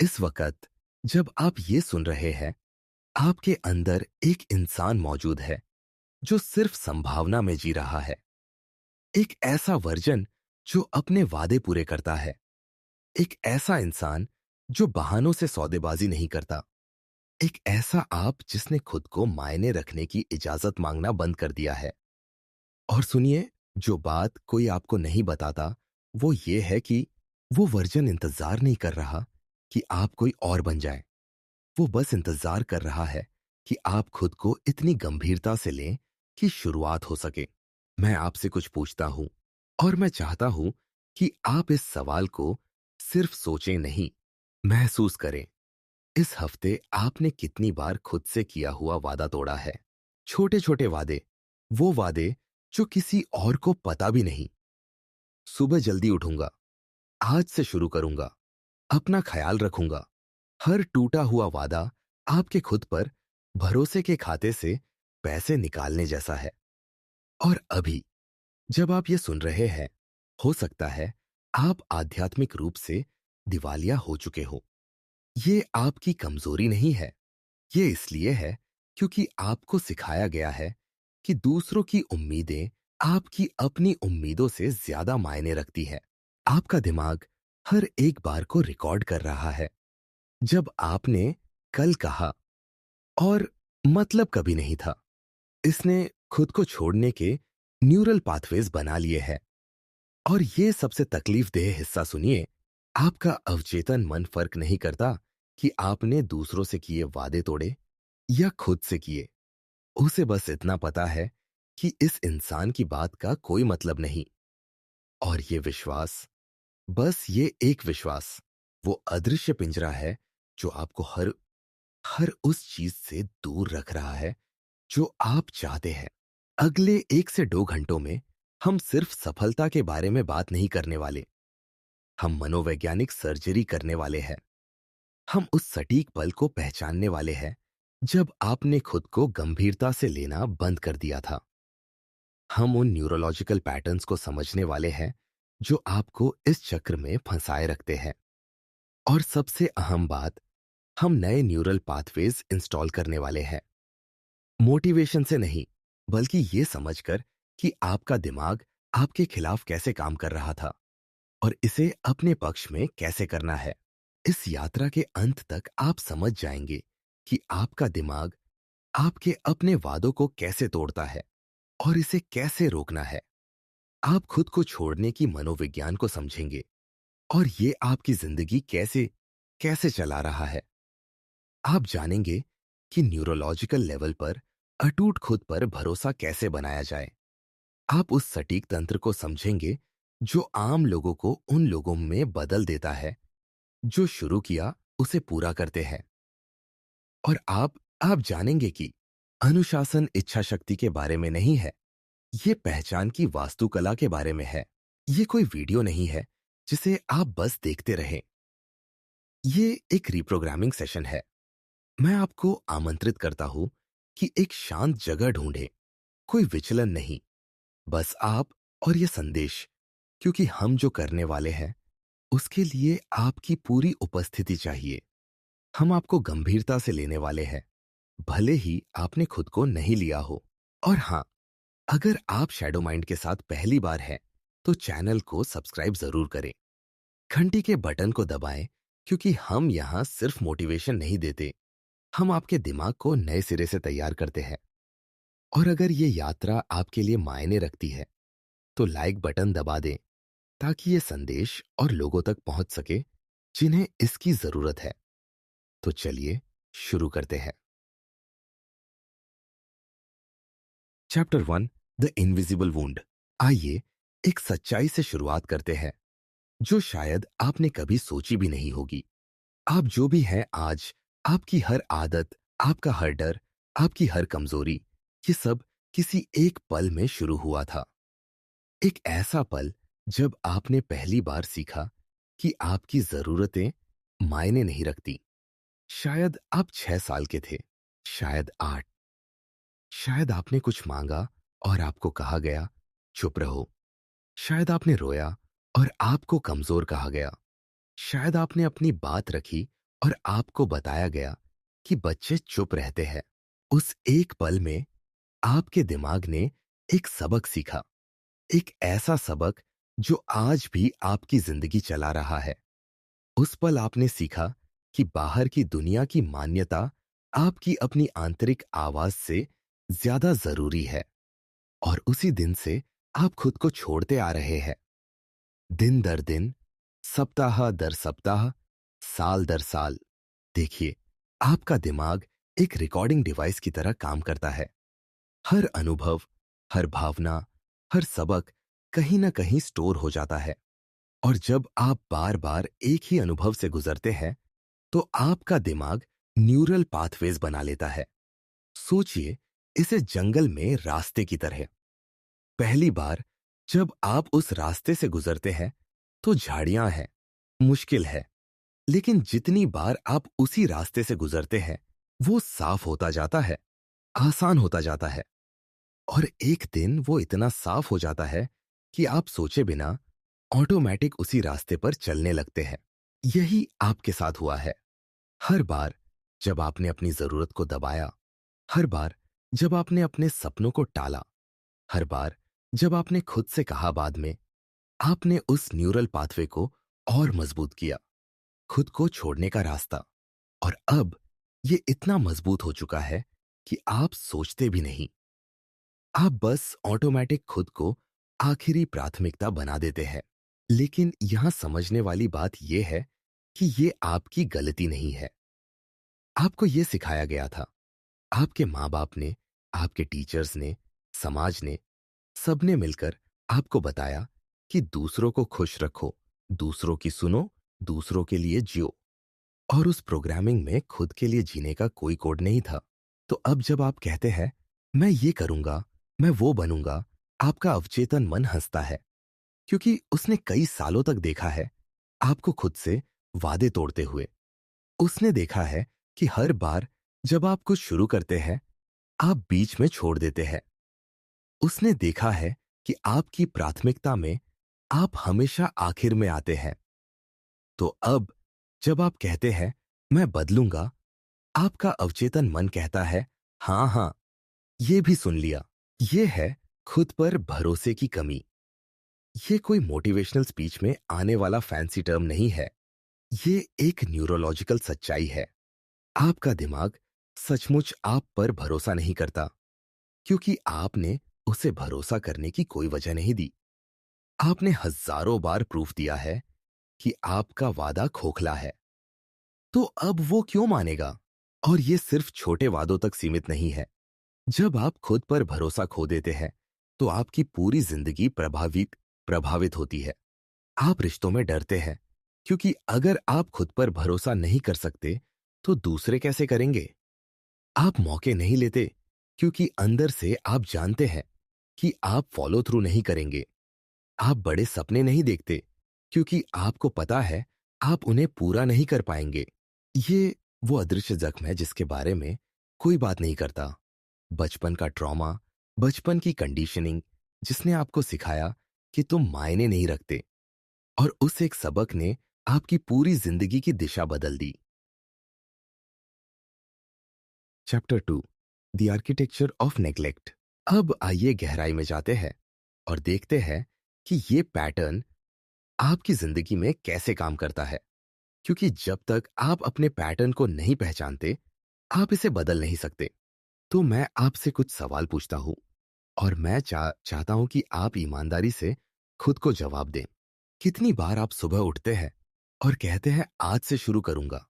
इस वक्त जब आप ये सुन रहे हैं, आपके अंदर एक इंसान मौजूद है जो सिर्फ संभावना में जी रहा है। एक ऐसा वर्जन जो अपने वादे पूरे करता है। एक ऐसा इंसान जो बहानों से सौदेबाजी नहीं करता। एक ऐसा आप जिसने खुद को मायने रखने की इजाजत मांगना बंद कर दिया है। और सुनिए, जो बात कोई आपको नहीं बताता वो ये है कि वो वर्जन इंतजार नहीं कर रहा कि आप कोई और बन जाए। वो बस इंतजार कर रहा है कि आप खुद को इतनी गंभीरता से लें कि शुरुआत हो सके। मैं आपसे कुछ पूछता हूं और मैं चाहता हूं कि आप इस सवाल को सिर्फ सोचें नहीं, महसूस करें। इस हफ्ते आपने कितनी बार खुद से किया हुआ वादा तोड़ा है? छोटे छोटे वादे, वो वादे जो किसी और को पता भी नहीं। सुबह जल्दी उठूंगा, आज से शुरू करूंगा, अपना ख्याल रखूंगा। हर टूटा हुआ वादा आपके खुद पर भरोसे के खाते से पैसे निकालने जैसा है। और अभी जब आप ये सुन रहे हैं, हो सकता है आप आध्यात्मिक रूप से दिवालिया हो चुके हो। ये आपकी कमजोरी नहीं है, ये इसलिए है क्योंकि आपको सिखाया गया है कि दूसरों की उम्मीदें आपकी अपनी उम्मीदों से ज्यादा मायने रखती है। आपका दिमाग हर एक बार को रिकॉर्ड कर रहा है। जब आपने कल कहा और मतलब कभी नहीं था, इसने खुद को छोड़ने के न्यूरल पाथवेज बना लिए हैं। और ये सबसे तकलीफदेह हिस्सा सुनिए, आपका अवचेतन मन फर्क नहीं करता कि आपने दूसरों से किए वादे तोड़े या खुद से किए। उसे बस इतना पता है कि इस इंसान की बात का कोई मतलब नहीं। और ये विश्वास, बस ये एक विश्वास, वो अदृश्य पिंजरा है जो आपको हर हर उस चीज से दूर रख रहा है जो आप चाहते हैं। अगले 1 से 2 घंटों में हम सिर्फ सफलता के बारे में बात नहीं करने वाले, हम मनोवैज्ञानिक सर्जरी करने वाले हैं। हम उस सटीक पल को पहचानने वाले हैं जब आपने खुद को गंभीरता से लेना बंद कर दिया था। हम उन न्यूरोलॉजिकल पैटर्न्स को समझने वाले हैं जो आपको इस चक्र में फंसाए रखते हैं। और सबसे अहम बात, हम नए न्यूरल पाथवेज इंस्टॉल करने वाले हैं। मोटिवेशन से नहीं, बल्कि ये समझकर कि आपका दिमाग आपके खिलाफ कैसे काम कर रहा था और इसे अपने पक्ष में कैसे करना है। इस यात्रा के अंत तक आप समझ जाएंगे कि आपका दिमाग आपके अपने वादों को कैसे तोड़ता है और इसे कैसे रोकना है। आप खुद को छोड़ने की मनोविज्ञान को समझेंगे और ये आपकी जिंदगी कैसे कैसे चला रहा है। आप जानेंगे कि न्यूरोलॉजिकल लेवल पर अटूट खुद पर भरोसा कैसे बनाया जाए। आप उस सटीक तंत्र को समझेंगे जो आम लोगों को उन लोगों में बदल देता है जो शुरू किया उसे पूरा करते हैं। और आप जानेंगे कि अनुशासन इच्छा शक्ति के बारे में नहीं है, ये पहचान की वास्तुकला के बारे में है। ये कोई वीडियो नहीं है जिसे आप बस देखते रहें। ये एक रिप्रोग्रामिंग सेशन है। मैं आपको आमंत्रित करता हूं कि एक शांत जगह ढूंढें, कोई विचलन नहीं, बस आप और ये संदेश, क्योंकि हम जो करने वाले हैं उसके लिए आपकी पूरी उपस्थिति चाहिए। हम आपको गंभीरता से लेने वाले हैं, भले ही आपने खुद को नहीं लिया हो। और हाँ, अगर आप शैडो माइंड के साथ पहली बार हैं, तो चैनल को सब्सक्राइब जरूर करें। घंटी के बटन को दबाएं, क्योंकि हम यहाँ सिर्फ मोटिवेशन नहीं देते, हम आपके दिमाग को नए सिरे से तैयार करते हैं। और अगर ये यात्रा आपके लिए मायने रखती है, तो लाइक बटन दबा दें ताकि ये संदेश और लोगों तक पहुंच सके जिन्हें इसकी जरूरत है। तो चलिए शुरू करते हैं। Chapter 1, the invisible wound. आइए एक सच्चाई से शुरुआत करते हैं जो शायद आपने कभी सोची भी नहीं होगी। आप जो भी हैं आज, आपकी हर आदत, आपका हर डर, आपकी हर कमजोरी, ये सब किसी एक पल में शुरू हुआ था। एक ऐसा पल जब आपने पहली बार सीखा कि आपकी जरूरतें मायने नहीं रखती। शायद आप 6 साल के थे, शायद 8। शायद आपने कुछ मांगा और आपको कहा गया चुप रहो। शायद आपने रोया और आपको कमजोर कहा गया। शायद आपने अपनी बात रखी और आपको बताया गया कि बच्चे चुप रहते हैं। उस एक पल में आपके दिमाग ने एक सबक सीखा, एक ऐसा सबक जो आज भी आपकी जिंदगी चला रहा है। उस पल आपने सीखा कि बाहर की दुनिया की मान्यता आपकी अपनी आंतरिक आवाज से ज्यादा जरूरी है। और उसी दिन से आप खुद को छोड़ते आ रहे हैं। दिन दर दिन, सप्ताह दर सप्ताह, साल दर साल। देखिए, आपका दिमाग एक रिकॉर्डिंग डिवाइस की तरह काम करता है। हर अनुभव, हर भावना, हर सबक कहीं ना कहीं स्टोर हो जाता है। और जब आप बार बार एक ही अनुभव से गुजरते हैं, तो आपका दिमाग न्यूरल पाथवेज बना लेता है। सोचिए, इसे जंगल में रास्ते की तरह। पहली बार जब आप उस रास्ते से गुजरते हैं, तो झाड़ियां हैं, मुश्किल है। लेकिन जितनी बार आप उसी रास्ते से गुजरते हैं, वो साफ होता जाता है, आसान होता जाता है। और एक दिन वो इतना साफ हो जाता है कि आप सोचे बिना ऑटोमेटिक उसी रास्ते पर चलने लगते हैं। यही आपके साथ हुआ है। हर बार जब आपने अपनी जरूरत को दबाया, हर बार जब आपने अपने सपनों को टाला, हर बार जब आपने खुद से कहा बाद में, आपने उस न्यूरल पाथवे को और मजबूत किया, खुद को छोड़ने का रास्ता। और अब ये इतना मजबूत हो चुका है कि आप सोचते भी नहीं। आप बस ऑटोमेटिक खुद को आखिरी प्राथमिकता बना देते हैं। लेकिन यहां समझने वाली बात यह है कि ये आपकी गलती नहीं है। आपको ये सिखाया गया था। आपके माँ बाप ने, आपके टीचर्स ने, समाज ने, सबने मिलकर आपको बताया कि दूसरों को खुश रखो, दूसरों की सुनो, दूसरों के लिए जियो। और उस प्रोग्रामिंग में खुद के लिए जीने का कोई कोड नहीं था। तो अब जब आप कहते हैं, मैं ये करूंगा, मैं वो बनूंगा, आपका अवचेतन मन हंसता है, क्योंकि उसने कई सालों तक देखा है आपको खुद से वादे तोड़ते हुए। उसने देखा है कि हर बार जब आप कुछ शुरू करते हैं, आप बीच में छोड़ देते हैं। उसने देखा है कि आपकी प्राथमिकता में आप हमेशा आखिर में आते हैं। तो अब जब आप कहते हैं, मैं बदलूंगा, आपका अवचेतन मन कहता है, हाँ हाँ, ये भी सुन लिया। ये है खुद पर भरोसे की कमी। ये कोई मोटिवेशनल स्पीच में आने वाला फैंसी टर्म नहीं है। ये एक न्यूरोलॉजिकल सच्चाई है। आपका दिमाग सचमुच आप पर भरोसा नहीं करता, क्योंकि आपने उसे भरोसा करने की कोई वजह नहीं दी। आपने हजारों बार प्रूफ दिया है कि आपका वादा खोखला है। तो अब वो क्यों मानेगा? और ये सिर्फ छोटे वादों तक सीमित नहीं है। जब आप खुद पर भरोसा खो देते हैं, तो आपकी पूरी जिंदगी प्रभावित होती है। आप रिश्तों में डरते हैं, क्योंकि अगर आप खुद पर भरोसा नहीं कर सकते, तो दूसरे कैसे करेंगे? आप मौके नहीं लेते, क्योंकि अंदर से आप जानते हैं कि आप फॉलो थ्रू नहीं करेंगे। आप बड़े सपने नहीं देखते, क्योंकि आपको पता है आप उन्हें पूरा नहीं कर पाएंगे। ये वो अदृश्य जख्म है जिसके बारे में कोई बात नहीं करता। बचपन का ट्रॉमा, बचपन की कंडीशनिंग, जिसने आपको सिखाया कि तुम मायने नहीं रखते। और उस एक सबक ने आपकी पूरी जिंदगी की दिशा बदल दी। Chapter 2, the architecture of neglect. अब आइए गहराई में जाते हैं और देखते हैं कि ये पैटर्न आपकी जिंदगी में कैसे काम करता है। क्योंकि जब तक आप अपने पैटर्न को नहीं पहचानते, आप इसे बदल नहीं सकते। तो मैं आपसे कुछ सवाल पूछता हूं, और मैं चाहता हूं कि आप ईमानदारी से खुद को जवाब दें। कितनी बार आप सुबह उठते हैं और कहते हैं, आज से शुरू करूंगा?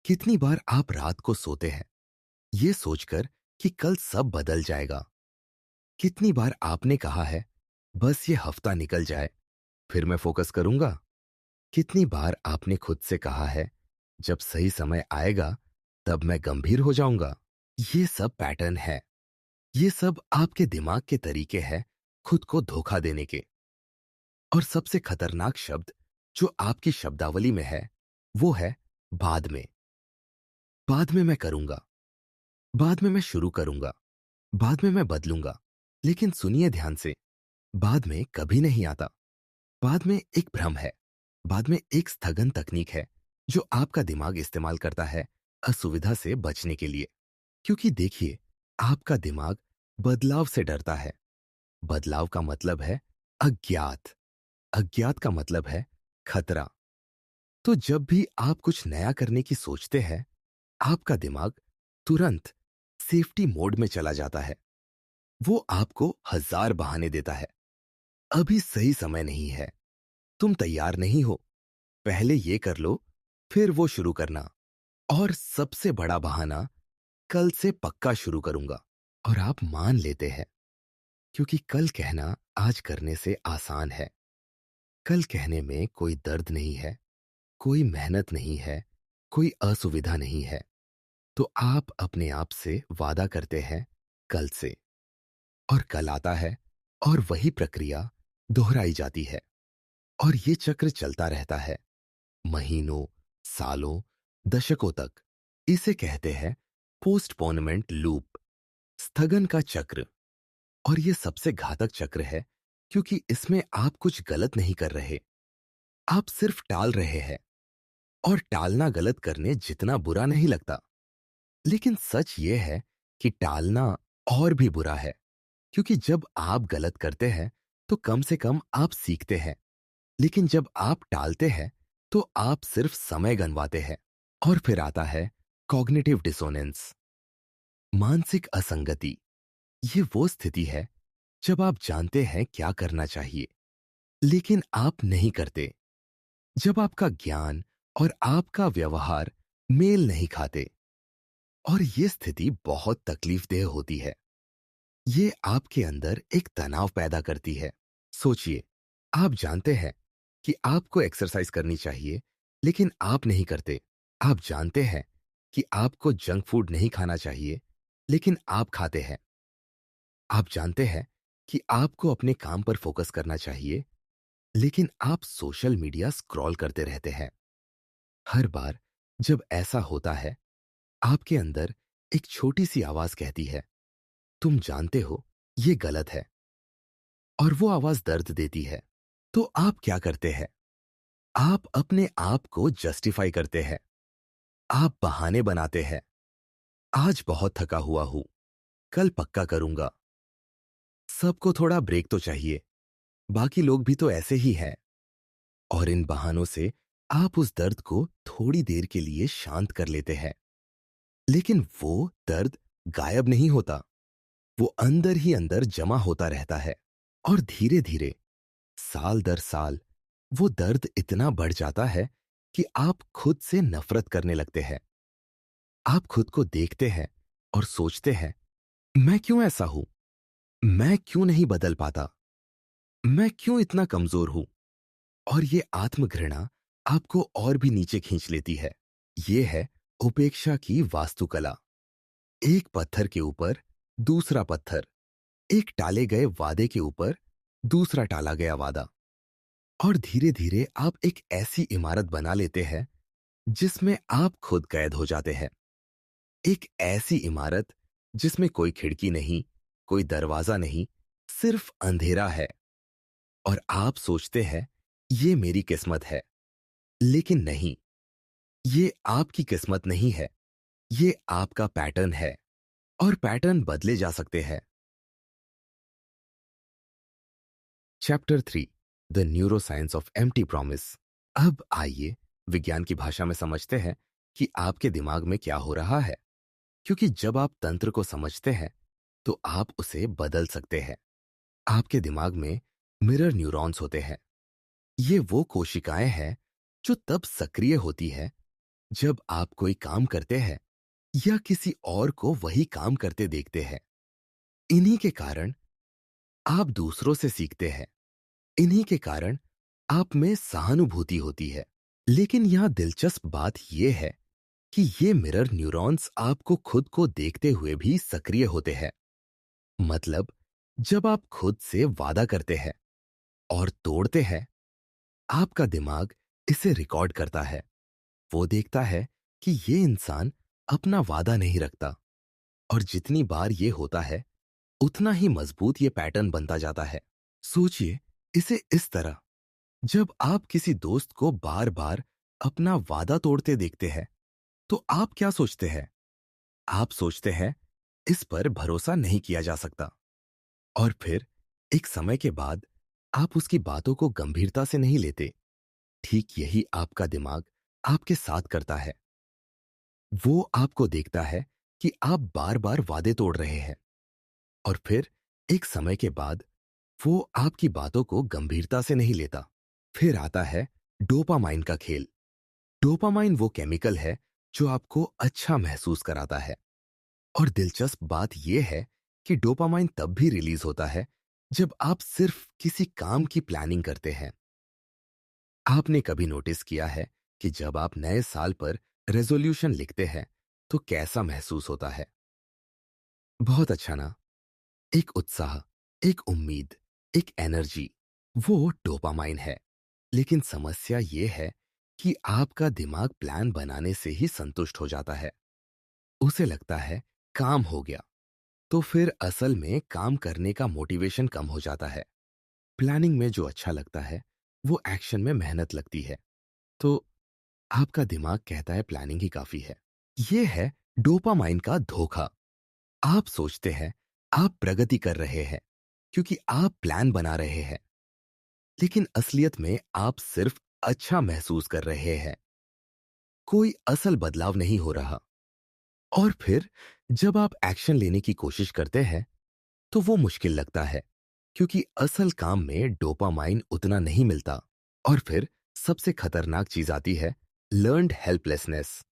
कितनी बार आप रात को सोते हैं ये सोचकर कि कल सब बदल जाएगा? कितनी बार आपने कहा है, बस ये हफ्ता निकल जाए, फिर मैं फोकस करूंगा? कितनी बार आपने खुद से कहा है, जब सही समय आएगा तब मैं गंभीर हो जाऊंगा? ये सब पैटर्न है। ये सब आपके दिमाग के तरीके हैं खुद को धोखा देने के। और सबसे खतरनाक शब्द जो आपकी शब्दावली में है, वो है बाद में। बाद में मैं करूंगा, बाद में मैं शुरू करूंगा, बाद में मैं बदलूंगा। लेकिन सुनिए ध्यान से, बाद में कभी नहीं आता। बाद में एक भ्रम है, बाद में एक स्थगन तकनीक है, जो आपका दिमाग इस्तेमाल करता है असुविधा से बचने के लिए। क्योंकि देखिए, आपका दिमाग बदलाव से डरता है। बदलाव का मतलब है अज्ञात। अज्ञात का मतलब है खतरा। तो जब भी आप कुछ नया करने की सोचते हैं, आपका दिमाग तुरंत सेफ्टी मोड में चला जाता है। वो आपको हजार बहाने देता है। अभी सही समय नहीं है, तुम तैयार नहीं हो, पहले ये कर लो, फिर वो शुरू करना। और सबसे बड़ा बहाना, कल से पक्का शुरू करूंगा। और आप मान लेते हैं, क्योंकि कल कहना आज करने से आसान है। कल कहने में कोई दर्द नहीं है, कोई मेहनत नहीं है, कोई असुविधा नहीं है। तो आप अपने आप से वादा करते हैं कल से। और कल आता है और वही प्रक्रिया दोहराई जाती है। और ये चक्र चलता रहता है महीनों, सालों, दशकों तक। इसे कहते हैं पोस्टपोनमेंट लूप, स्थगन का चक्र। और ये सबसे घातक चक्र है, क्योंकि इसमें आप कुछ गलत नहीं कर रहे, आप सिर्फ टाल रहे हैं। और टालना गलत करने जितना बुरा नहीं लगता, लेकिन सच ये है कि टालना और भी बुरा है। क्योंकि जब आप गलत करते हैं तो कम से कम आप सीखते हैं, लेकिन जब आप टालते हैं तो आप सिर्फ समय गंवाते हैं। और फिर आता है कॉग्निटिव डिसोनेंस, मानसिक असंगति। ये वो स्थिति है जब आप जानते हैं क्या करना चाहिए, लेकिन आप नहीं करते। जब आपका ज्ञान और आपका व्यवहार मेल नहीं खाते। और ये स्थिति बहुत तकलीफदेह होती है। ये आपके अंदर एक तनाव पैदा करती है। सोचिए, आप जानते हैं कि आपको एक्सरसाइज करनी चाहिए, लेकिन आप नहीं करते। आप जानते हैं कि आपको जंक फूड नहीं खाना चाहिए, लेकिन आप खाते हैं। आप जानते हैं कि आपको अपने काम पर फोकस करना चाहिए, लेकिन आप सोशल मीडिया स्क्रॉल करते रहते हैं। हर बार जब ऐसा होता है, आपके अंदर एक छोटी सी आवाज कहती है, तुम जानते हो ये गलत है। और वो आवाज दर्द देती है। तो आप क्या करते हैं? आप अपने आप को जस्टिफाई करते हैं। आप बहाने बनाते हैं। आज बहुत थका हुआ हूं, कल पक्का करूंगा। सबको थोड़ा ब्रेक तो चाहिए, बाकी लोग भी तो ऐसे ही हैं। और इन बहानों से आप उस दर्द को थोड़ी देर के लिए शांत कर लेते हैं। लेकिन वो दर्द गायब नहीं होता, वो अंदर ही अंदर जमा होता रहता है। और धीरे धीरे, साल दर साल, वो दर्द इतना बढ़ जाता है कि आप खुद से नफरत करने लगते हैं। आप खुद को देखते हैं और सोचते हैं, मैं क्यों ऐसा हूं? मैं क्यों नहीं बदल पाता? मैं क्यों इतना कमजोर हूं? और ये आत्मघृणा आपको और भी नीचे खींच लेती है। ये है उपेक्षा की वास्तुकला। एक पत्थर के ऊपर दूसरा पत्थर, एक टाले गए वादे के ऊपर दूसरा टाला गया वादा। और धीरे धीरे आप एक ऐसी इमारत बना लेते हैं जिसमें आप खुद कैद हो जाते हैं। एक ऐसी इमारत जिसमें कोई खिड़की नहीं, कोई दरवाजा नहीं, सिर्फ अंधेरा है। और आप सोचते हैं, ये मेरी किस्मत है। लेकिन नहीं, ये आपकी किस्मत नहीं है, ये आपका पैटर्न है। और पैटर्न बदले जा सकते हैं। Chapter 3, the neuroscience of empty promise. अब आइए विज्ञान की भाषा में समझते हैं कि आपके दिमाग में क्या हो रहा है। क्योंकि जब आप तंत्र को समझते हैं तो आप उसे बदल सकते हैं। आपके दिमाग में मिरर न्यूरॉन्स होते हैं। ये वो कोशिकाएं हैं जो तब सक्रिय होती है जब आप कोई काम करते हैं या किसी और को वही काम करते देखते हैं। इन्हीं के कारण आप दूसरों से सीखते हैं। इन्हीं के कारण आप में सहानुभूति होती है। लेकिन यहां दिलचस्प बात यह है कि ये मिरर न्यूरॉन्स आपको खुद को देखते हुए भी सक्रिय होते हैं। मतलब, जब आप खुद से वादा करते हैं और तोड़ते हैं, आपका दिमाग इसे रिकॉर्ड करता है। वो देखता है कि ये इंसान अपना वादा नहीं रखता। और जितनी बार ये होता है, उतना ही मजबूत ये पैटर्न बनता जाता है। सोचिए इसे इस तरह, जब आप किसी दोस्त को बार बार अपना वादा तोड़ते देखते हैं, तो आप क्या सोचते हैं? आप सोचते हैं, इस पर भरोसा नहीं किया जा सकता। और फिर एक समय के बाद आप उसकी बातों को गंभीरता से नहीं लेते। ठीक यही आपका दिमाग आपके साथ करता है। वो आपको देखता है कि आप बार-बार वादे तोड़ रहे हैं और फिर एक समय के बाद वो आपकी बातों को गंभीरता से नहीं लेता। फिर आता है डोपामाइन का खेल। डोपामाइन वो केमिकल है जो आपको अच्छा महसूस कराता है। और दिलचस्प बात यह है कि डोपामाइन तब भी रिलीज होता है जब आप सिर्फ किसी काम की प्लानिंग करते हैं। आपने कभी नोटिस किया है कि जब आप नए साल पर रेजोल्यूशन लिखते हैं तो कैसा महसूस होता है? बहुत अच्छा ना? एक उत्साह, एक उम्मीद, एक एनर्जी, वो डोपामाइन है। लेकिन समस्या ये है कि आपका दिमाग प्लान बनाने से ही संतुष्ट हो जाता है। उसे लगता है काम हो गया, तो फिर असल में काम करने का मोटिवेशन कम हो जाता है। प्लानिंग में जो अच्छा लगता है वो एक्शन में मेहनत लगती है। तो आपका दिमाग कहता है प्लानिंग ही काफी है। ये है डोपामाइन का धोखा। आप सोचते हैं आप प्रगति कर रहे हैं क्योंकि आप प्लान बना रहे हैं, लेकिन असलियत में आप सिर्फ अच्छा महसूस कर रहे हैं। कोई असल बदलाव नहीं हो रहा। और फिर जब आप एक्शन लेने की कोशिश करते हैं तो वो मुश्किल लगता है क्योंकि असल काम में डोपामाइन उतना नहीं मिलता। और फिर सबसे खतरनाक चीज आती है लर्न्ड हेल्पलेसनेस,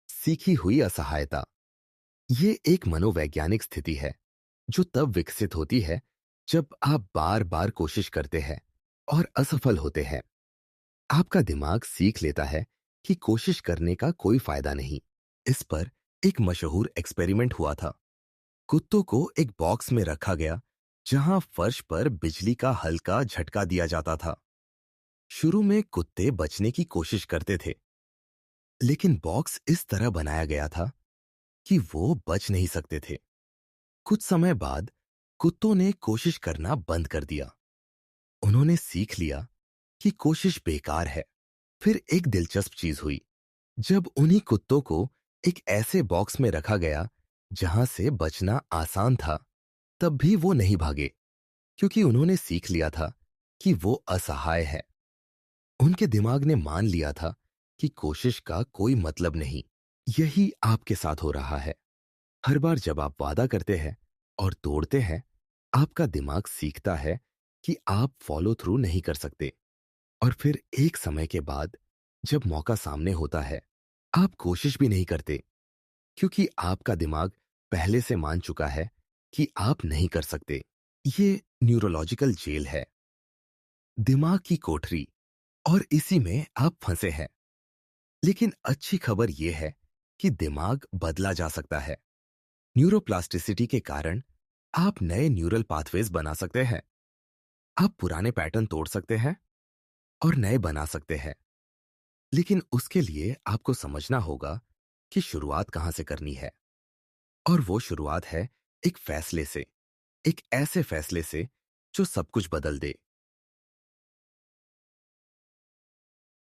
सीखी हुई असहायता। ये एक मनोवैज्ञानिक स्थिति है जो तब विकसित होती है जब आप बार बार कोशिश करते हैं और असफल होते हैं। आपका दिमाग सीख लेता है कि कोशिश करने का कोई फायदा नहीं। इस पर एक मशहूर एक्सपेरिमेंट हुआ था। कुत्तों को एक बॉक्स में रखा गया जहां फर्श पर बिजली का हल्का झटका दिया जाता था। शुरू में कुत्ते बचने की कोशिश करते थे, लेकिन बॉक्स इस तरह बनाया गया था कि वो बच नहीं सकते थे। कुछ समय बाद कुत्तों ने कोशिश करना बंद कर दिया। उन्होंने सीख लिया कि कोशिश बेकार है। फिर एक दिलचस्प चीज हुई। जब उन्हीं कुत्तों को एक ऐसे बॉक्स में रखा गया जहां से बचना आसान था, तब भी वो नहीं भागे क्योंकि उन्होंने सीख लिया था कि वो असहाय है। उनके दिमाग ने मान लिया था कि कोशिश का कोई मतलब नहीं। यही आपके साथ हो रहा है। हर बार जब आप वादा करते हैं और तोड़ते हैं, आपका दिमाग सीखता है कि आप फॉलो थ्रू नहीं कर सकते। और फिर एक समय के बाद जब मौका सामने होता है, आप कोशिश भी नहीं करते क्योंकि आपका दिमाग पहले से मान चुका है कि आप नहीं कर सकते। ये न्यूरोलॉजिकल जेल है, दिमाग की कोठरी, और इसी में आप फंसे हैं। लेकिन अच्छी खबर यह है कि दिमाग बदला जा सकता है। न्यूरोप्लास्टिसिटी के कारण आप नए न्यूरल पाथवेज बना सकते हैं। आप पुराने पैटर्न तोड़ सकते हैं और नए बना सकते हैं। लेकिन उसके लिए आपको समझना होगा कि शुरुआत कहां से करनी है। और वो शुरुआत है एक फैसले से, एक ऐसे फैसले से जो सब कुछ बदल दे।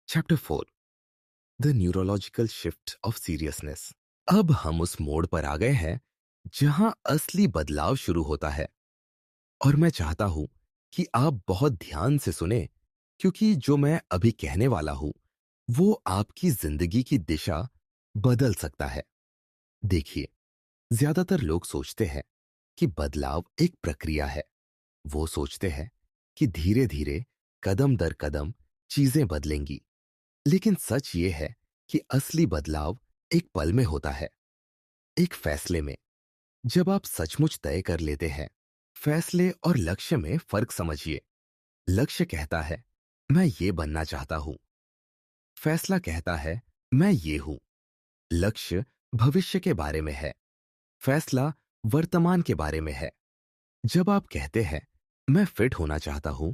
Chapter 4, the neurological shift of seriousness. अब हम उस मोड़ पर आ गए हैं जहां असली बदलाव शुरू होता है। और मैं चाहता हूं कि आप बहुत ध्यान से सुने, क्योंकि जो मैं अभी कहने वाला हूं वो आपकी जिंदगी की दिशा बदल सकता है। देखिए, ज्यादातर लोग सोचते हैं कि बदलाव एक प्रक्रिया है। वो सोचते हैं कि धीरे धीरे, कदम दर कदम चीजें बदलेंगी। लेकिन सच ये है कि असली बदलाव एक पल में होता है, एक फैसले में। जब आप सचमुच तय कर लेते हैं। फैसले और लक्ष्य में फर्क समझिए। लक्ष्य कहता है मैं ये बनना चाहता हूं। फैसला कहता है मैं ये हूं। लक्ष्य भविष्य के बारे में है, फैसला वर्तमान के बारे में है। जब आप कहते हैं मैं फिट होना चाहता हूं,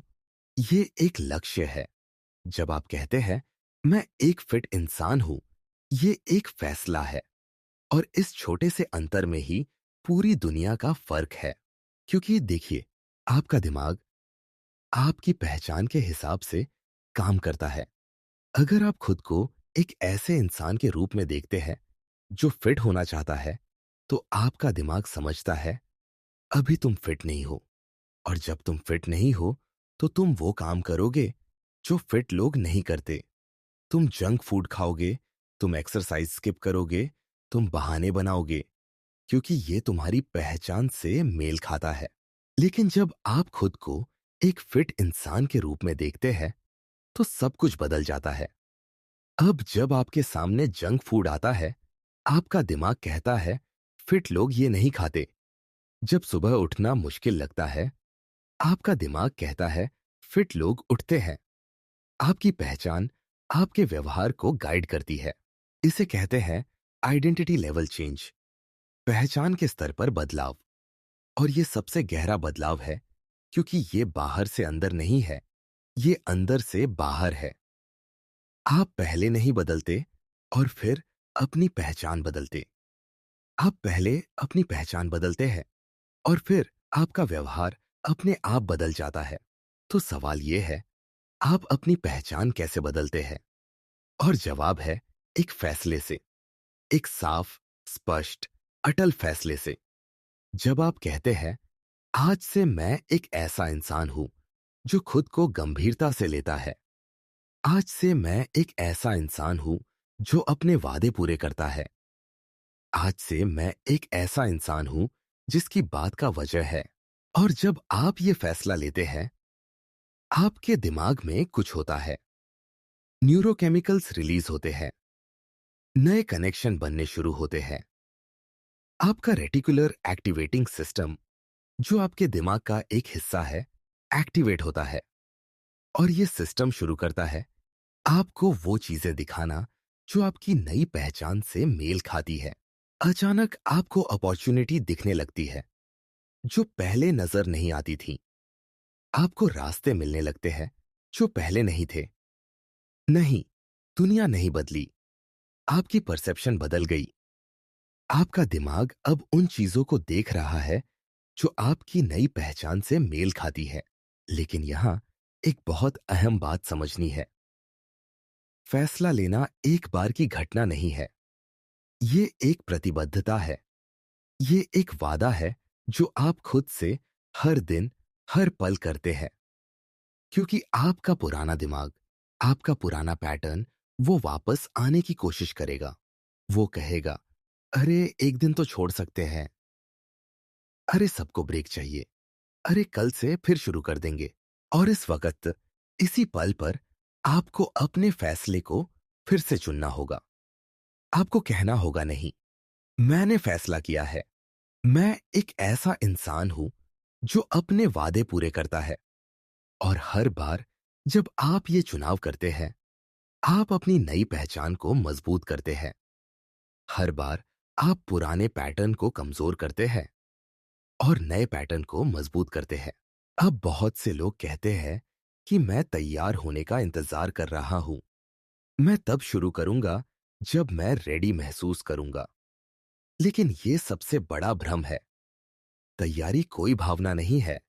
ये एक लक्ष्य है। जब आप कहते हैं मैं एक फिट इंसान हूं, ये एक फैसला है। और इस छोटे से अंतर में ही पूरी दुनिया का फर्क है। क्योंकि देखिए, आपका दिमाग आपकी पहचान के हिसाब से काम करता है। अगर आप खुद को एक ऐसे इंसान के रूप में देखते हैं जो फिट होना चाहता है, तो आपका दिमाग समझता है अभी तुम फिट नहीं हो। और जब तुम फिट नहीं हो, तो तुम वो काम करोगे जो फिट लोग नहीं करते। तुम जंक फूड खाओगे, तुम एक्सरसाइज स्किप करोगे, तुम बहाने बनाओगे, क्योंकि ये तुम्हारी पहचान से मेल खाता है। लेकिन जब आप खुद को एक फिट इंसान के रूप में देखते हैं, तो सब कुछ बदल जाता है। अब जब आपके सामने जंक फूड आता है, आपका दिमाग कहता है फिट लोग ये नहीं खाते। जब सुबह उठना मुश्किल लगता है, आपका दिमाग कहता है फिट लोग उठते हैं। आपकी पहचान आपके व्यवहार को गाइड करती है। इसे कहते हैं आइडेंटिटी लेवल चेंज, पहचान के स्तर पर बदलाव। और ये सबसे गहरा बदलाव है, क्योंकि ये बाहर से अंदर नहीं है, ये अंदर से बाहर है। आप पहले नहीं बदलते और फिर अपनी पहचान बदलते। आप पहले अपनी पहचान बदलते हैं और फिर आपका व्यवहार अपने आप बदल जाता है। तो सवाल यह है, आप अपनी पहचान कैसे बदलते हैं? और जवाब है एक फैसले से, एक साफ, स्पष्ट, अटल फैसले से। जब आप कहते हैं आज से मैं एक ऐसा इंसान हूं जो खुद को गंभीरता से लेता है। आज से मैं एक ऐसा इंसान हूं जो अपने वादे पूरे करता है। आज से मैं एक ऐसा इंसान हूं जिसकी बात का वजह है। और जब आप ये फैसला लेते हैं, आपके दिमाग में कुछ होता है। न्यूरोकेमिकल्स रिलीज होते हैं, नए कनेक्शन बनने शुरू होते हैं। आपका रेटिकुलर एक्टिवेटिंग सिस्टम, जो आपके दिमाग का एक हिस्सा है, एक्टिवेट होता है। और ये सिस्टम शुरू करता है आपको वो चीजें दिखाना जो आपकी नई पहचान से मेल खाती है। अचानक आपको अपॉर्चुनिटी दिखने लगती है जो पहले नजर नहीं आती थी। आपको रास्ते मिलने लगते हैं जो पहले नहीं थे। नहीं, दुनिया नहीं बदली, आपकी परसेप्शन बदल गई। आपका दिमाग अब उन चीजों को देख रहा है जो आपकी नई पहचान से मेल खाती है। लेकिन यहां एक बहुत अहम बात समझनी है। फैसला लेना एक बार की घटना नहीं है, ये एक प्रतिबद्धता है। ये एक वादा है जो आप खुद से हर दिन, हर पल करते हैं। क्योंकि आपका पुराना दिमाग, आपका पुराना पैटर्न, वो वापस आने की कोशिश करेगा। वो कहेगा, अरे एक दिन तो छोड़ सकते हैं, अरे सबको ब्रेक चाहिए, अरे कल से फिर शुरू कर देंगे। और इस वक्त, इसी पल पर आपको अपने फैसले को फिर से चुनना होगा। आपको कहना होगा, नहीं, मैंने फैसला किया है। मैं एक ऐसा इंसान हूं जो अपने वादे पूरे करता है। और हर बार जब आप ये चुनाव करते हैं, आप अपनी नई पहचान को मजबूत करते हैं। हर बार आप पुराने पैटर्न को कमजोर करते हैं और नए पैटर्न को मजबूत करते हैं। अब बहुत से लोग कहते हैं कि मैं तैयार होने का इंतजार कर रहा हूं। मैं तब शुरू करूंगा जब मैं रेडी महसूस करूंगा। लेकिन यह सबसे बड़ा भ्रम है। तैयारी कोई भावना नहीं है,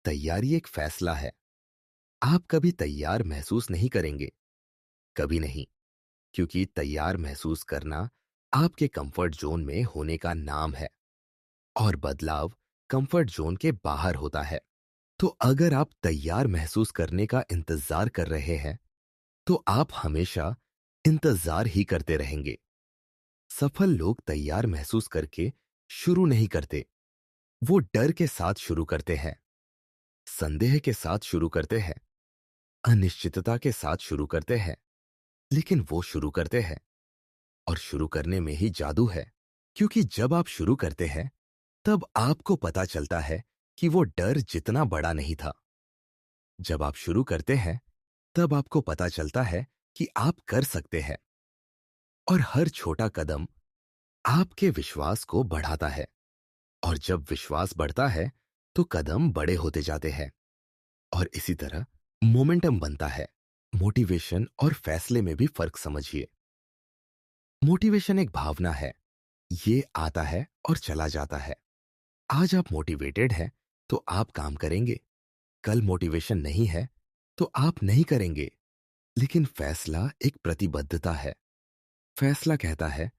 तैयारी एक फैसला है। आप कभी तैयार महसूस नहीं करेंगे, कभी नहीं, क्योंकि तैयार महसूस करना आपके कंफर्ट जोन में होने का नाम है। और बदलाव कंफर्ट जोन के बाहर होता है। तो अगर आप तैयार महसूस करने का इंतजार कर रहे हैं, तो आप हमेशा इंतजार ही करते रहेंगे। सफल लोग तैयार महसूस करके शुरू नहीं करते, वो डर के साथ शुरू करते हैं, संदेह के साथ शुरू करते हैं, अनिश्चितता के साथ शुरू करते हैं। लेकिन वो शुरू करते हैं, और शुरू करने में ही जादू है। क्योंकि जब आप शुरू करते हैं, तब आपको पता चलता है कि वो डर जितना बड़ा नहीं था। जब आप शुरू करते हैं, तब आपको पता चलता है कि आप कर सकते हैं। और हर छोटा कदम आपके विश्वास को बढ़ाता है। और जब विश्वास बढ़ता है, तो कदम बड़े होते जाते हैं। और इसी तरह मोमेंटम बनता है। मोटिवेशन और फैसले में भी फर्क समझिए। मोटिवेशन एक भावना है, ये आता है और चला जाता है। आज आप मोटिवेटेड हैं तो आप काम करेंगे। कल मोटिवेशन नहीं है तो आप नहीं करेंगे। लेकिन फैसला एक प्रतिबद्धता है। फैसला कहता है,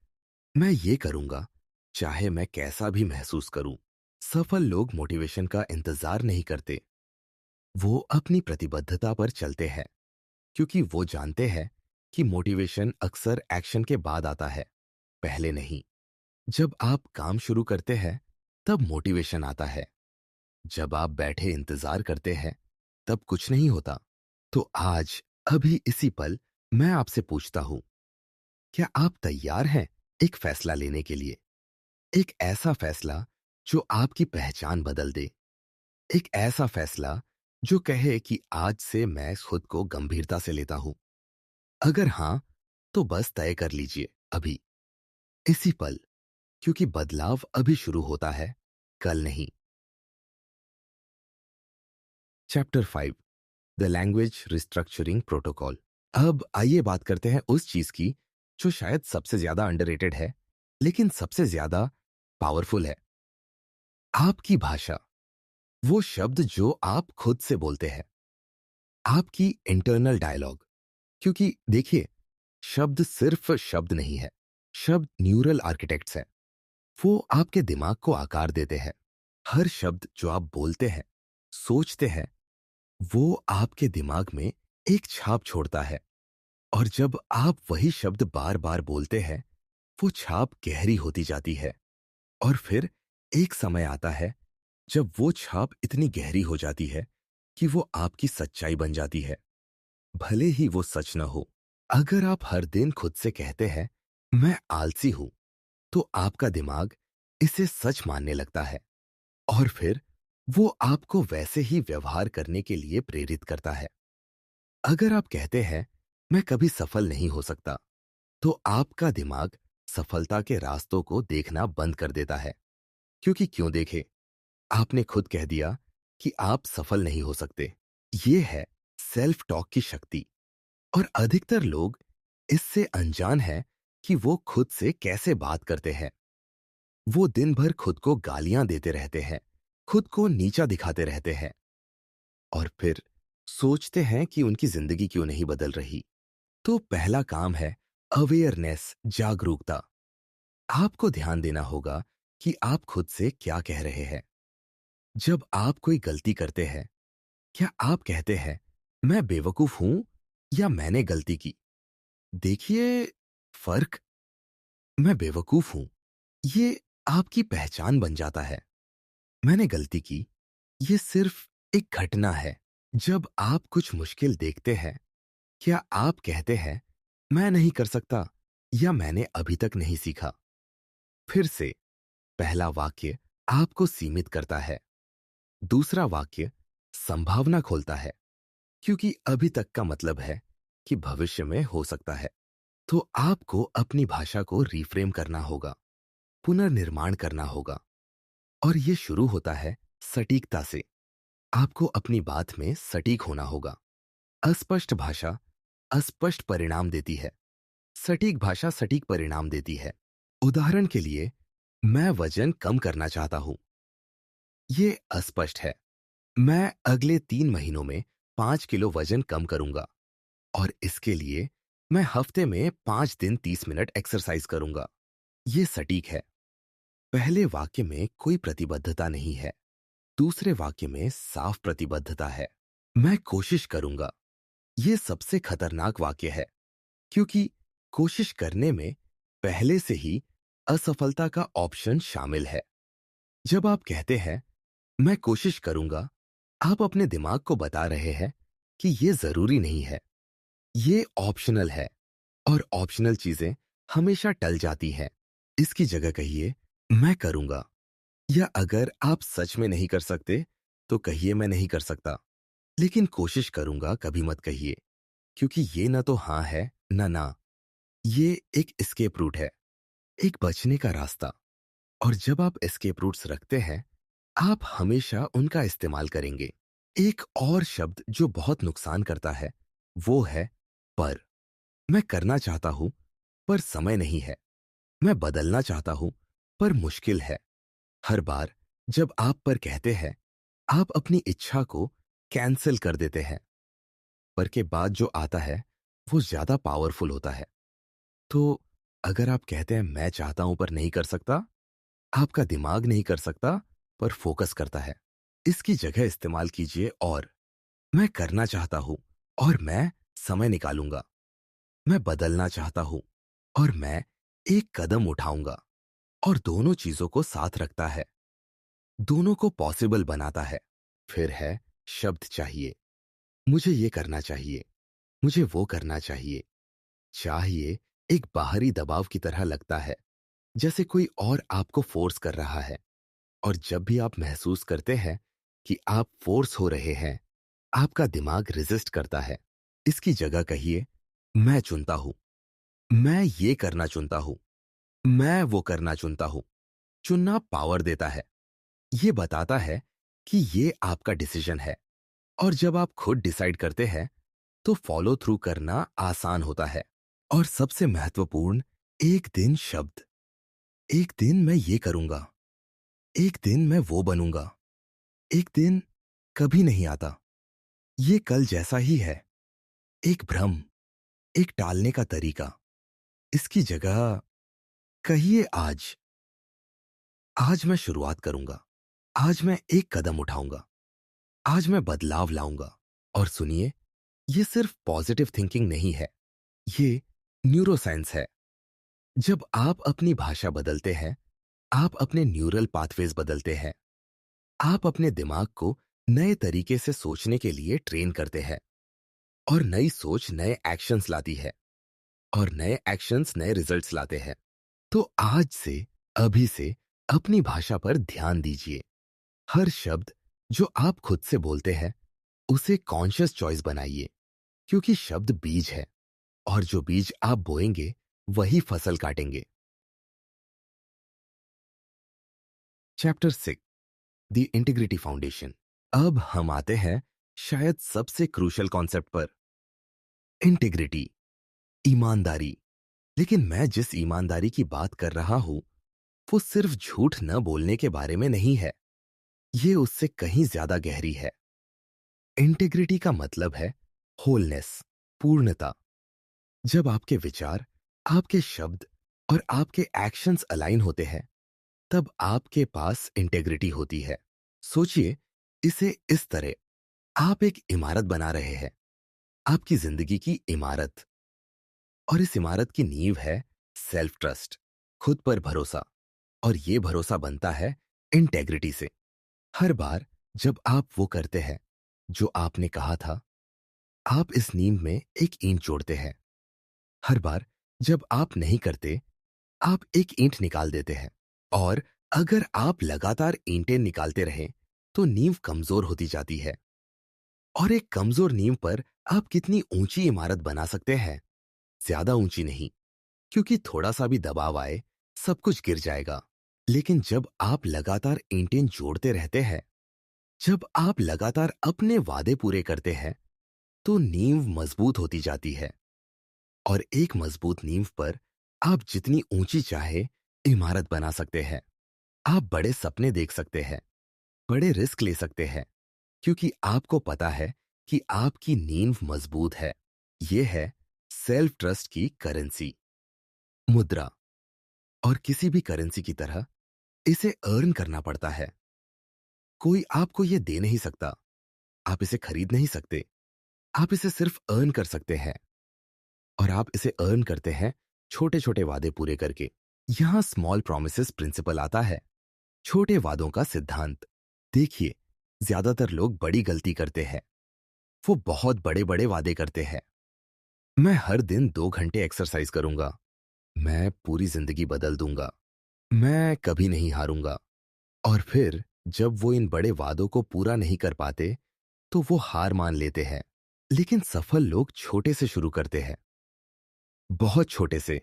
मैं ये करूंगा, चाहे मैं कैसा भी महसूस करूं। सफल लोग मोटिवेशन का इंतजार नहीं करते, वो अपनी प्रतिबद्धता पर चलते हैं, क्योंकि वो जानते हैं कि मोटिवेशन अक्सर एक्शन के बाद आता है, पहले नहीं। जब आप काम शुरू करते हैं, तब मोटिवेशन आता है। जब आप बैठे इंतजार करते हैं, तब कुछ नहीं होता। तो आज, अभी इसी पल, मैं आपसे पूछता हूं, क्या आप तैयार हैं एक फैसला लेने के लिए? एक ऐसा फैसला जो आपकी पहचान बदल दे। एक ऐसा फैसला जो कहे कि आज से मैं खुद को गंभीरता से लेता हूं। अगर हां, तो बस तय कर लीजिए अभी, इसी पल, क्योंकि बदलाव अभी शुरू होता है, कल नहीं। Chapter 5, the language restructuring protocol. अब आइए बात करते हैं उस चीज की जो शायद सबसे ज्यादा अंडररेटेड है, लेकिन सबसे ज्यादा पावरफुल है। आपकी भाषा। वो शब्द जो आप खुद से बोलते हैं, आपकी इंटरनल डायलॉग। क्योंकि देखिए, शब्द सिर्फ शब्द नहीं है, शब्द न्यूरल आर्किटेक्ट्स हैं। वो आपके दिमाग को आकार देते हैं। हर शब्द जो आप बोलते हैं, सोचते हैं, वो आपके दिमाग में एक छाप छोड़ता है। और जब आप वही शब्द बार बार बोलते हैं, वो छाप गहरी होती जाती है। और फिर एक समय आता है जब वो छाप इतनी गहरी हो जाती है कि वो आपकी सच्चाई बन जाती है, भले ही वो सच न हो। अगर आप हर दिन खुद से कहते हैं, मैं आलसी हूं, तो आपका दिमाग इसे सच मानने लगता है। और फिर वो आपको वैसे ही व्यवहार करने के लिए प्रेरित करता है। अगर आप कहते हैं, मैं कभी सफल नहीं हो सकता, तो आपका दिमाग सफलता के रास्तों को देखना बंद कर देता है। क्योंकि क्यों देखे, आपने खुद कह दिया कि आप सफल नहीं हो सकते। ये है सेल्फ टॉक की शक्ति। और अधिकतर लोग इससे अनजान हैं कि वो खुद से कैसे बात करते हैं। वो दिन भर खुद को गालियां देते रहते हैं, खुद को नीचा दिखाते रहते हैं, और फिर सोचते हैं कि उनकी जिंदगी क्यों नहीं बदल रही। तो पहला काम है अवेयरनेस, जागरूकता। आपको ध्यान देना होगा कि आप खुद से क्या कह रहे हैं। जब आप कोई गलती करते हैं, क्या आप कहते हैं, मैं बेवकूफ हूं, या मैंने गलती की? देखिए फर्क। मैं बेवकूफ हूं, ये आपकी पहचान बन जाता है। मैंने गलती की, ये सिर्फ एक घटना है। जब आप कुछ मुश्किल देखते हैं, क्या आप कहते हैं, मैं नहीं कर सकता, या मैंने अभी तक नहीं सीखा? फिर से, पहला वाक्य आपको सीमित करता है, दूसरा वाक्य संभावना खोलता है, क्योंकि अभी तक का मतलब है कि भविष्य में हो सकता है। तो आपको अपनी भाषा को रिफ्रेम करना होगा, पुनर्निर्माण करना होगा। और यह शुरू होता है सटीकता से। आपको अपनी बात में सटीक होना होगा। अस्पष्ट भाषा अस्पष्ट परिणाम देती है, सटीक भाषा सटीक परिणाम देती है। उदाहरण के लिए, मैं वजन कम करना चाहता हूं, ये अस्पष्ट है। मैं अगले 3 महीनों में 5 किलो वजन कम करूंगा, और इसके लिए मैं हफ्ते में 5 दिन 30 मिनट एक्सरसाइज करूंगा, ये सटीक है। पहले वाक्य में कोई प्रतिबद्धता नहीं है, दूसरे वाक्य में साफ प्रतिबद्धता है। मैं कोशिश करूंगा, ये सबसे खतरनाक वाक्य है, क्योंकि कोशिश करने में पहले से ही असफलता का ऑप्शन शामिल है। जब आप कहते हैं, मैं कोशिश करूंगा, आप अपने दिमाग को बता रहे हैं कि यह जरूरी नहीं है, ये ऑप्शनल है। और ऑप्शनल चीजें हमेशा टल जाती हैं। इसकी जगह कहिए, मैं करूंगा। या अगर आप सच में नहीं कर सकते, तो कहिए, मैं नहीं कर सकता, लेकिन कोशिश करूंगा कभी मत कहिए, क्योंकि ये ना तो हां है, ना ना। ये एक एस्केप रूट है, एक बचने का रास्ता। और जब आप एस्केप रूट्स रखते हैं, आप हमेशा उनका इस्तेमाल करेंगे। एक और शब्द जो बहुत नुकसान करता है, वो है पर। मैं करना चाहता हूं, पर समय नहीं है। मैं बदलना चाहता हूं, पर मुश्किल है। हर बार जब आप पर कहते हैं, आप अपनी इच्छा को कैंसिल कर देते हैं। पर के बाद जो आता है, वो ज्यादा पावरफुल होता है। तो अगर आप कहते हैं मैं चाहता हूं पर नहीं कर सकता, आपका दिमाग नहीं कर सकता पर फोकस करता है। इसकी जगह इस्तेमाल कीजिए और मैं करना चाहता हूं और मैं समय निकालूंगा। मैं बदलना चाहता हूं और मैं एक कदम उठाऊंगा। और दोनों चीजों को साथ रखता है, दोनों को पॉसिबल बनाता है। फिर है शब्द चाहिए। मुझे ये करना चाहिए, मुझे वो करना चाहिए। चाहिए एक बाहरी दबाव की तरह लगता है, जैसे कोई और आपको फोर्स कर रहा है। और जब भी आप महसूस करते हैं कि आप फोर्स हो रहे हैं, आपका दिमाग रेजिस्ट करता है। इसकी जगह कहिए मैं चुनता हूं, मैं ये करना चुनता हूं, मैं वो करना चुनता हूं। चुनना पावर देता है। ये बताता है कि ये आपका डिसीजन है। और जब आप खुद डिसाइड करते हैं तो फॉलो थ्रू करना आसान होता है। और सबसे महत्वपूर्ण, एक दिन शब्द। एक दिन मैं ये करूंगा, एक दिन मैं वो बनूंगा। एक दिन कभी नहीं आता, ये कल जैसा ही है। एक भ्रम, एक टालने का तरीका। इसकी जगह कहिए आज। आज मैं शुरुआत करूंगा, आज मैं एक कदम उठाऊंगा, आज मैं बदलाव लाऊंगा। और सुनिए, ये सिर्फ पॉजिटिव थिंकिंग नहीं है, ये न्यूरोसाइंस है। जब आप अपनी भाषा बदलते हैं, आप अपने न्यूरल पाथवेज बदलते हैं। आप अपने दिमाग को नए तरीके से सोचने के लिए ट्रेन करते हैं। और नई सोच नए एक्शंस लाती है, और नए एक्शंस नए रिजल्ट्स लाते हैं। तो आज से, अभी से अपनी भाषा पर ध्यान दीजिए। हर शब्द जो आप खुद से बोलते हैं, उसे कॉन्शियस चॉइस बनाइए। क्योंकि शब्द बीज है, और जो बीज आप बोएंगे वही फसल काटेंगे। Chapter 6, the integrity foundation. अब हम आते हैं शायद सबसे क्रूशियल कॉन्सेप्ट पर, इंटीग्रिटी, ईमानदारी। लेकिन मैं जिस ईमानदारी की बात कर रहा हूं, वो सिर्फ झूठ न बोलने के बारे में नहीं है। ये उससे कहीं ज्यादा गहरी है। इंटीग्रिटी का मतलब है होलनेस, पूर्णता। जब आपके विचार, आपके शब्द और आपके एक्शंस अलाइन होते हैं, तब आपके पास इंटेग्रिटी होती है। सोचिए इसे इस तरह, आप एक इमारत बना रहे हैं, आपकी जिंदगी की इमारत। और इस इमारत की नींव है सेल्फ ट्रस्ट, खुद पर भरोसा। और ये भरोसा बनता है इंटेग्रिटी से। हर बार जब आप वो करते हैं जो आपने कहा था, आप इस नींव में एक ईंट जोड़ते हैं। हर बार जब आप नहीं करते, आप एक ईंट निकाल देते हैं। और अगर आप लगातार ईंटें निकालते रहें, तो नींव कमजोर होती जाती है। और एक कमजोर नींव पर आप कितनी ऊंची इमारत बना सकते हैं? ज्यादा ऊंची नहीं, क्योंकि थोड़ा सा भी दबाव आए, सब कुछ गिर जाएगा। लेकिन जब आप लगातार ईंटें जोड़ते रहते हैं, जब आप लगातार अपने वादे पूरे करते हैं, तो नींव मजबूत होती जाती है। और एक मजबूत नींव पर आप जितनी ऊंची चाहे इमारत बना सकते हैं। आप बड़े सपने देख सकते हैं, बड़े रिस्क ले सकते हैं, क्योंकि आपको पता है कि आपकी नींव मजबूत है। यह है सेल्फ ट्रस्ट की करेंसी, मुद्रा। और किसी भी करेंसी की तरह इसे अर्न करना पड़ता है। कोई आपको यह दे नहीं सकता, आप इसे खरीद नहीं सकते। आप इसे सिर्फ अर्न कर सकते हैं। और आप इसे अर्न करते हैं छोटे छोटे वादे पूरे करके। यहां स्मॉल प्रोमिसेस प्रिंसिपल आता है, छोटे वादों का सिद्धांत। देखिए, ज्यादातर लोग बड़ी गलती करते हैं। वो बहुत बड़े बड़े वादे करते हैं। मैं हर दिन 2 घंटे एक्सरसाइज करूंगा, मैं पूरी जिंदगी बदल दूंगा, मैं कभी नहीं हारूंगा। और फिर जब वो इन बड़े वादों को पूरा नहीं कर पाते, तो वो हार मान लेते हैं। लेकिन सफल लोग छोटे से शुरू करते हैं, बहुत छोटे से,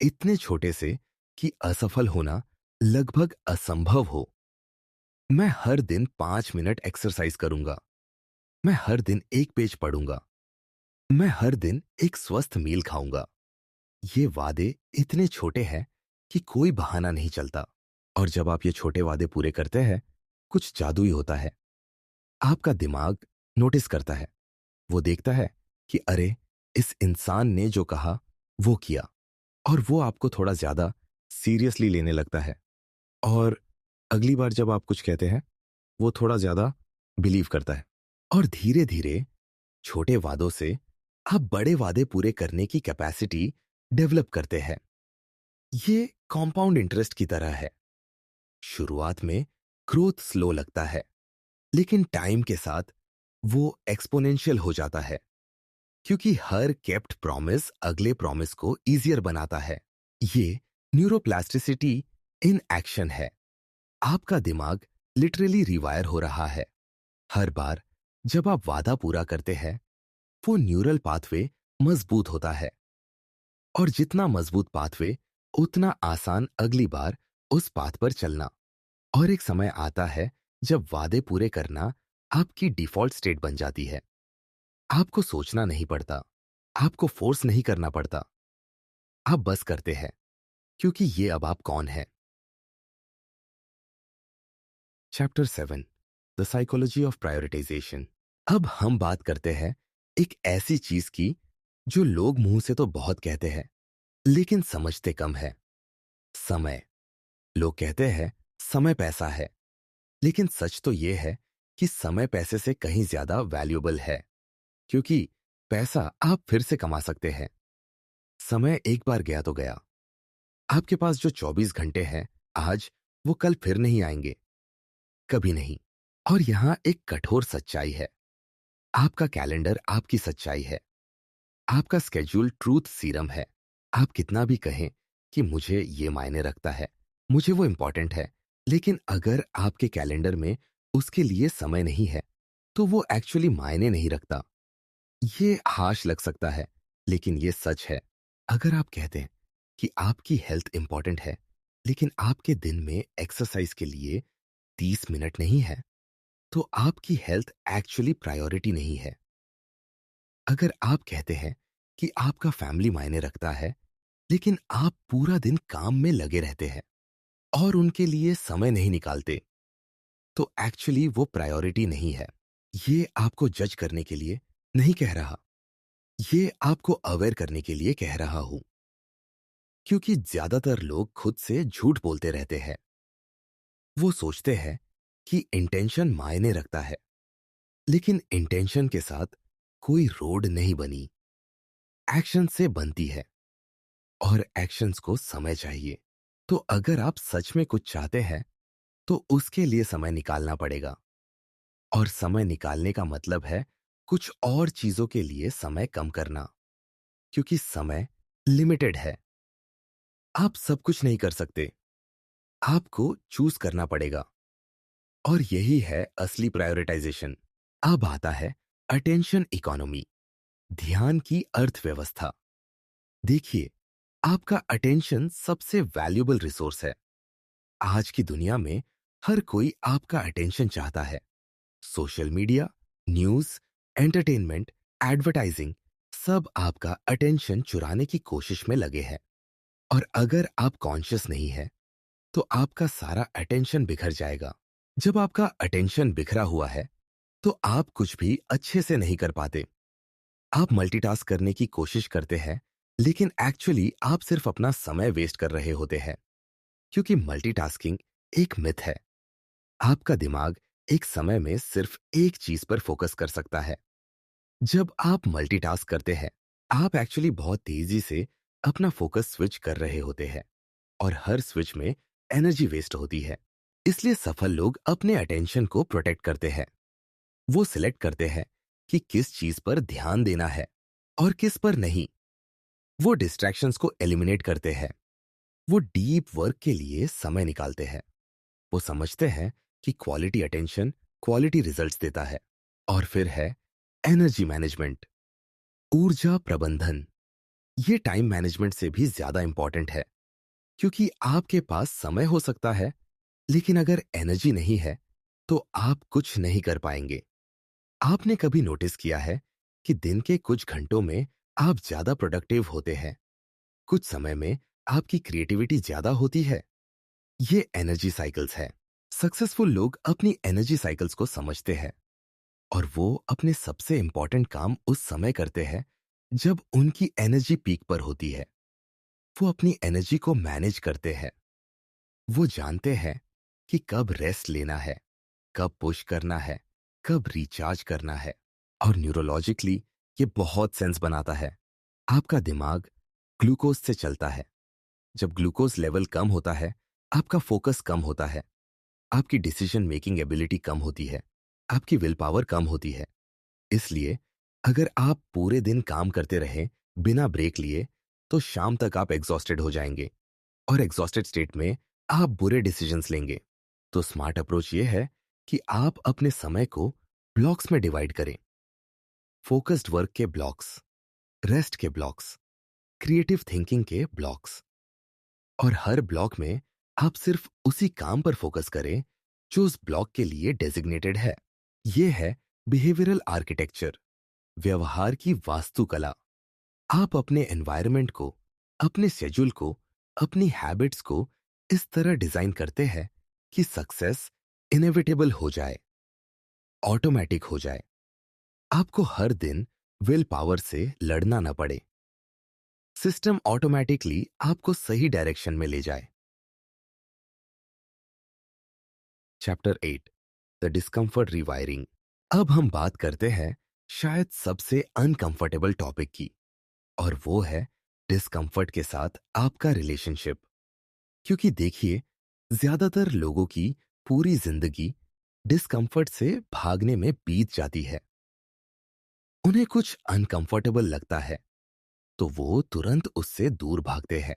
इतने छोटे से कि असफल होना लगभग असंभव हो। मैं हर दिन 5 मिनट एक्सरसाइज करूंगा, मैं हर दिन एक पेज पढ़ूंगा, मैं हर दिन एक स्वस्थ मील खाऊंगा। ये वादे इतने छोटे हैं कि कोई बहाना नहीं चलता। और जब आप ये छोटे वादे पूरे करते हैं, कुछ जादुई होता है। आपका दिमाग नोटिस करता है। वो देखता है कि अरे, इस इंसान ने जो कहा वो किया, और वो आपको थोड़ा ज्यादा सीरियसली लेने लगता है। और अगली बार जब आप कुछ कहते हैं, वो थोड़ा ज्यादा बिलीव करता है। और धीरे धीरे छोटे वादों से आप बड़े वादे पूरे करने की कैपेसिटी डेवलप करते हैं। ये कॉम्पाउंड इंटरेस्ट की तरह है। शुरुआत में ग्रोथ स्लो लगता है, लेकिन टाइम के साथ वो एक्सपोनेंशियल हो जाता है, क्योंकि हर केप्ट प्रॉमिस अगले प्रॉमिस को इजियर बनाता है। ये न्यूरोप्लास्टिसिटी इन एक्शन है। आपका दिमाग लिटरली रिवायर हो रहा है। हर बार जब आप वादा पूरा करते हैं, वो न्यूरल पाथवे मजबूत होता है, और जितना मजबूत पाथवे, उतना आसान अगली बार उस पाथ पर चलना। और एक समय आता है जब वादे पूरे करना आपकी डिफॉल्ट स्टेट बन जाती है। आपको सोचना नहीं पड़ता, आपको फोर्स नहीं करना पड़ता, आप बस करते हैं, क्योंकि ये अब आप कौन है। Chapter 7, the psychology of prioritisation. अब हम बात करते हैं एक ऐसी चीज की जो लोग मुंह से तो बहुत कहते हैं, लेकिन समझते कम है। समय। लोग कहते हैं समय पैसा है, लेकिन सच तो यह है कि समय पैसे से कहीं ज्यादा वैल्यूएबल है, क्योंकि पैसा आप फिर से कमा सकते हैं। समय एक बार गया तो गया। आपके पास जो 24 घंटे हैं आज, वो कल फिर नहीं आएंगे, कभी नहीं। और यहां एक कठोर सच्चाई है। आपका कैलेंडर आपकी सच्चाई है। आपका स्केड्यूल ट्रूथ सीरम है। आप कितना भी कहें कि मुझे ये मायने रखता है, मुझे वो इंपॉर्टेंट है, लेकिन अगर आपके कैलेंडर में उसके लिए समय नहीं है, तो वो एक्चुअली मायने नहीं रखता। ये हाश लग सकता है, लेकिन ये सच है। अगर आप कहते हैं कि आपकी हेल्थ इंपॉर्टेंट है, लेकिन आपके दिन में एक्सरसाइज के लिए 30 मिनट नहीं है, तो आपकी हेल्थ एक्चुअली प्रायोरिटी नहीं है। अगर आप कहते हैं कि आपका फैमिली मायने रखता है, लेकिन आप पूरा दिन काम में लगे रहते हैं और उनके लिए समय नहीं निकालते, तो एक्चुअली वो प्रायोरिटी नहीं है। ये आपको जज करने के लिए नहीं कह रहा, ये आपको अवेयर करने के लिए कह रहा हूं, क्योंकि ज्यादातर लोग खुद से झूठ बोलते रहते हैं। वो सोचते हैं कि इंटेंशन मायने रखता है, लेकिन इंटेंशन के साथ कोई रोड नहीं बनी, एक्शन से बनती है, और एक्शंस को समय चाहिए। तो अगर आप सच में कुछ चाहते हैं, तो उसके लिए समय निकालना पड़ेगा। और समय निकालने का मतलब है कुछ और चीजों के लिए समय कम करना, क्योंकि समय लिमिटेड है। आप सब कुछ नहीं कर सकते, आपको चूज करना पड़ेगा। और यही है असली प्रायोरिटाइजेशन। अब आता है अटेंशन इकोनॉमी, ध्यान की अर्थव्यवस्था। देखिए, आपका अटेंशन सबसे वैल्यूएबल रिसोर्स है। आज की दुनिया में हर कोई आपका अटेंशन चाहता है। Social media, news, entertainment, advertising, सब आपका अटेंशन चुराने की कोशिश में लगे हैं। और अगर आप कॉन्शियस नहीं है, तो आपका सारा अटेंशन बिखर जाएगा। जब आपका अटेंशन बिखरा हुआ है, तो आप कुछ भी अच्छे से नहीं कर पाते। आप मल्टीटास्क करने की कोशिश करते हैं, लेकिन एक्चुअली आप सिर्फ अपना समय वेस्ट कर रहे होते हैं, क्योंकि मल्टीटास्किंग एक मिथ है। आपका दिमाग एक समय में सिर्फ एक चीज पर फोकस कर सकता है। जब आप मल्टीटास्क करते हैं, आप एक्चुअली बहुत तेजी से अपना फोकस स्विच कर रहे होते हैं, और हर स्विच में एनर्जी वेस्ट होती है। इसलिए सफल लोग अपने अटेंशन को प्रोटेक्ट करते हैं। वो सिलेक्ट करते हैं कि किस चीज पर ध्यान देना है और किस पर नहीं। वो डिस्ट्रैक्शंस को एलिमिनेट करते हैं। वो डीप वर्क के लिए समय निकालते हैं। वो समझते हैं कि क्वालिटी अटेंशन क्वालिटी रिजल्ट्स देता है। और फिर है एनर्जी मैनेजमेंट, ऊर्जा प्रबंधन। ये टाइम मैनेजमेंट से भी ज्यादा इंपॉर्टेंट है, क्योंकि आपके पास समय हो सकता है, लेकिन अगर एनर्जी नहीं है, तो आप कुछ नहीं कर पाएंगे। आपने कभी नोटिस किया है कि दिन के कुछ घंटों में आप ज्यादा प्रोडक्टिव होते हैं, कुछ समय में आपकी क्रिएटिविटी ज्यादा होती है? ये एनर्जी साइकिल्स है। सक्सेसफुल लोग अपनी एनर्जी साइकिल्स को समझते हैं, और वो अपने सबसे इंपॉर्टेंट काम उस समय करते हैं जब उनकी एनर्जी पीक पर होती है, वो अपनी एनर्जी को मैनेज करते हैं। वो जानते हैं कि कब रेस्ट लेना है, कब पुश करना है, कब रिचार्ज करना है। और न्यूरोलॉजिकली ये बहुत सेंस बनाता है। आपका दिमाग ग्लूकोज से चलता है। जब ग्लूकोज लेवल कम होता है, आपका फोकस कम होता है, आपकी डिसीजन मेकिंग एबिलिटी कम होती है, आपकी विल पावर कम होती है। इसलिए अगर आप पूरे दिन काम करते रहें बिना ब्रेक लिए, तो शाम तक आप एग्जॉस्टेड हो जाएंगे और एग्जॉस्टेड स्टेट में आप बुरे डिसीजंस लेंगे। तो स्मार्ट अप्रोच ये है कि आप अपने समय को ब्लॉक्स में डिवाइड करें। फोकस्ड वर्क के ब्लॉक्स, रेस्ट के ब्लॉक्स, क्रिएटिव थिंकिंग के ब्लॉक्स। और हर ब्लॉक में आप सिर्फ उसी काम पर फोकस करें जो उस ब्लॉक के लिए डेजिग्नेटेड है। यह है बिहेवियरल आर्किटेक्चर, व्यवहार की वास्तुकला। आप अपने एनवायरनमेंट को, अपने शेड्यूल को, अपनी हैबिट्स को इस तरह डिजाइन करते हैं कि सक्सेस इनएविटेबल हो जाए, ऑटोमेटिक हो जाए। आपको हर दिन विल पावर से लड़ना ना पड़े। सिस्टम ऑटोमेटिकली आपको सही डायरेक्शन में ले जाए। Chapter 8, the discomfort rewiring. अब हम बात करते हैं शायद सबसे अनकंफर्टेबल टॉपिक की, और वो है डिस्कम्फर्ट के साथ आपका रिलेशनशिप। क्योंकि देखिए, ज्यादातर लोगों की पूरी जिंदगी डिस्कम्फर्ट से भागने में बीत जाती है। उन्हें कुछ अनकंफर्टेबल लगता है तो वो तुरंत उससे दूर भागते हैं।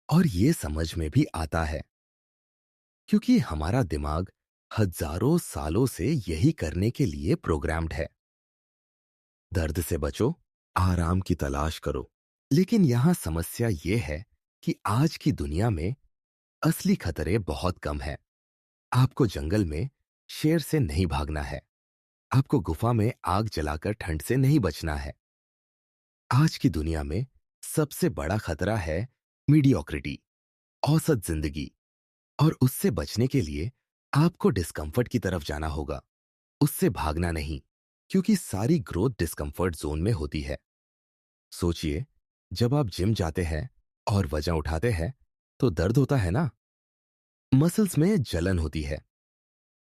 और ये समझ में भी आता है, क्योंकि हमारा दिमाग हजारों सालों से यही करने के लिए प्रोग्राम्ड है। दर्द से बचो, आराम की तलाश करो। लेकिन यहां समस्या ये है कि आज की दुनिया में असली खतरे बहुत कम हैं। आपको जंगल में शेर से नहीं भागना है, आपको गुफा में आग जलाकर ठंड से नहीं बचना है। आज की दुनिया में सबसे बड़ा खतरा है मीडियोक्रिटी, औसत जिंदगी। और उससे बचने के लिए आपको डिस्कंफर्ट की तरफ जाना होगा, उससे भागना नहीं। क्योंकि सारी ग्रोथ डिस्कंफर्ट जोन में होती है। सोचिए, जब आप जिम जाते हैं और वजन उठाते हैं तो दर्द होता है ना, मसल्स में जलन होती है।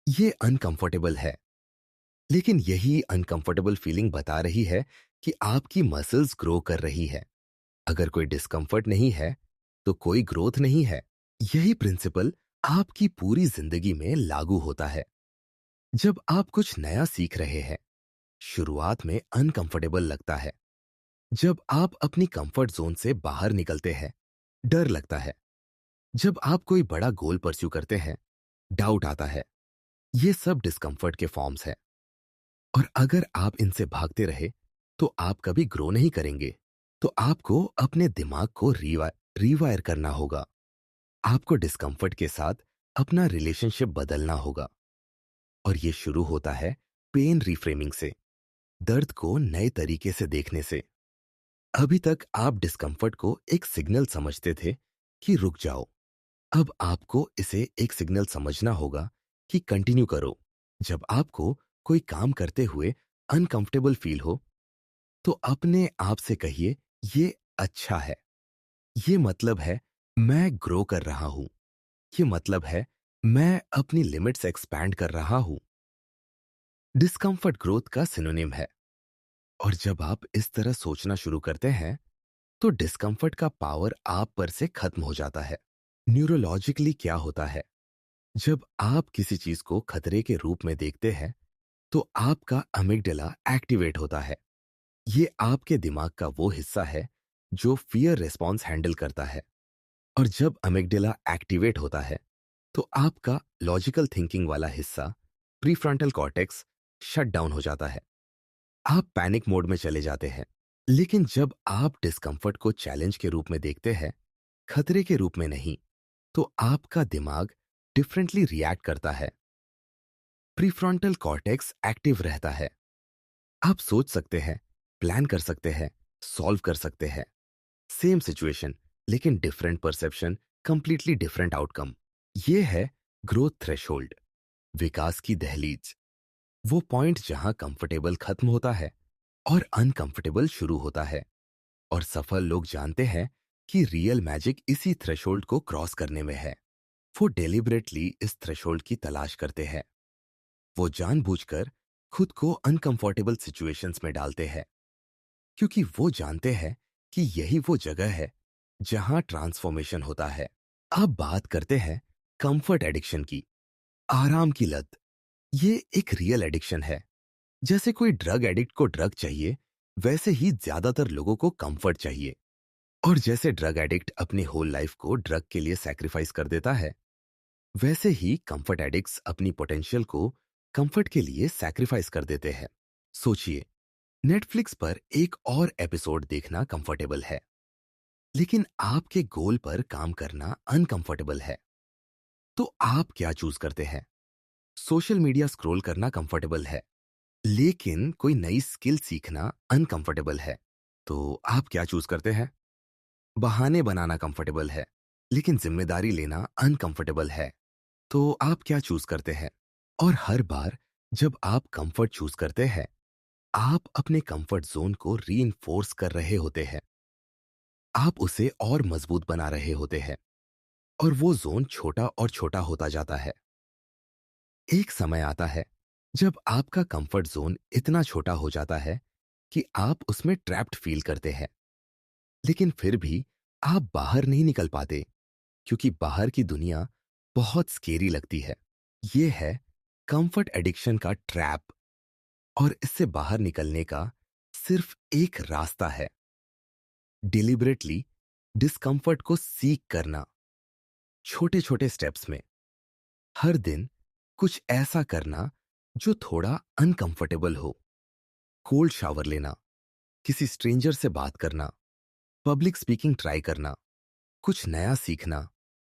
ये अनकंफर्टेबल है। लेकिन यही अनकंफर्टेबल फीलिंग बता रही है कि आपकी मसल्स ग्रो कर रही है। अगर कोई डिस्कंफर्ट नहीं है तो कोई ग्रोथ नहीं है। यही प्रिंसिपल आपकी पूरी जिंदगी में लागू होता है। जब आप कुछ नया सीख रहे हैं, शुरुआत में अनकंफर्टेबल लगता है। जब आप अपनी कंफर्ट जोन से बाहर निकलते हैं, डर लगता है। जब आप कोई बड़ा गोल परस्यू करते हैं, डाउट आता है। ये सब डिस्कंफर्ट के फॉर्म्स हैं। और अगर आप इनसे भागते रहे तो आप कभी ग्रो नहीं करेंगे। तो आपको अपने दिमाग को रीवायर करना होगा। आपको डिस्कंफर्ट के साथ अपना रिलेशनशिप बदलना होगा। और ये शुरू होता है पेन रिफ्रेमिंग से, दर्द को नए तरीके से देखने से। अभी तक आप डिस्कंफर्ट को एक सिग्नल समझते थे कि रुक जाओ। अब आपको इसे एक सिग्नल समझना होगा कि कंटिन्यू करो। जब आपको कोई काम करते हुए अनकंफर्टेबल फील हो, तो अपने आप से कहिए, ये अच्छा है। ये मतलब है मैं ग्रो कर रहा हूं। ये मतलब है मैं अपनी लिमिट्स एक्सपैंड कर रहा हूं। डिस्कंफर्ट ग्रोथ का सिनोनिम है। और जब आप इस तरह सोचना शुरू करते हैं, तो डिस्कंफर्ट का पावर आप पर से खत्म हो जाता है। न्यूरोलॉजिकली क्या होता है, जब आप किसी चीज को खतरे के रूप में देखते हैं, तो आपका अमिगडाला एक्टिवेट होता है। ये आपके दिमाग का वो हिस्सा है जो फियर रिस्पॉन्स हैंडल करता है। और जब अमिगडाला एक्टिवेट होता है, तो आपका लॉजिकल थिंकिंग वाला हिस्सा, प्रीफ्रंटल कॉर्टेक्स, शट डाउन हो जाता है। आप पैनिक मोड में चले जाते हैं। लेकिन जब आप डिस्कंफर्ट को चैलेंज के रूप में देखते हैं, खतरे के रूप में नहीं, तो आपका दिमाग डिफरेंटली रिएक्ट करता है। प्रीफ्रंटल कॉर्टेक्स एक्टिव रहता है। आप सोच सकते हैं, प्लान कर सकते हैं, सॉल्व कर सकते हैं। सेम सिचुएशन, लेकिन different perception, completely different outcome. ये है ग्रोथ थ्रेशोल्ड, विकास की दहलीज। वो पॉइंट जहां कंफर्टेबल खत्म होता है और अनकंफर्टेबल शुरू होता है। और सफल लोग जानते हैं कि रियल मैजिक इसी थ्रेशोल्ड को क्रॉस करने में है। वो डेलिबरेटली इस थ्रेशोल्ड की तलाश करते हैं। वो जानबूझकर खुद को अनकंफर्टेबल सिचुएशंस में डालते हैं, क्योंकि वो जानते हैं कि यही वो जगह है जहां ट्रांसफॉर्मेशन होता है। अब बात करते हैं कंफर्ट एडिक्शन की। आराम की लत, ये एक रियल एडिक्शन है। जैसे कोई ड्रग एडिक्ट को ड्रग चाहिए, वैसे ही ज्यादातर लोगों को कंफर्ट चाहिए। और जैसे ड्रग एडिक्ट अपनी होल लाइफ को ड्रग के लिए सैक्रिफाइस कर देता है, वैसे ही कंफर्ट एडिक्ट्स अपनी पोटेंशियल को कंफर्ट के लिए सैक्रिफाइस कर देते हैं। सोचिए, नेटफ्लिक्स पर एक और एपिसोड देखना कंफर्टेबल है, लेकिन आपके गोल पर काम करना अनकंफर्टेबल है। तो आप क्या चूज करते हैं? सोशल मीडिया स्क्रॉल करना कंफर्टेबल है, लेकिन कोई नई स्किल सीखना अनकंफर्टेबल है। तो आप क्या चूज करते हैं? बहाने बनाना कंफर्टेबल है, लेकिन जिम्मेदारी लेना अनकंफर्टेबल है। तो आप क्या चूज करते हैं? और हर बार जब आप कंफर्ट चूज करते हैं, आप अपने कंफर्ट जोन को रीइंफोर्स कर रहे होते हैं। आप उसे और मजबूत बना रहे होते हैं, और वो जोन छोटा और छोटा होता जाता है। एक समय आता है जब आपका कंफर्ट जोन इतना छोटा हो जाता है कि आप उसमें ट्रैप्ड फील करते हैं। लेकिन फिर भी आप बाहर नहीं निकल पाते, क्योंकि बाहर की दुनिया बहुत स्केरी लगती है। ये है कंफर्ट एडिक्शन का ट्रैप। और इससे बाहर निकलने का सिर्फ एक रास्ता है, डिलिबरेटली डिस्कंफर्ट को सीक करना। छोटे छोटे स्टेप्स में हर दिन कुछ ऐसा करना जो थोड़ा अनकंफर्टेबल हो। कोल्ड शावर लेना, किसी स्ट्रेंजर से बात करना, पब्लिक स्पीकिंग ट्राई करना, कुछ नया सीखना,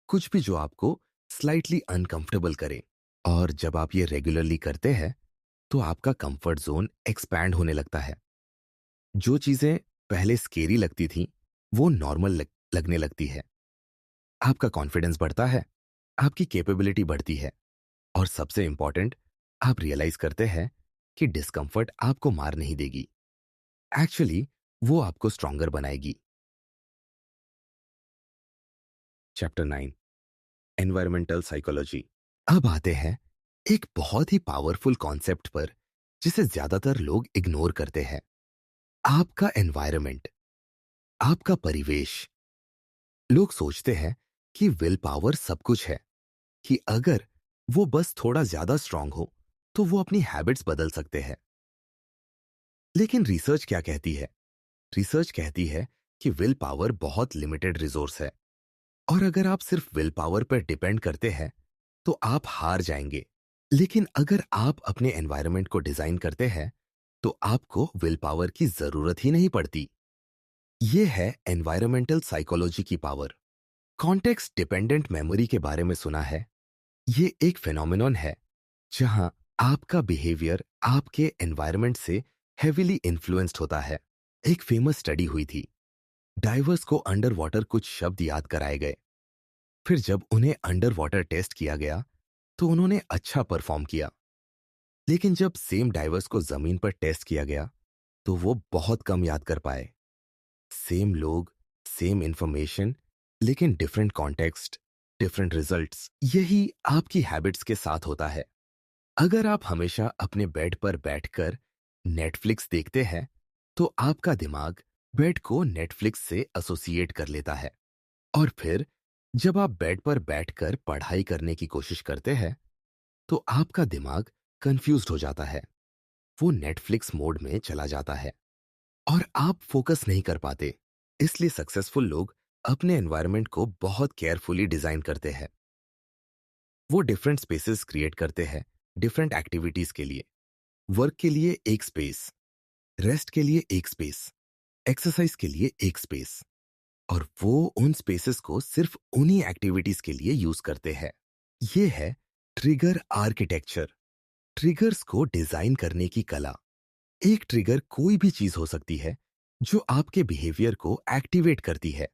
कुछ भी जो आपको स्लाइटली अनकंफर्टेबल करे। और जब आप ये रेगुलरली करते हैं, तो आपका कंफर्ट जोन एक्सपैंड होने लगता है। जो चीजें पहले स्केरी लगती थी, वो नॉर्मल लगने लगती है। आपका कॉन्फिडेंस बढ़ता है, आपकी कैपेबिलिटी बढ़ती है, और सबसे इंपॉर्टेंट, आप रियलाइज करते हैं कि डिस्कंफर्ट आपको मार नहीं देगी। एक्चुअली वो आपको स्ट्रॉन्गर बनाएगी। Chapter 9, environmental psychology. अब आते हैं एक बहुत ही पावरफुल कॉन्सेप्ट पर, जिसे ज्यादातर लोग इग्नोर करते हैं। आपका एनवायरमेंट, आपका परिवेश। लोग सोचते हैं कि विल पावर सब कुछ है, कि अगर वो बस थोड़ा ज्यादा स्ट्रांग हो तो वो अपनी हैबिट्स बदल सकते हैं। लेकिन रिसर्च क्या कहती है? रिसर्च कहती है कि विल पावर बहुत लिमिटेड रिसोर्स है, और अगर आप सिर्फ विल पावर पर डिपेंड करते हैं तो आप हार जाएंगे। लेकिन अगर आप अपने एनवायरनमेंट को डिजाइन करते हैं, तो आपको विल पावर की जरूरत ही नहीं पड़ती। ये है एनवायरमेंटल साइकोलॉजी की पावर। कॉन्टेक्स्ट डिपेंडेंट मेमोरी के बारे में सुना है? ये एक फिनोमेनन है जहां आपका बिहेवियर आपके एनवायरनमेंट से हेविली इन्फ्लुएंस्ड होता है। एक फेमस स्टडी हुई थी। डाइवर्स को अंडर वाटर कुछ शब्द याद कराए गए। फिर जब उन्हें अंडर वाटर टेस्ट किया गया, तो उन्होंने अच्छा परफॉर्म किया। लेकिन जब सेम डाइवर्स को जमीन पर टेस्ट किया गया, तो वो बहुत कम याद कर पाए। सेम लोग, सेम इंफॉर्मेशन, लेकिन डिफरेंट कॉन्टेक्स्ट, डिफरेंट रिजल्ट्स। यही आपकी हैबिट्स के साथ होता है। अगर आप हमेशा अपने बेड पर बैठकर नेटफ्लिक्स देखते हैं, तो आपका दिमाग बेड को नेटफ्लिक्स से एसोसिएट कर लेता है। और फिर जब आप बेड पर बैठकर पढ़ाई करने की कोशिश करते हैं, तो आपका दिमाग कंफ्यूज्ड हो जाता है। वो नेटफ्लिक्स मोड में चला जाता है, और आप फोकस नहीं कर पाते। इसलिए सक्सेसफुल लोग अपने एनवायरनमेंट को बहुत केयरफुली डिजाइन करते हैं। वो डिफरेंट स्पेसेस क्रिएट करते हैं डिफरेंट एक्टिविटीज के लिए। वर्क के लिए एक स्पेस, रेस्ट के लिए एक स्पेस, एक्सरसाइज के लिए एक स्पेस। और वो उन स्पेसेस को सिर्फ उन्हीं एक्टिविटीज के लिए यूज करते हैं। ये है ट्रिगर आर्किटेक्चर, ट्रिगर्स को डिजाइन करने की कला। एक ट्रिगर कोई भी चीज हो सकती है जो आपके बिहेवियर को एक्टिवेट करती है।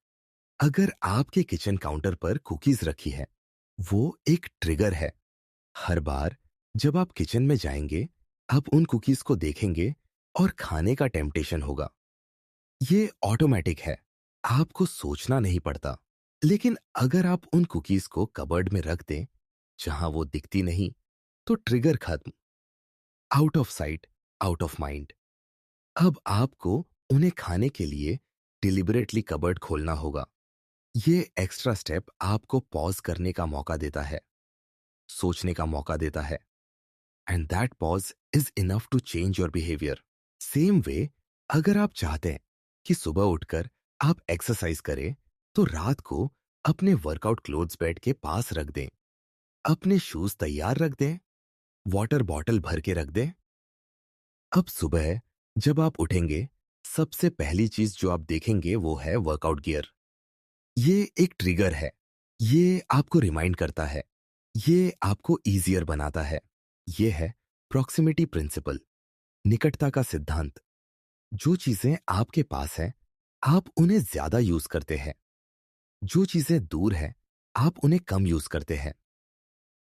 अगर आपके किचन काउंटर पर कुकीज रखी है, वो एक ट्रिगर है। हर बार जब आप किचन में जाएंगे, आप उन कुकीज को देखेंगे और खाने का टेम्पटेशन होगा। ये ऑटोमेटिक है, आपको सोचना नहीं पड़ता। लेकिन अगर आप उन कुकीज को कबर्ड में रख दें, जहां वो दिखती नहीं, तो ट्रिगर खत्म। Out of site, out of mind. अब आपको उन्हें खाने के लिए डिलिबरेटली कबर्ड खोलना होगा। ये एक्स्ट्रा स्टेप आपको पॉज करने का मौका देता है, सोचने का मौका देता है। And that pause is enough to change your behaviour. Same way, अगर आप चाहते हैं कि सुबह उठकर आप एक्सरसाइज करें, तो रात को अपने वर्कआउट क्लोथ्स बेड के पास रख दें, अपने शूज तैयार रख दें, वाटर बॉटल भर के रख दें। अब सुबह जब आप उठेंगे, सबसे पहली चीज जो आप देखेंगे वो है वर्कआउट गियर। ये एक ट्रिगर है, ये आपको रिमाइंड करता है, ये आपको इजियर बनाता है। ये है प्रॉक्सिमिटी प्रिंसिपल, निकटता का सिद्धांत। जो चीजें आपके पास हैं, आप उन्हें ज्यादा यूज करते हैं। जो चीजें दूर हैं, आप उन्हें कम यूज करते हैं।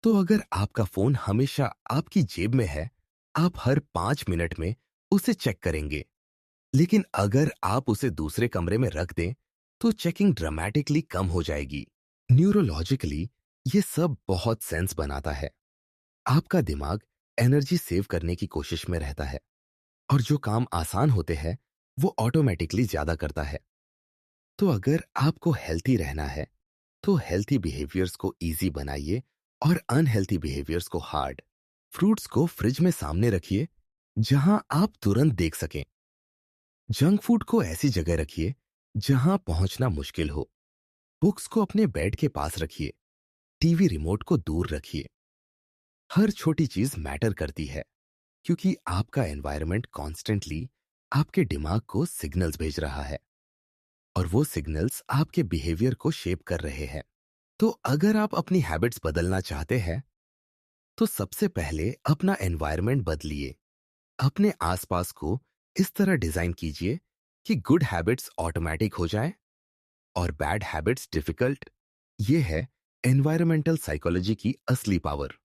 तो अगर आपका फोन हमेशा आपकी जेब में है, आप हर 5 मिनट में उसे चेक करेंगे। लेकिन अगर आप उसे दूसरे कमरे में रख दें, तो चेकिंग ड्रामेटिकली कम हो जाएगी। न्यूरोलॉजिकली ये सब बहुत सेंस बनाता है। आपका दिमाग एनर्जी सेव करने की कोशिश में रहता है, और जो काम आसान होते हैं वो ऑटोमेटिकली ज्यादा करता है। तो अगर आपको हेल्थी रहना है, तो हेल्थी बिहेवियर्स को इजी बनाइए और अनहेल्थी बिहेवियर्स को हार्ड। फ्रूट्स को फ्रिज में सामने रखिए, जहां आप तुरंत देख सकें। जंक फूड को ऐसी जगह रखिए जहां पहुंचना मुश्किल हो। बुक्स को अपने बेड के पास रखिए, टीवी रिमोट को दूर रखिए। हर छोटी चीज मैटर करती है, क्योंकि आपका एनवायरनमेंट कॉन्स्टेंटली आपके दिमाग को सिग्नल्स भेज रहा है, और वो सिग्नल्स आपके बिहेवियर को शेप कर रहे हैं। तो अगर आप अपनी हैबिट्स बदलना चाहते हैं, तो सबसे पहले अपना एनवायरनमेंट बदलिए। अपने आसपास को इस तरह डिजाइन कीजिए कि गुड हैबिट्स ऑटोमेटिक हो जाए और बैड हैबिट्स डिफिकल्ट। ये है एनवायरमेंटल साइकोलॉजी की असली power.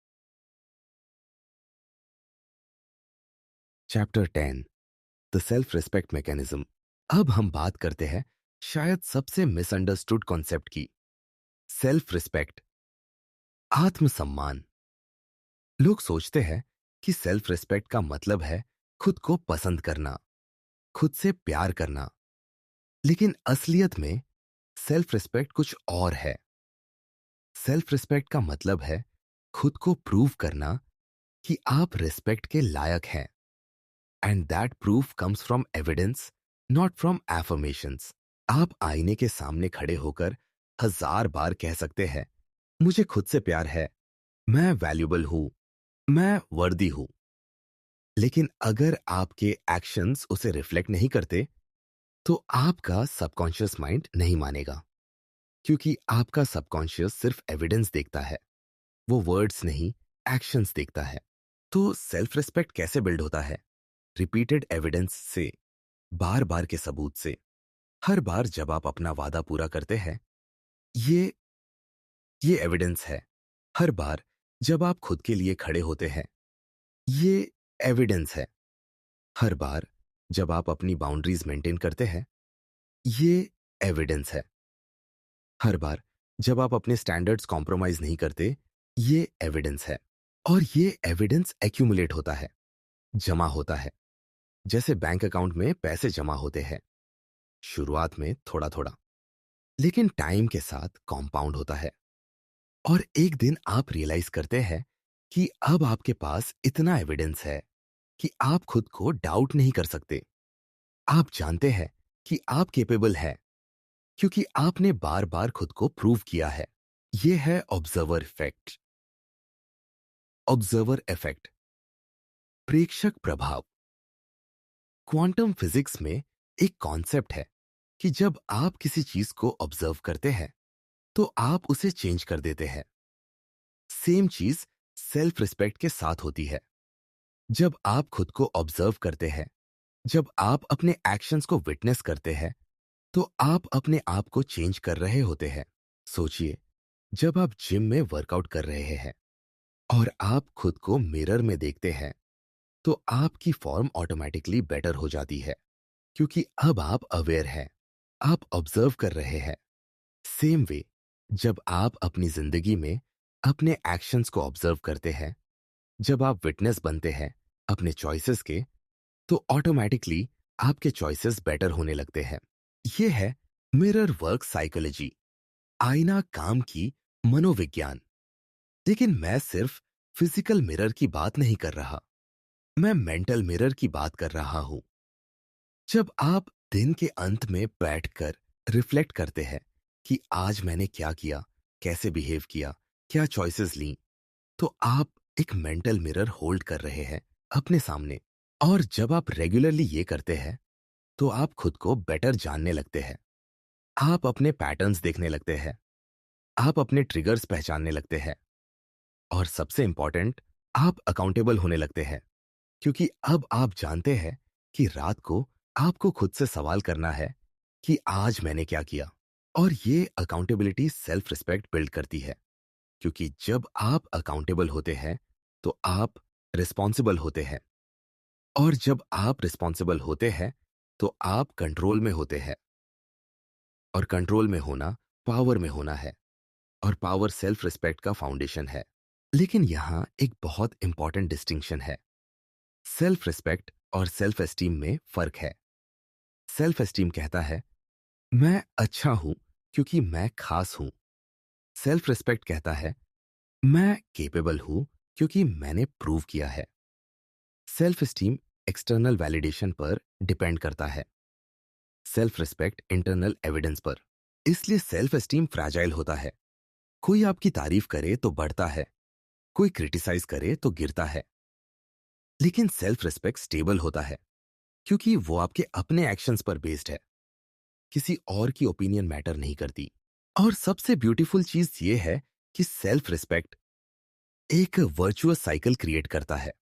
Chapter 10, the self respect mechanism. अब हम बात करते हैं शायद सबसे मिसअंडरस्टूड कॉन्सेप्ट की, सेल्फ रिस्पेक्ट, आत्मसम्मान। लोग सोचते हैं कि सेल्फ रिस्पेक्ट का मतलब है खुद को पसंद करना, खुद से प्यार करना। लेकिन असलियत में सेल्फ रिस्पेक्ट कुछ और है। सेल्फ रिस्पेक्ट का मतलब है खुद को प्रूव करना कि आप रिस्पेक्ट के लायक हैं। And that proof comes from evidence, not from affirmations. आप आईने के सामने खड़े होकर 1000 बार कह सकते हैं, मुझे खुद से प्यार है, मैं वैल्यूबल हूं, मैं वर्दी हूं। लेकिन अगर आपके एक्शंस उसे रिफ्लेक्ट नहीं करते, तो आपका सबकॉन्शियस माइंड नहीं मानेगा। क्योंकि आपका सबकॉन्शियस सिर्फ एविडेंस देखता है, वो वर्ड्स नहीं, एक्शंस देखता है। तो सेल्फ रिस्पेक्ट कैसे बिल्ड होता है? रिपीटेड एविडेंस से, बार बार के सबूत से। हर बार जब आप अपना वादा पूरा करते हैं, ये ये एविडेंस है। हर बार जब आप खुद के लिए खड़े होते हैं, ये एविडेंस है। हर बार जब आप अपनी बाउंड्रीज मेंटेन करते हैं, ये एविडेंस है। हर बार जब आप अपने स्टैंडर्ड्स कॉम्प्रोमाइज नहीं करते, ये एविडेंस है। और ये एविडेंस एक्यूमुलेट होता है, जमा होता है, जैसे बैंक अकाउंट में पैसे जमा होते हैं। शुरुआत में थोड़ा थोड़ा, लेकिन टाइम के साथ कॉम्पाउंड होता है। और एक दिन आप रियलाइज करते हैं कि अब आपके पास इतना एविडेंस है कि आप खुद को डाउट नहीं कर सकते। आप जानते हैं कि आप केपेबल हैं, क्योंकि आपने बार बार खुद को प्रूव किया है। यह है ऑब्जर्वर इफेक्ट। ऑब्जर्वर इफेक्ट, प्रेक्षक प्रभाव। क्वांटम फिजिक्स में एक कॉन्सेप्ट है कि जब आप किसी चीज को ऑब्जर्व करते हैं, तो आप उसे चेंज कर देते हैं। सेम चीज सेल्फ रिस्पेक्ट के साथ होती है। जब आप खुद को ऑब्जर्व करते हैं, जब आप अपने एक्शंस को विटनेस करते हैं, तो आप अपने आप को चेंज कर रहे होते हैं। सोचिए, जब आप जिम में वर्कआउट कर रहे हैं और आप खुद को मिरर में देखते हैं, तो आपकी फॉर्म ऑटोमेटिकली बेटर हो जाती है, क्योंकि अब आप अवेयर हैं, आप ऑब्जर्व कर रहे हैं। सेम वे, जब आप अपनी जिंदगी में अपने एक्शंस को ऑब्जर्व करते हैं, जब आप विटनेस बनते हैं अपने चॉइसेस के, तो ऑटोमेटिकली आपके चॉइसेस बेटर होने लगते हैं। ये है मिरर वर्क साइकोलॉजी, आईना काम की मनोविज्ञान। लेकिन मैं सिर्फ फिजिकल मिरर की बात नहीं कर रहा, मैं मेंटल मिरर की बात कर रहा हूं। जब आप दिन के अंत में बैठकर रिफ्लेक्ट करते हैं कि आज मैंने क्या किया, कैसे बिहेव किया, क्या चॉइसेस ली, तो आप एक मेंटल मिरर होल्ड कर रहे हैं अपने सामने। और जब आप रेगुलरली ये करते हैं, तो आप खुद को बेटर जानने लगते हैं। आप अपने पैटर्न्स देखने लगते हैं, आप अपने ट्रिगर्स पहचानने लगते हैं, और सबसे इंपॉर्टेंट, आप अकाउंटेबल होने लगते हैं, क्योंकि अब आप जानते हैं कि रात को आपको खुद से सवाल करना है कि आज मैंने क्या किया। और ये अकाउंटेबिलिटी सेल्फ रिस्पेक्ट बिल्ड करती है, क्योंकि जब आप अकाउंटेबल होते हैं, तो आप रिस्पॉन्सिबल होते हैं, और जब आप रिस्पॉन्सिबल होते हैं, तो आप कंट्रोल में होते हैं, और कंट्रोल में होना पावर में होना है, और पावर सेल्फ रिस्पेक्ट का फाउंडेशन है। लेकिन यहां एक बहुत इंपॉर्टेंट डिस्टिंक्शन है। सेल्फ रिस्पेक्ट और सेल्फ एस्टीम में फर्क है। सेल्फ एस्टीम कहता है मैं अच्छा हूं क्योंकि मैं खास हूं। सेल्फ रिस्पेक्ट कहता है मैं केपेबल हूं क्योंकि मैंने प्रूव किया है। सेल्फ एस्टीम एक्सटर्नल वैलिडेशन पर डिपेंड करता है, सेल्फ रिस्पेक्ट इंटरनल एविडेंस पर। इसलिए सेल्फ एस्टीम फ्रैजाइल होता है। कोई आपकी तारीफ करे तो बढ़ता है, कोई क्रिटिसाइज करे तो गिरता है। लेकिन सेल्फ रिस्पेक्ट स्टेबल होता है, क्योंकि वो आपके अपने एक्शंस पर बेस्ड है, किसी और की ओपिनियन मैटर नहीं करती। और सबसे ब्यूटीफुल चीज ये है कि सेल्फ रिस्पेक्ट एक वर्चुअस साइकिल क्रिएट करता है,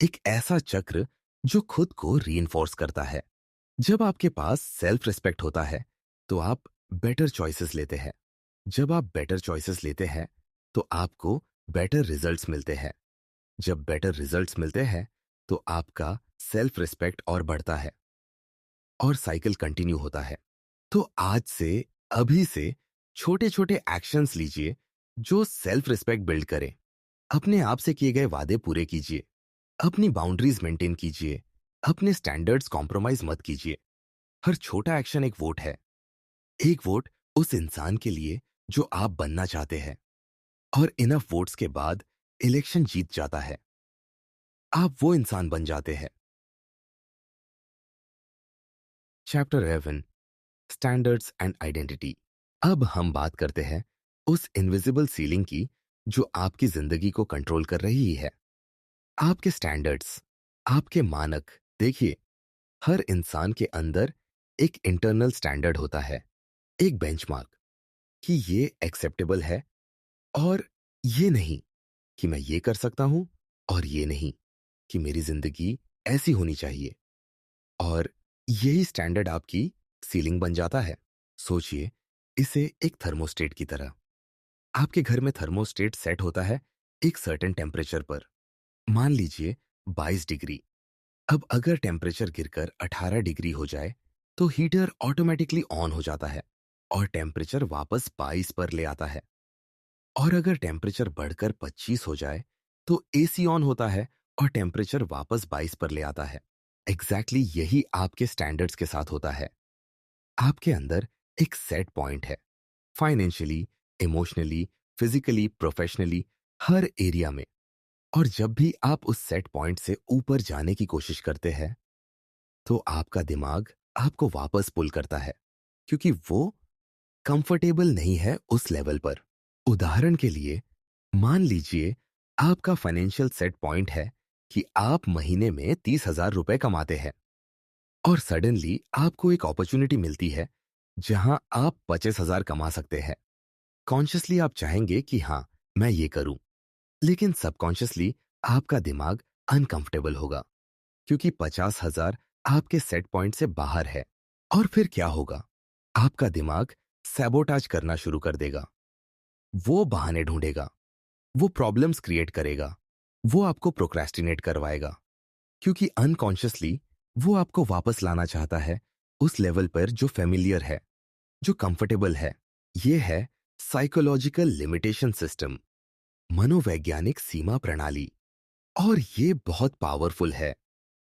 एक ऐसा चक्र जो खुद को रीइंफोर्स करता है। जब आपके पास सेल्फ रिस्पेक्ट होता है, तो आप बेटर चॉइसेस लेते हैं। जब आप बेटर चॉइसेस लेते हैं, तो आपको बेटर रिजल्ट्स मिलते हैं। जब बेटर रिजल्ट्स मिलते हैं, तो आपका सेल्फ रिस्पेक्ट और बढ़ता है, और साइकिल कंटिन्यू होता है। तो आज से, अभी से छोटे छोटे एक्शंस लीजिए जो सेल्फ रिस्पेक्ट बिल्ड करें। अपने आप से किए गए वादे पूरे कीजिए, अपनी बाउंड्रीज मेंटेन कीजिए, अपने स्टैंडर्ड्स कॉम्प्रोमाइज मत कीजिए। हर छोटा एक्शन एक वोट है, एक वोट उस इंसान के लिए जो आप बनना चाहते हैं। और इनफ वोट्स के बाद इलेक्शन जीत जाता है, आप वो इंसान बन जाते हैं। Chapter 11, standards and identity. अब हम बात करते हैं उस इनविजिबल सीलिंग की जो आपकी जिंदगी को कंट्रोल कर रही है। आपके स्टैंडर्ड्स, आपके मानक। देखिए, हर इंसान के अंदर एक इंटरनल स्टैंडर्ड होता है, एक बेंचमार्क, कि ये एक्सेप्टेबल है, और ये नहीं, कि मैं ये कर सकता हूं, और ये नहीं, कि मेरी जिंदगी ऐसी होनी चाहिए। और यही स्टैंडर्ड आपकी सीलिंग बन जाता है। सोचिए इसे एक थर्मोस्टेट की तरह। आपके घर में थर्मोस्टेट सेट होता है एक सर्टेन टेम्परेचर पर, मान लीजिए 22 डिग्री। अब अगर टेम्परेचर गिरकर 18 डिग्री हो जाए, तो हीटर ऑटोमेटिकली ऑन हो जाता है और टेम्परेचर वापस 22 पर ले आता है। और अगर टेम्परेचर बढ़कर 25 हो जाए, तो एसी ऑन होता है और टेम्परेचर वापस 22 पर ले आता है। एग्जैक्टली यही आपके स्टैंडर्ड्स के साथ होता है। आपके अंदर एक सेट पॉइंट है, फाइनेंशियली, इमोशनली, फिजिकली, प्रोफेशनली, हर एरिया में। और जब भी आप उस सेट पॉइंट से ऊपर जाने की कोशिश करते हैं, तो आपका दिमाग आपको वापस पुल करता है, क्योंकि वो कंफर्टेबल नहीं है उस लेवल पर। उदाहरण के लिए, मान लीजिए आपका फाइनेंशियल सेट पॉइंट है कि आप महीने में 30,000 रुपए कमाते हैं, और सडनली आपको एक अपॉर्चुनिटी मिलती है जहां आप 25,000 कमा सकते हैं। कॉन्शियसली आप चाहेंगे कि हाँ, मैं ये करूं, लेकिन सबकॉन्शियसली आपका दिमाग अनकंफर्टेबल होगा, क्योंकि 50,000 आपके सेट पॉइंट से बाहर है। और फिर क्या होगा? आपका दिमाग सैबोटाज करना शुरू कर देगा। वो बहाने ढूंढेगा, वो प्रॉब्लम्स क्रिएट करेगा, वो आपको प्रोक्रेस्टिनेट करवाएगा, क्योंकि अनकॉन्शियसली वो आपको वापस लाना चाहता है उस लेवल पर जो फेमिलियर है, जो कंफर्टेबल है। ये है साइकोलॉजिकल लिमिटेशन सिस्टम, मनोवैज्ञानिक सीमा प्रणाली। और ये बहुत पावरफुल है।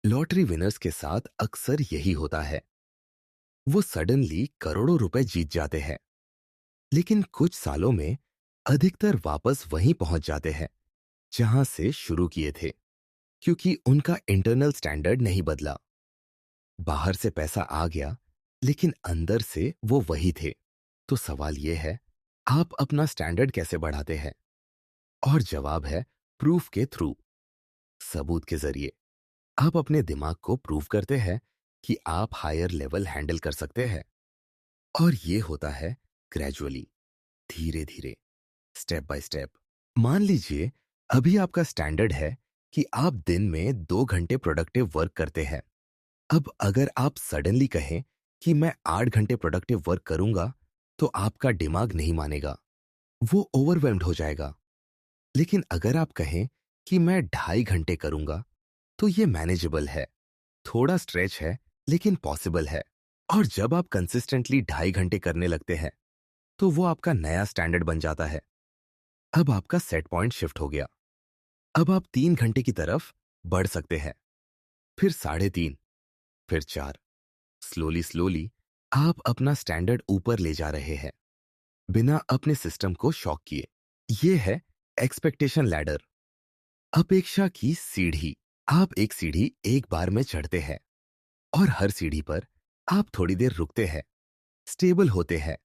लॉटरी विनर्स के साथ अक्सर यही होता है। वो सडनली करोड़ों रुपए जीत जाते हैं, लेकिन कुछ सालों में अधिकतर वापस वहीं पहुंच जाते हैं जहां से शुरू किए थे, क्योंकि उनका इंटरनल स्टैंडर्ड नहीं बदला। बाहर से पैसा आ गया, लेकिन अंदर से वो वही थे। तो सवाल ये है, आप अपना स्टैंडर्ड कैसे बढ़ाते हैं? और जवाब है प्रूफ के थ्रू, सबूत के जरिए। आप अपने दिमाग को प्रूव करते हैं कि आप हायर लेवल हैंडल कर सकते हैं। और ये होता है ग्रेजुअली, धीरे धीरे, स्टेप बाय स्टेप। मान लीजिए अभी आपका स्टैंडर्ड है कि आप दिन में 2 घंटे प्रोडक्टिव वर्क करते हैं। अब अगर आप सडनली कहें कि मैं 8 घंटे प्रोडक्टिव वर्क करूंगा, तो आपका दिमाग नहीं मानेगा, वो ओवरवेल्म्ड हो जाएगा। लेकिन अगर आप कहें कि मैं 2.5 घंटे करूंगा, तो ये मैनेजेबल है, थोड़ा स्ट्रेच है, लेकिन पॉसिबल है। और जब आप कंसिस्टेंटली 2.5 घंटे करने लगते हैं, तो वो आपका नया स्टैंडर्ड बन जाता है। अब आपका सेट पॉइंट शिफ्ट हो गया। अब आप 3 घंटे की तरफ बढ़ सकते हैं, फिर 3.5, फिर 4। स्लोली स्लोली आप अपना स्टैंडर्ड ऊपर ले जा रहे हैं, बिना अपने सिस्टम को शॉक किए। ये है एक्सपेक्टेशन लैडर, अपेक्षा की सीढ़ी। आप एक सीढ़ी एक बार में चढ़ते हैं, और हर सीढ़ी पर आप थोड़ी देर रुकते हैं, स्टेबल होते हैं,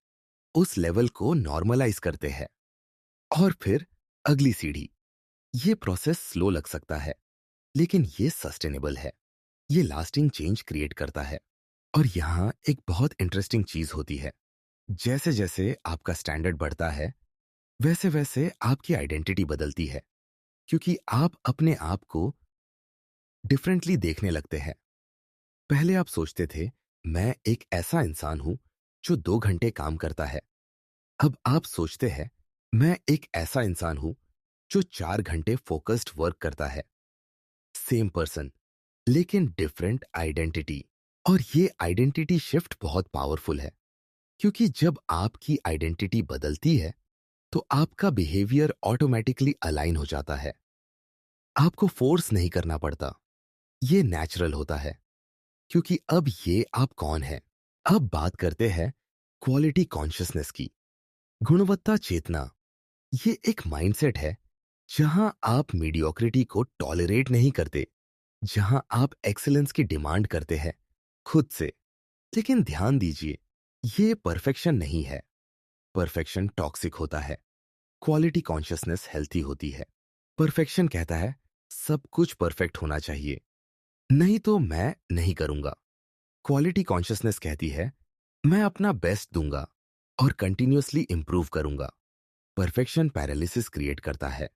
उस लेवल को नॉर्मलाइज करते हैं, और फिर अगली सीढ़ी। ये प्रोसेस स्लो लग सकता है, लेकिन ये सस्टेनेबल है। ये लास्टिंग चेंज क्रिएट करता है। और यहां एक बहुत इंटरेस्टिंग चीज होती है। जैसे जैसे आपका स्टैंडर्ड बढ़ता है, वैसे वैसे आपकी आइडेंटिटी बदलती है, क्योंकि आप अपने आप को डिफरेंटली देखने लगते हैं। पहले आप सोचते थे, मैं एक ऐसा इंसान हूं जो 2 घंटे काम करता है। अब आप सोचते हैं, मैं एक ऐसा इंसान हूं जो 4 घंटे फोकस्ड वर्क करता है। सेम पर्सन, लेकिन डिफरेंट आइडेंटिटी। और ये आइडेंटिटी शिफ्ट बहुत पावरफुल है, क्योंकि जब आपकी आइडेंटिटी बदलती है, तो आपका बिहेवियर ऑटोमेटिकली अलाइन हो जाता है। आपको फोर्स नहीं करना पड़ता, ये नेचुरल होता है, क्योंकि अब ये आप कौन है। अब बात करते हैं क्वालिटी कॉन्शियसनेस की। गुणवत्ता चेतना, ये एक माइंडसेट है जहां आप मीडियोक्रिटी को टॉलरेट नहीं करते, जहां आप एक्सीलेंस की डिमांड करते हैं खुद से। लेकिन ध्यान दीजिए, ये परफेक्शन नहीं है। परफेक्शन टॉक्सिक होता है, क्वालिटी कॉन्शियसनेस हेल्थी होती है। परफेक्शन कहता है सब कुछ परफेक्ट होना चाहिए, नहीं तो मैं नहीं करूंगा। क्वालिटी कॉन्शियसनेस कहती है मैं अपना बेस्ट दूंगा और कंटिन्यूअसली इंप्रूव करूंगा। परफेक्शन पैरालिसिस क्रिएट करता है,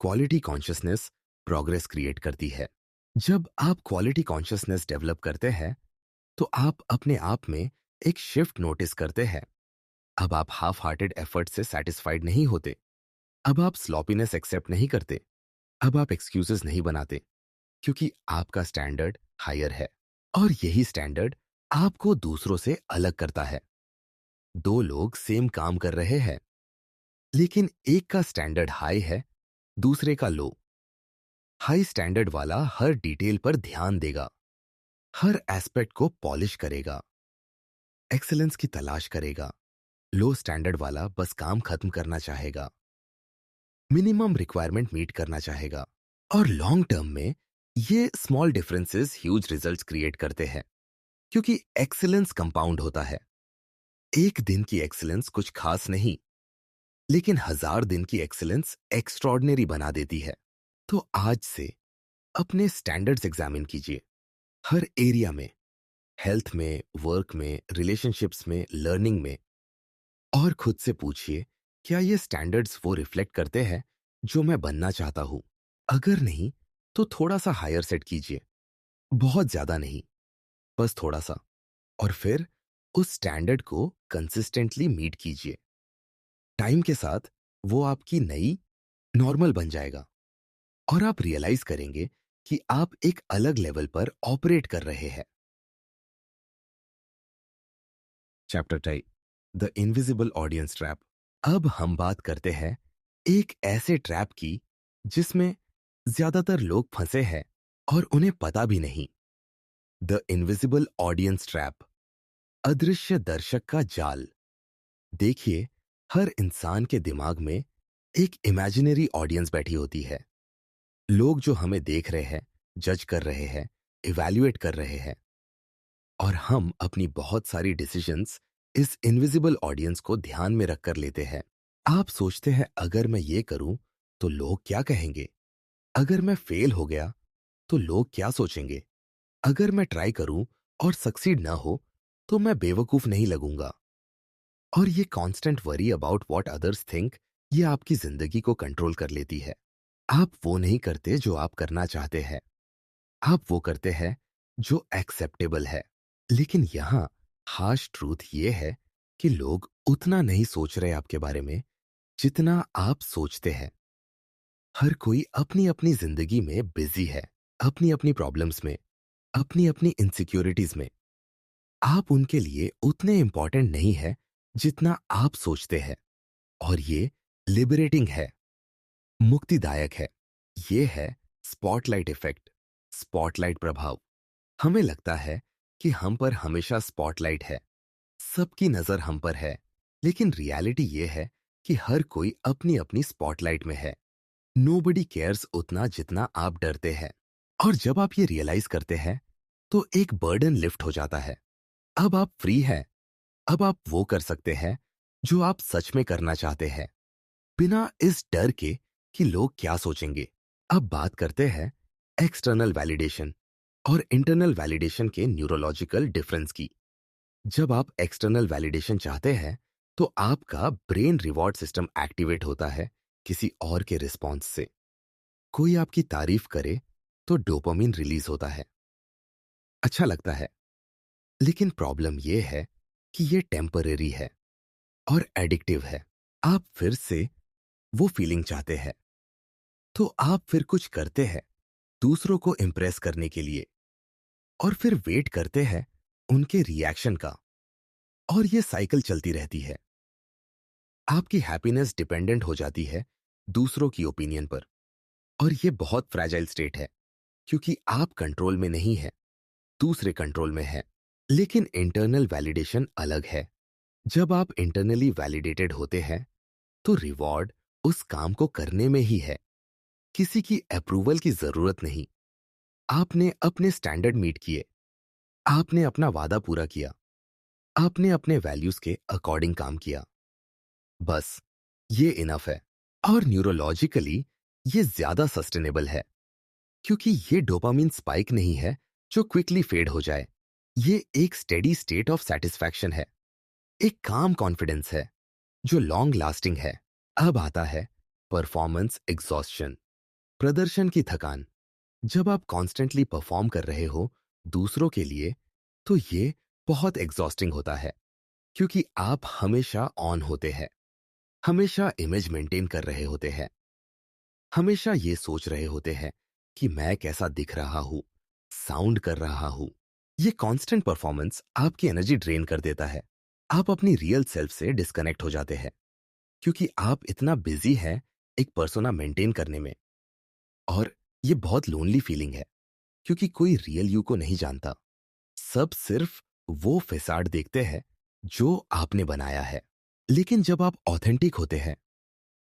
क्वालिटी कॉन्शियसनेस प्रोग्रेस क्रिएट करती है। जब आप क्वालिटी कॉन्शियसनेस डेवलप करते हैं, तो आप अपने आप में एक शिफ्ट नोटिस करते हैं। अब आप हाफ हार्टेड एफर्ट से सेटिस्फाइड नहीं होते। अब आप स्लॉपीनेस एक्सेप्ट नहीं करते। अब आप एक्सक्यूजेस नहीं बनाते, क्योंकि आपका स्टैंडर्ड हायर है। और यही स्टैंडर्ड आपको दूसरों से अलग करता है। दो लोग सेम काम कर रहे हैं, लेकिन एक का स्टैंडर्ड हाई है, दूसरे का लो। हाई स्टैंडर्ड वाला हर डिटेल पर ध्यान देगा, हर एस्पेक्ट को पॉलिश करेगा, एक्सेलेंस की तलाश करेगा। लो स्टैंडर्ड वाला बस काम खत्म करना चाहेगा, मिनिमम रिक्वायरमेंट मीट करना चाहेगा। और लॉन्ग टर्म में ये small differences huge results create करते हैं, क्योंकि एक्सीलेंस कंपाउंड होता है। एक दिन की एक्सीलेंस कुछ खास नहीं, लेकिन 1000 दिन की एक्सीलेंस एक्स्ट्रॉर्डिनरी बना देती है। तो आज से अपने स्टैंडर्ड्स एग्जामिन कीजिए, हर एरिया में, हेल्थ में, वर्क में, रिलेशनशिप्स में, लर्निंग में। और खुद से पूछिए, क्या ये स्टैंडर्ड्स वो रिफ्लेक्ट करते हैं जो मैं बनना चाहता हूं? अगर नहीं, तो थोड़ा सा हायर सेट कीजिए, बहुत ज्यादा नहीं, बस थोड़ा सा। और फिर उस स्टैंडर्ड को कंसिस्टेंटली मीट कीजिए। टाइम के साथ वो आपकी नई नॉर्मल बन जाएगा, और आप रियलाइज करेंगे कि आप एक अलग लेवल पर ऑपरेट कर रहे हैं। Chapter type the invisible audience trap. अब हम बात करते हैं एक ऐसे ट्रैप की जिसमें ज्यादातर लोग फंसे हैं और उन्हें पता भी नहीं। द इनविजिबल ऑडियंस ट्रैप, अदृश्य दर्शक का जाल। देखिए, हर इंसान के दिमाग में एक इमेजिनरी ऑडियंस बैठी होती है। लोग जो हमें देख रहे हैं, जज कर रहे हैं, इवैल्यूएट कर रहे हैं, और हम अपनी बहुत सारी डिसीजंस इस इनविजिबल ऑडियंस को ध्यान में रखकर लेते हैं। आप सोचते हैं अगर मैं ये करूं तो लोग क्या कहेंगे? अगर मैं फेल हो गया तो लोग क्या सोचेंगे? अगर मैं ट्राई करूं और सक्सीड ना हो तो मैं बेवकूफ नहीं लगूंगा। और ये constant worry about what others think, ये आपकी जिंदगी को कंट्रोल कर लेती है। आप वो नहीं करते जो आप करना चाहते हैं, आप वो करते हैं जो एक्सेप्टेबल है। लेकिन यहाँ हार्श ट्रूथ ये है कि लोग उतना नहीं सोच रहे आपके बारे में जितना आप सोचते हैं। हर कोई अपनी अपनी जिंदगी में बिजी है, अपनी अपनी प्रॉब्लम्स में, अपनी अपनी इनसिक्योरिटीज में। आप उनके लिए उतने इंपॉर्टेंट नहीं है जितना आप सोचते हैं। और ये लिबरेटिंग है, मुक्तिदायक है। ये है स्पॉटलाइट इफेक्ट, स्पॉटलाइट प्रभाव। हमें लगता है कि हम पर हमेशा स्पॉटलाइट है, सबकी नजर हम पर है। लेकिन रियलिटी ये है कि हर कोई अपनी अपनी स्पॉटलाइट में है। नोबडी केयर्स उतना जितना आप डरते हैं। और जब आप ये रियलाइज करते हैं तो एक बर्डन लिफ्ट हो जाता है। अब आप फ्री हैं। अब आप वो कर सकते हैं जो आप सच में करना चाहते हैं, बिना इस डर के कि लोग क्या सोचेंगे। अब बात करते हैं एक्सटर्नल वैलिडेशन और इंटरनल वैलिडेशन के न्यूरोलॉजिकल डिफरेंस की। जब आप एक्सटर्नल वैलिडेशन चाहते हैं तो आपका ब्रेन रिवॉर्ड सिस्टम एक्टिवेट होता है किसी और के रिस्पॉन्स से। कोई आपकी तारीफ करे तो डोपामिन रिलीज होता है, अच्छा लगता है। लेकिन प्रॉब्लम यह है कि यह टेम्परेरी है और एडिक्टिव है। आप फिर से वो फीलिंग चाहते हैं, तो आप फिर कुछ करते हैं दूसरों को इंप्रेस करने के लिए, और फिर वेट करते हैं उनके रिएक्शन का। और ये साइकिल चलती रहती है। आपकी हैप्पीनेस डिपेंडेंट हो जाती है दूसरों की ओपिनियन पर। और ये बहुत फ्रैजाइल स्टेट है, क्योंकि आप कंट्रोल में नहीं है, दूसरे कंट्रोल में है। लेकिन इंटरनल वैलिडेशन अलग है। जब आप इंटरनली वैलिडेटेड होते हैं तो रिवॉर्ड उस काम को करने में ही है। किसी की अप्रूवल की जरूरत नहीं। आपने अपने स्टैंडर्ड मीट किए, आपने अपना वादा पूरा किया, आपने अपने वैल्यूज के अकॉर्डिंग काम किया, बस ये इनफ है। और न्यूरोलॉजिकली ये ज्यादा सस्टेनेबल है, क्योंकि ये डोपामिन स्पाइक नहीं है जो क्विकली फेड हो जाए। ये एक स्टेडी स्टेट ऑफ सेटिस्फैक्शन है, एक काम कॉन्फिडेंस है जो लॉन्ग लास्टिंग है। अब आता है परफॉर्मेंस एग्जॉस्शन, प्रदर्शन की थकान। जब आप कॉन्स्टेंटली परफॉर्म कर रहे हो दूसरों के लिए तो ये बहुत एग्जॉस्टिंग होता है, क्योंकि आप हमेशा ऑन होते हैं, हमेशा इमेज मेंटेन कर रहे होते हैं, हमेशा ये सोच रहे होते हैं कि मैं कैसा दिख रहा हूं, साउंड कर रहा हूं। ये कांस्टेंट परफॉर्मेंस आपकी एनर्जी ड्रेन कर देता है। आप अपनी रियल सेल्फ से डिस्कनेक्ट हो जाते हैं, क्योंकि आप इतना बिजी हैं एक पर्सोना मेंटेन करने में। और ये बहुत लोनली फीलिंग है, क्योंकि कोई रियल यू को नहीं जानता। सब सिर्फ वो फेसाड देखते हैं जो आपने बनाया है। लेकिन जब आप ऑथेंटिक होते हैं,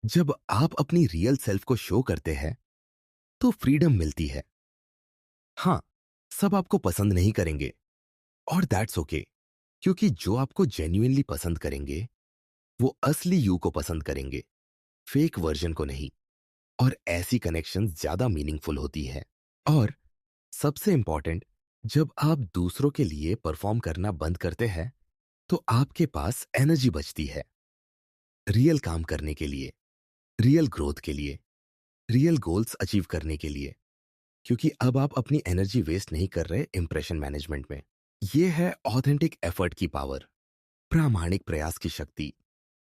जब आप अपनी रियल सेल्फ को शो करते हैं, तो फ्रीडम मिलती है। हाँ, सब आपको पसंद नहीं करेंगे, और दैट्स ओके, क्योंकि जो आपको जेन्युइनली पसंद करेंगे वो असली यू को पसंद करेंगे, फेक वर्जन को नहीं। और ऐसी कनेक्शन ज्यादा मीनिंगफुल होती है। और सबसे इंपॉर्टेंट, जब आप दूसरों के लिए परफॉर्म करना बंद करते हैं तो आपके पास एनर्जी बचती है रियल काम करने के लिए, रियल ग्रोथ के लिए, रियल गोल्स अचीव करने के लिए। क्योंकि अब आप अपनी एनर्जी वेस्ट नहीं कर रहे इंप्रेशन मैनेजमेंट में। यह है ऑथेंटिक एफर्ट की पावर, प्रामाणिक प्रयास की शक्ति।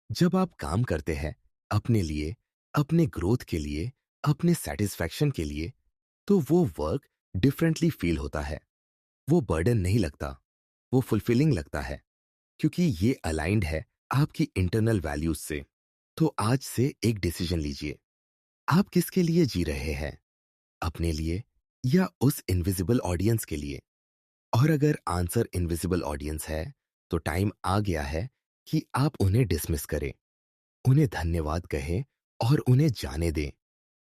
जब आप काम करते हैं अपने लिए, अपने ग्रोथ के लिए, अपने सेटिस्फैक्शन के लिए, तो वो वर्क डिफरेंटली फील होता है। वो बर्डन नहीं लगता, वो फुलफिलिंग लगता है, क्योंकि ये अलाइंड है आपकी इंटरनल वैल्यूज से। तो आज से एक डिसीजन लीजिए, आप किसके लिए जी रहे हैं? अपने लिए या उस इनविजिबल ऑडियंस के लिए? और अगर आंसर इनविजिबल ऑडियंस है, तो टाइम आ गया है कि आप उन्हें डिसमिस करें, उन्हें धन्यवाद कहें और उन्हें जाने दें,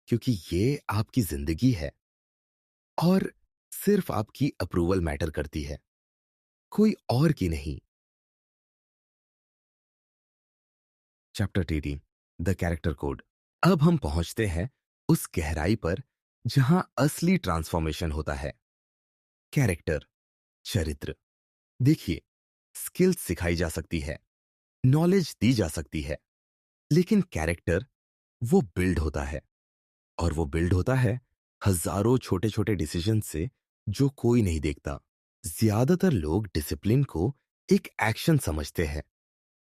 क्योंकि ये आपकी जिंदगी है और सिर्फ आपकी अप्रूवल मैटर करती है, कोई और की नहीं। Chapter 18, the character code. अब हम पहुंचते हैं उस गहराई पर जहां असली ट्रांसफॉर्मेशन होता है। कैरेक्टर, चरित्र। देखिए, स्किल्स सिखाई जा सकती है, नॉलेज दी जा सकती है, लेकिन कैरेक्टर वो बिल्ड होता है। और वो बिल्ड होता है हजारों छोटे छोटे डिसीजन से जो कोई नहीं देखता। ज्यादातर लोग डिसिप्लिन को एक एक्शन समझते हैं,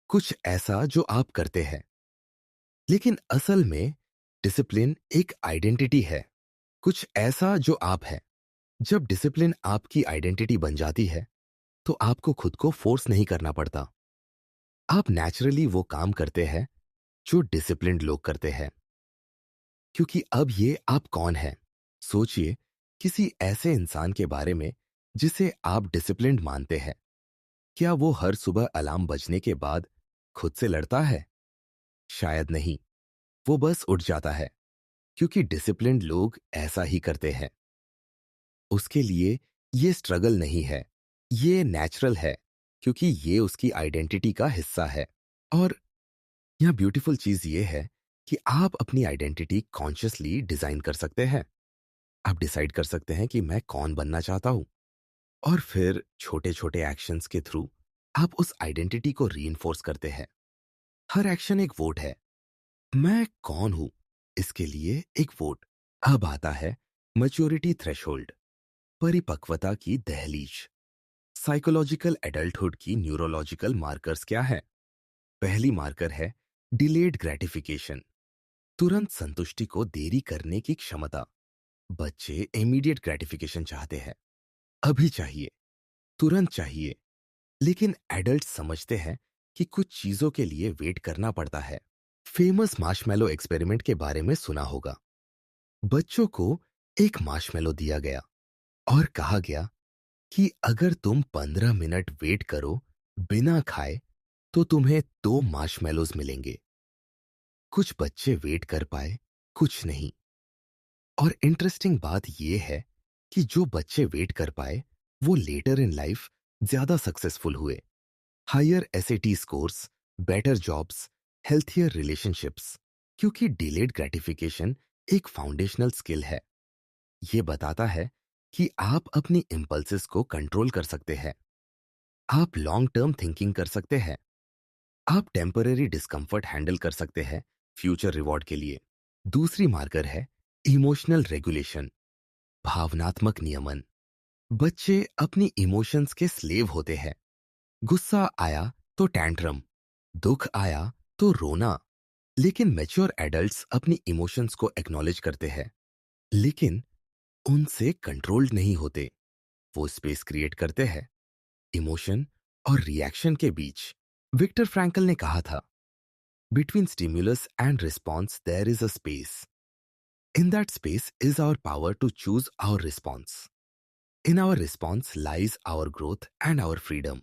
कुछ ऐसा जो आप करते हैं, लेकिन असल में डिसिप्लिन एक आइडेंटिटी है, कुछ ऐसा जो आप है। जब डिसिप्लिन आपकी आइडेंटिटी बन जाती है, तो आपको खुद को फोर्स नहीं करना पड़ता। आप नेचुरली वो काम करते हैं जो डिसिप्लिन्ड लोग करते हैं, क्योंकि अब ये आप कौन हैं। सोचिए किसी ऐसे इंसान के बारे में जिसे आप डिसिप्लिन्ड मानते हैं। क्या वो हर सुबह अलार्म बजने के बाद खुद से लड़ता है? शायद नहीं। वो बस उठ जाता है, क्योंकि डिसिप्लिन्ड लोग ऐसा ही करते हैं। उसके लिए ये स्ट्रगल नहीं है, ये नेचुरल है, क्योंकि ये उसकी आइडेंटिटी का हिस्सा है। और यहाँ ब्यूटीफुल चीज ये है कि आप अपनी आइडेंटिटी कॉन्शियसली डिजाइन कर सकते हैं। आप डिसाइड कर सकते हैं कि मैं कौन बनना चाहता हूं, और फिर छोटे छोटे एक्शंस के थ्रू आप उस आइडेंटिटी को रीइंफोर्स करते हैं। हर एक्शन एक वोट है। मैं कौन हूं, इसके लिए एक वोट। अब आता है मैच्योरिटी थ्रेशोल्ड, परिपक्वता की दहलीज। साइकोलॉजिकल एडल्टहुड की न्यूरोलॉजिकल मार्कर्स क्या है? पहली मार्कर है डिलेड ग्रेटिफिकेशन, तुरंत संतुष्टि को देरी करने की क्षमता। बच्चे इमीडिएट ग्रेटिफिकेशन चाहते हैं, अभी चाहिए, तुरंत चाहिए। लेकिन एडल्ट समझते हैं कि कुछ चीजों के लिए वेट करना पड़ता है। फेमस मार्शमैलो एक्सपेरिमेंट के बारे में सुना होगा। बच्चों को एक मार्शमैलो दिया गया और कहा गया कि अगर तुम 15 मिनट वेट करो बिना खाए, तो तुम्हें 2 मार्शमैलोज मिलेंगे। कुछ बच्चे वेट कर पाए, कुछ नहीं। और इंटरेस्टिंग बात यह है कि जो बच्चे वेट कर पाए, वो लेटर इन लाइफ ज्यादा सक्सेसफुल हुए। Higher SAT scores, better jobs, healthier relationships, क्योंकि डिलेड ग्रेटिफिकेशन एक फाउंडेशनल स्किल है। ये बताता है कि आप अपनी इंपल्सेस को कंट्रोल कर सकते हैं, आप लॉन्ग टर्म थिंकिंग कर सकते हैं, आप टेम्पररी डिस्कंफर्ट हैंडल कर सकते हैं फ्यूचर रिवॉर्ड के लिए। दूसरी मार्कर है इमोशनल रेगुलेशन, भावनात्मक नियमन। बच्चे अपनी इमोशंस के स्लेव होते हैं। गुस्सा आया तो टैंट्रम, दुख आया तो रोना। लेकिन मैच्योर एडल्ट्स अपनी इमोशंस को एक्नॉलेज करते हैं, लेकिन उनसे कंट्रोल्ड नहीं होते। वो स्पेस क्रिएट करते हैं इमोशन और रिएक्शन के बीच। विक्टर फ्रैंकल ने कहा था, between stimulus and response there is a space. In that space is our power to choose our response. In our response lies our growth and our freedom.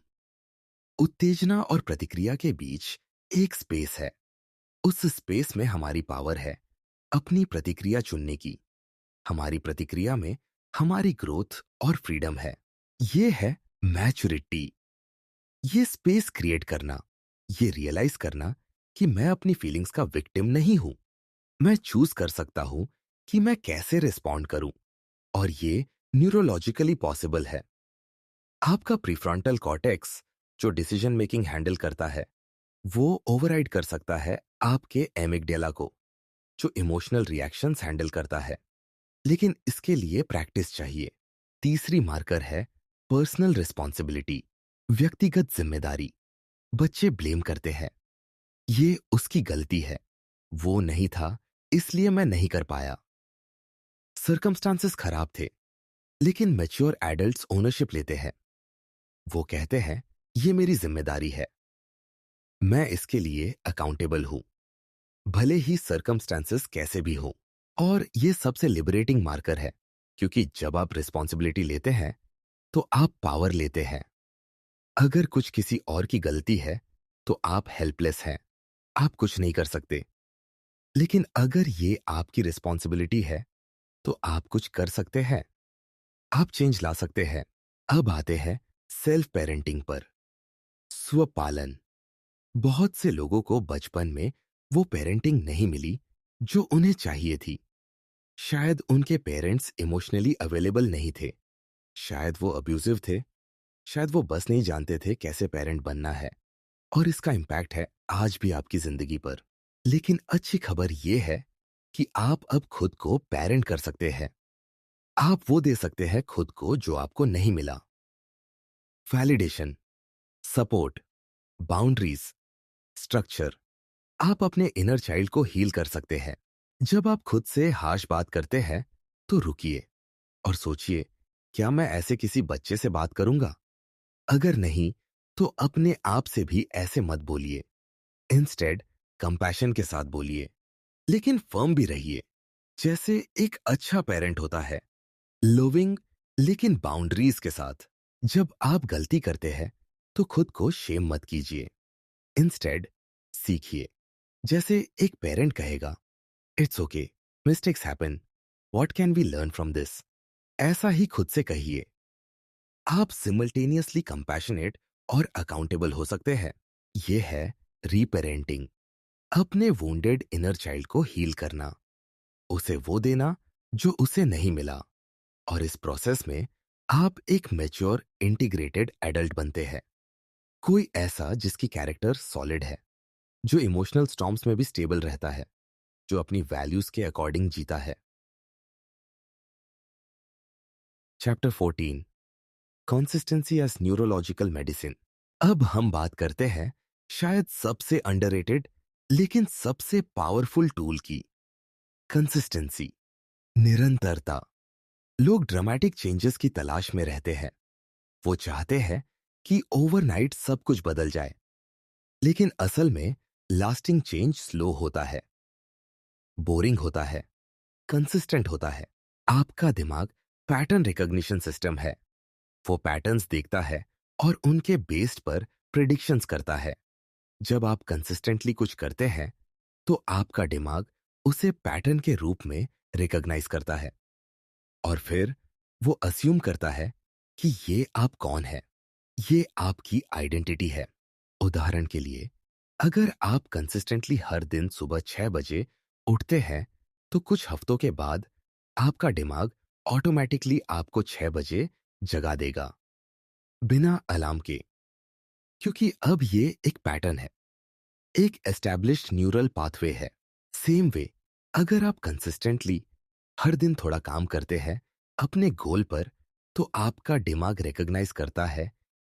उत्तेजना और प्रतिक्रिया के बीच एक स्पेस है। उस स्पेस में हमारी पावर है अपनी प्रतिक्रिया चुनने की। हमारी प्रतिक्रिया में हमारी ग्रोथ और फ्रीडम है। ये है मैच्योरिटी। ये स्पेस क्रिएट करना, ये रियलाइज करना कि मैं अपनी फीलिंग्स का विक्टिम नहीं हूं। मैं चूज कर सकता हूं कि मैं कैसे रिस्पॉन्ड करूं, और ये न्यूरोलॉजिकली पॉसिबल है। आपका प्रीफ्रंटल कॉर्टेक्स, जो डिसीजन मेकिंग हैंडल करता है, वो ओवरराइड कर सकता है आपके एमिगडेला को, जो इमोशनल रिएक्शंस हैंडल करता है। लेकिन इसके लिए प्रैक्टिस चाहिए। तीसरी मार्कर है पर्सनल रिस्पॉन्सिबिलिटी, व्यक्तिगत जिम्मेदारी। बच्चे ब्लेम करते हैं, ये उसकी गलती है, वो नहीं था इसलिए मैं नहीं कर पाया। सर्कमस्टांसेस खराब थे, लेकिन मैच्योर एडल्ट्स ओनरशिप लेते हैं। वो कहते हैं, ये मेरी जिम्मेदारी है, मैं इसके लिए अकाउंटेबल हूं, भले ही सर्कमस्टांसेस कैसे भी हों। और ये सबसे लिबरेटिंग मार्कर है, क्योंकि जब आप रिस्पॉन्सिबिलिटी लेते हैं तो आप पावर लेते हैं। अगर कुछ किसी और की गलती है तो आप हेल्पलेस हैं, आप कुछ नहीं कर सकते। लेकिन अगर ये आपकी रिस्पॉन्सिबिलिटी है तो आप कुछ कर सकते हैं, आप चेंज ला सकते हैं। अब आते हैं सेल्फ पेरेंटिंग पर। स्वपालन। बहुत से लोगों को बचपन में वो पेरेंटिंग नहीं मिली जो उन्हें चाहिए थी। शायद उनके पेरेंट्स इमोशनली अवेलेबल नहीं थे, शायद वो अब्यूजिव थे, शायद वो बस नहीं जानते थे कैसे पेरेंट बनना है। और इसका इम्पैक्ट है आज भी आपकी जिंदगी पर। लेकिन अच्छी खबर यह है कि आप अब खुद को पेरेंट कर सकते हैं। आप वो दे सकते हैं खुद को जो आपको नहीं मिला। Validation, support, boundaries, structure. आप अपने इनर चाइल्ड को हील कर सकते हैं। जब आप खुद से हार्श बात करते हैं तो रुकिए और सोचिए, क्या मैं ऐसे किसी बच्चे से बात करूंगा? अगर नहीं, तो अपने आप से भी ऐसे मत बोलिए। इंस्टेड कंपैशन के साथ बोलिए, लेकिन फर्म भी रहिए, जैसे एक अच्छा पेरेंट होता है। लविंग, लेकिन बाउंड्रीज के साथ। जब आप गलती करते हैं तो खुद को शेम मत कीजिए। इंस्टेड सीखिए, जैसे एक पेरेंट कहेगा, it's okay, mistakes happen, what can we learn from this? ऐसा ही खुद से कहिए। आप सिमल्टेनियसली कंपैशनेट और अकाउंटेबल हो सकते हैं। यह है रीपेरेंटिंग। अपने वुंडेड इनर चाइल्ड को हील करना, उसे वो देना जो उसे नहीं मिला। और इस प्रोसेस में आप एक मैच्योर इंटीग्रेटेड एडल्ट बनते हैं। कोई ऐसा जिसकी कैरेक्टर सॉलिड है, जो इमोशनल स्टॉर्म्स में भी स्टेबल रहता है, जो अपनी वैल्यूज के अकॉर्डिंग जीता है। Chapter 14, consistency as neurological medicine. अब हम बात करते हैं शायद सबसे अंडररेटेड लेकिन सबसे पावरफुल टूल की, कंसिस्टेंसी, निरंतरता। लोग ड्रामेटिक चेंजेस की तलाश में रहते हैं। वो चाहते हैं कि ओवरनाइट सब कुछ बदल जाए, लेकिन असल में लास्टिंग चेंज स्लो होता है, बोरिंग होता है, कंसिस्टेंट होता है। आपका दिमाग पैटर्न रिकॉग्निशन सिस्टम है। वो पैटर्न्स देखता है और उनके बेस्ड पर प्रिडिक्शंस करता है। जब आप कंसिस्टेंटली कुछ करते हैं तो आपका दिमाग उसे पैटर्न के रूप में रिकॉग्नाइज करता है और फिर वो अस्यूम करता है कि ये आप कौन है, ये आपकी आइडेंटिटी है। उदाहरण के लिए, अगर आप कंसिस्टेंटली हर दिन सुबह 6 बजे उठते हैं तो कुछ हफ्तों के बाद आपका दिमाग ऑटोमेटिकली आपको 6 बजे जगा देगा, बिना अलार्म के, क्योंकि अब ये एक पैटर्न है, एक एस्टैब्लिश्ड न्यूरल पाथवे है। सेम वे, अगर आप कंसिस्टेंटली हर दिन थोड़ा काम करते हैं अपने गोल पर, तो आपका दिमाग रिकॉग्नाइज करता है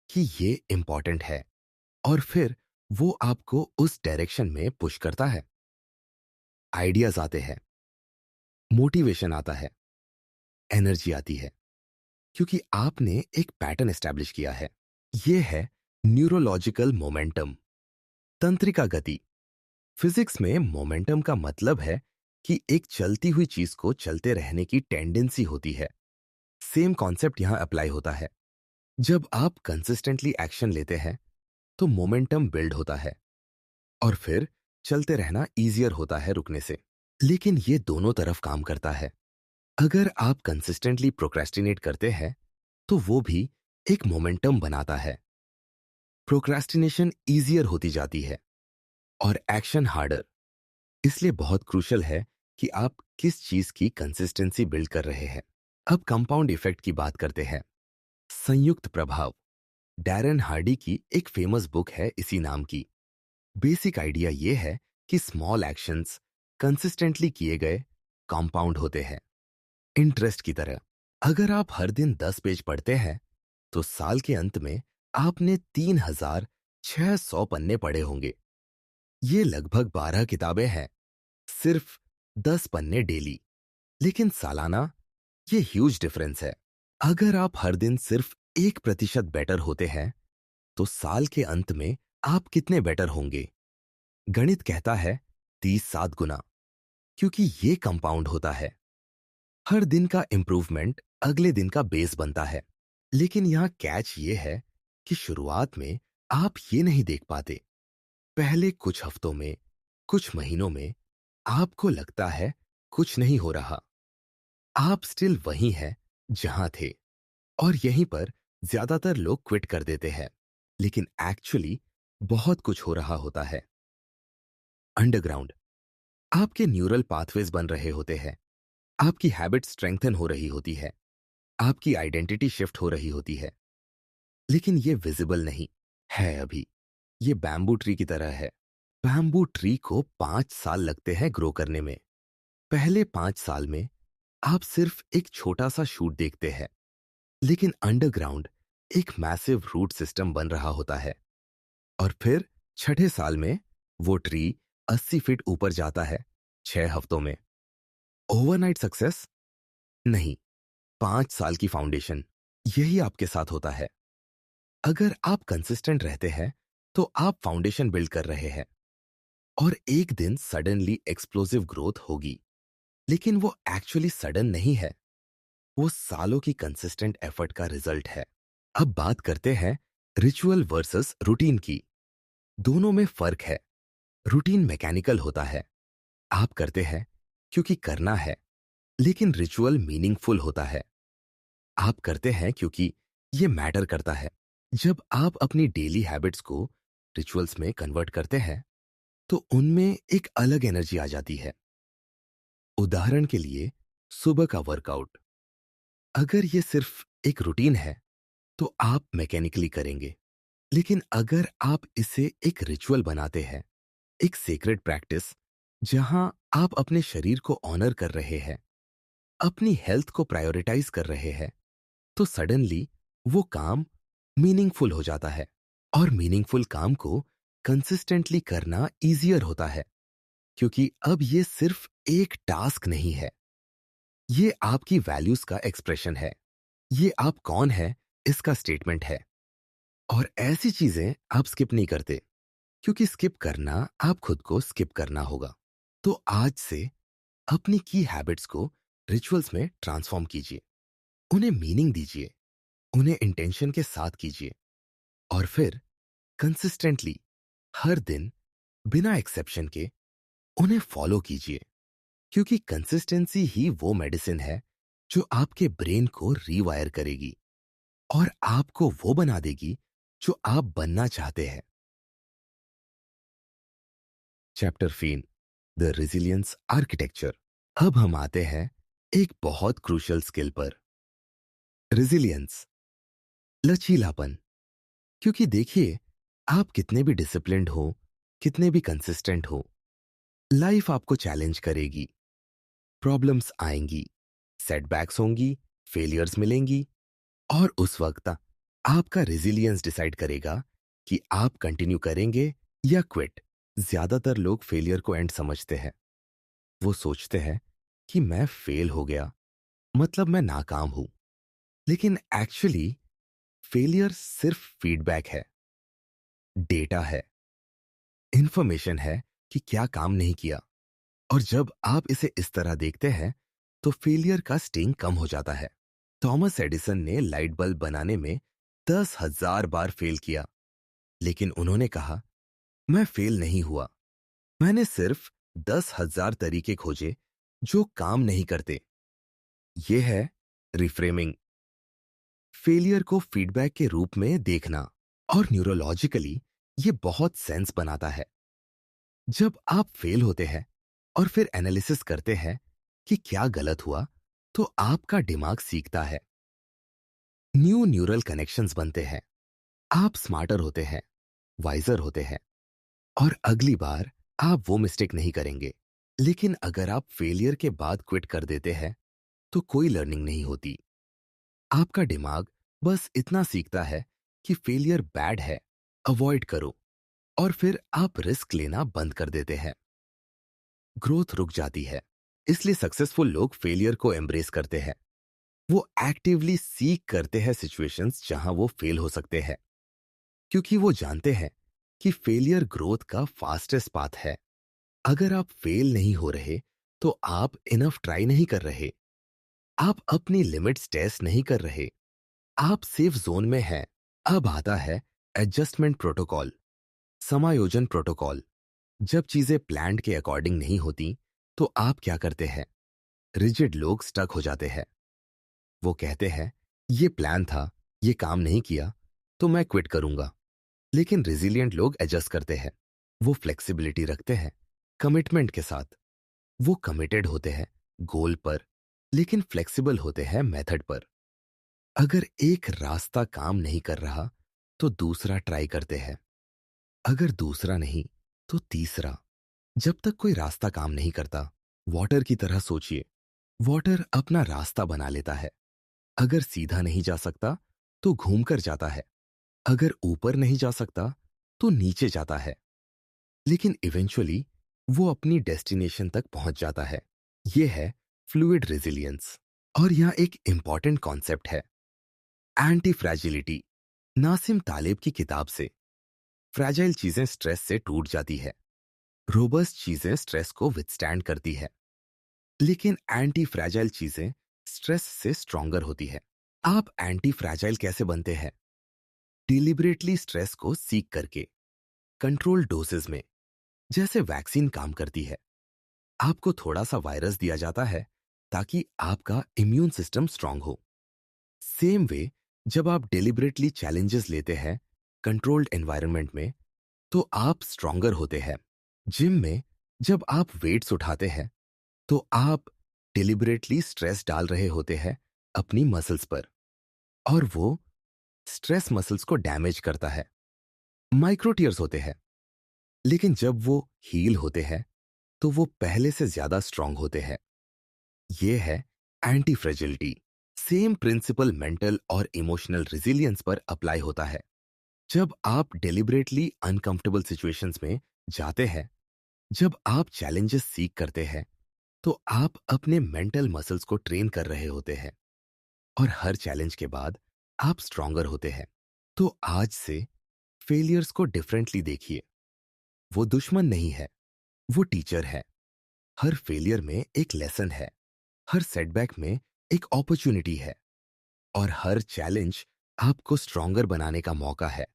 कि ये इंपॉर्टेंट है और फिर वो आपको उस डायरेक्शन में पुश करता है। आइडियाज आते हैं, मोटिवेशन आता है, एनर्जी आती है, क्योंकि आपने एक पैटर्न एस्टैब्लिश किया है। ये है न्यूरोलॉजिकल मोमेंटम, तंत्रिका गति। फिजिक्स में मोमेंटम का मतलब है कि एक चलती हुई चीज को चलते रहने की टेंडेंसी होती है। सेम कॉन्सेप्ट यहां अप्लाई होता है। जब आप कंसिस्टेंटली एक्शन लेते हैं तो मोमेंटम बिल्ड होता है और फिर चलते रहना इजियर होता है रुकने से। लेकिन ये दोनों तरफ काम करता है। अगर आप कंसिस्टेंटली प्रोक्रेस्टिनेट करते हैं तो वो भी एक मोमेंटम बनाता है। प्रोक्रेस्टिनेशन इजियर होती जाती है और एक्शन हार्डर। इसलिए बहुत क्रूशल है कि आप किस चीज की कंसिस्टेंसी बिल्ड कर रहे हैं। अब कंपाउंड इफेक्ट की बात करते हैं। संयुक्त प्रभाव, डैरन हार्डी की एक फेमस बुक है इसी नाम की। बेसिक आइडिया यह है कि स्मॉल एक्शंस कंसिस्टेंटली किए गए कंपाउंड होते हैं, इंटरेस्ट की तरह। अगर आप हर दिन 10 पेज पढ़ते हैं तो साल के अंत में आपने 3600 पन्ने पढ़े होंगे। ये लगभग 12 किताबें हैं, सिर्फ 10 पन्ने डेली। लेकिन सालाना ये ह्यूज डिफरेंस है। अगर आप हर दिन सिर्फ 1% बेटर होते हैं, तो साल के अंत में आप कितने बेटर होंगे? गणित कहता है 30 गुना, क्योंकि ये कंपाउंड होता है। हर दिन का इंप्रूवमेंट अगले दिन का बेस बनता है। लेकिन यहां कैच ये है कि शुरुआत में आप ये नहीं देख पाते। पहले कुछ हफ्तों में, कुछ महीनों में आपको लगता है कुछ नहीं हो रहा। आप स्टिल वही हैं जहां थे, और यहीं पर ज्यादातर लोग क्विट कर देते हैं। लेकिन एक्चुअली बहुत कुछ हो रहा होता है अंडरग्राउंड। आपके न्यूरल पाथवेज बन रहे होते हैं, आपकी हैबिट स्ट्रेंथन हो रही होती है, आपकी आइडेंटिटी शिफ्ट हो रही होती है। लेकिन ये विजिबल नहीं है अभी। ये बैम्बू ट्री की तरह है। बैम्बू ट्री को 5 साल लगते हैं ग्रो करने में। पहले 5 साल में आप सिर्फ एक छोटा सा शूट देखते हैं, लेकिन अंडरग्राउंड एक मैसिव रूट सिस्टम बन रहा होता है। और फिर छठे साल में वो ट्री 80 फीट ऊपर जाता है, 6 हफ्तों में। ओवरनाइट सक्सेस नहीं, 5 साल की फाउंडेशन। यही आपके साथ होता है। अगर आप कंसिस्टेंट रहते हैं, तो आप फाउंडेशन बिल्ड कर रहे हैं, और एक दिन सडनली एक्सप्लोसिव ग्रोथ होगी। लेकिन वो एक्चुअली सडन नहीं है, वो सालों की कंसिस्टेंट एफर्ट का रिजल्ट है। अब बात करते हैं रिचुअल वर्सेस रूटीन की। दोनों में फर्क है। रूटीन मैकेनिकल होता है, आप करते हैं क्योंकि करना है। लेकिन रिचुअल मीनिंगफुल होता है, आप करते हैं क्योंकि ये मैटर करता है। जब आप अपनी डेली हैबिट्स को रिचुअल्स में कन्वर्ट करते हैं, तो उनमें एक अलग एनर्जी आ जाती है। उदाहरण के लिए, सुबह का वर्कआउट। अगर ये सिर्फ एक रूटीन है, तो आप मैकेनिकली करेंगे। लेकिन अगर आप इसे एक रिचुअल बनाते हैं, एक सीक्रेट प्रैक्टिस, जहां आप अपने शरीर को ऑनर कर रहे हैं, अपनी हेल्थ को प्रायोरिटाइज कर रहे हैं, तो सडनली वो काम मीनिंगफुल हो जाता है। और मीनिंगफुल काम को कंसिस्टेंटली करना इजियर होता है, क्योंकि अब ये सिर्फ एक टास्क नहीं है, ये आपकी वैल्यूज का एक्सप्रेशन है। ये आप कौन है इसका स्टेटमेंट है। और ऐसी चीजें आप स्किप नहीं करते, क्योंकि स्किप करना आप खुद को स्किप करना होगा। तो आज से अपनी की हैबिट्स को रिचुअल्स में ट्रांसफॉर्म कीजिए, उन्हें मीनिंग दीजिए, उन्हें इंटेंशन के साथ कीजिए, और फिर कंसिस्टेंटली हर दिन बिना एक्सेप्शन के उन्हें फॉलो कीजिए। क्योंकि कंसिस्टेंसी ही वो मेडिसिन है जो आपके ब्रेन को रीवायर करेगी, और आपको वो बना देगी जो आप बनना चाहते हैं। Chapter 3, the resilience architecture. अब हम आते हैं एक बहुत क्रूशियल स्किल पर, रेजिलियंस, लचीलापन। क्योंकि देखिए, आप कितने भी डिसिप्लिन्ड हो, कितने भी कंसिस्टेंट हो, लाइफ आपको चैलेंज करेगी। प्रॉब्लम्स आएंगी, सेटबैक्स होंगी, फेलियर्स मिलेंगी, और उस वक्त आपका रेजिलियंस डिसाइड करेगा कि आप कंटिन्यू करेंगे या क्विट। ज्यादातर लोग फेलियर को एंड समझते हैं। वो सोचते हैं कि मैं फेल हो गया, मतलब मैं नाकाम हूं। लेकिन एक्चुअली फेलियर सिर्फ फीडबैक है, डेटा है, इंफॉर्मेशन है कि क्या काम नहीं किया। और जब आप इसे इस तरह देखते हैं, तो फेलियर का स्टिंग कम हो जाता है। थॉमस एडिसन ने लाइट बल्ब बनाने में 10,000 बार फेल किया, लेकिन उन्होंने कहा, मैं फेल नहीं हुआ, मैंने सिर्फ 10,000 तरीके खोजे जो काम नहीं करते। यह है रिफ्रेमिंग, फेलियर को फीडबैक के रूप में देखना। और न्यूरोलॉजिकली ये बहुत सेंस बनाता है। जब आप फेल होते हैं और फिर एनालिसिस करते हैं कि क्या गलत हुआ, तो आपका दिमाग सीखता है, न्यू न्यूरल कनेक्शंस बनते हैं, आप स्मार्टर होते हैं, वाइजर होते हैं, और अगली बार आप वो मिस्टेक नहीं करेंगे। लेकिन अगर आप फेलियर के बाद क्विट कर देते हैं, तो कोई लर्निंग नहीं होती। आपका दिमाग बस इतना सीखता है कि फेलियर बैड है, अवॉइड करो, और फिर आप रिस्क लेना बंद कर देते हैं। ग्रोथ रुक जाती है। इसलिए सक्सेसफुल लोग फेलियर को एम्ब्रेस करते हैं, वो एक्टिवली सीक करते हैं सिचुएशंस जहां वो फेल हो सकते हैं, क्योंकि वो जानते हैं कि फेलियर ग्रोथ का फास्टेस्ट पाथ है। अगर आप फेल नहीं हो रहे, तो आप इनफ ट्राई नहीं कर रहे, आप अपनी लिमिट्स टेस्ट नहीं कर रहे, आप सेफ जोन में हैं। अब आता है एडजस्टमेंट प्रोटोकॉल, समायोजन प्रोटोकॉल। जब चीजें प्लान के अकॉर्डिंग नहीं होती, तो आप क्या करते हैं? रिजिड लोग स्टक हो जाते हैं। वो कहते हैं, ये प्लान था, ये काम नहीं किया, तो मैं क्विट करूंगा। लेकिन रिजिलियंट लोग एडजस्ट करते हैं। वो फ्लेक्सिबिलिटी रखते हैं कमिटमेंट के साथ। वो कमिटेड होते हैं गोल पर, लेकिन फ्लेक्सिबल होते हैं मेथड पर। अगर एक रास्ता काम नहीं कर रहा, तो दूसरा ट्राई करते हैं। अगर दूसरा नहीं, तो तीसरा। जब तक कोई रास्ता काम नहीं करता, वाटर की तरह सोचिए। वाटर अपना रास्ता बना लेता है। अगर सीधा नहीं जा सकता, तो घूमकर जाता है। अगर ऊपर नहीं जा सकता, तो नीचे जाता है। लेकिन इवेंचुअली वो अपनी डेस्टिनेशन तक पहुंच जाता है। ये है फ्लूइड रेजिलियंस। और यहां एक इंपॉर्टेंट कॉन्सेप्ट है, एंटी फ्रैजिलिटी। नासिम तालिब की किताब से। फ्रैजाइल चीजें स्ट्रेस से टूट जाती है, रोबस्ट चीजें स्ट्रेस को विथस्टैंड करती है, लेकिन एंटी फ्रैजाइल चीजें स्ट्रेस से स्ट्रॉन्गर होती है। आप एंटी फ्रैजाइल कैसे बनते हैं? डिलिबरेटली स्ट्रेस को सीक करके, कंट्रोल डोसेस में। जैसे वैक्सीन काम करती है, आपको थोड़ा सा वायरस दिया जाता है ताकि आपका इम्यून सिस्टम स्ट्रांग हो। सेम वे, जब आप डिलिबरेटली चैलेंजेस लेते हैं कंट्रोल्ड एनवायरनमेंट में, तो आप स्ट्रांगर होते हैं। जिम में जब आप वेट्स उठाते हैं, तो आप डिलिबरेटली स्ट्रेस डाल रहे होते हैं अपनी मसल्स पर, और वो स्ट्रेस मसल्स को डैमेज करता है। माइक्रो टीयर्स होते हैं, लेकिन जब वो हील होते हैं, तो वो पहले से ज्यादा स्ट्रांग होते हैं। ये है antifragility. Same principle mental और इमोशनल रिजिलियंस पर अप्लाई होता है। जब आप डेलिबरेटली अनकंफर्टेबल सिचुएशंस में जाते हैं, जब आप चैलेंजेस सीख करते हैं, तो आप अपने मेंटल मसल्स को ट्रेन कर रहे होते हैं, और हर चैलेंज के बाद आप स्ट्रांगर होते हैं। तो आज से फेलियर्स को डिफरेंटली देखिए। वो दुश्मन नहीं है, वो टीचर है। हर फेलियर में एक लेसन है, हर सेटबैक में एक अपॉर्चुनिटी है, और हर चैलेंज आपको स्ट्रांगर बनाने का मौका है।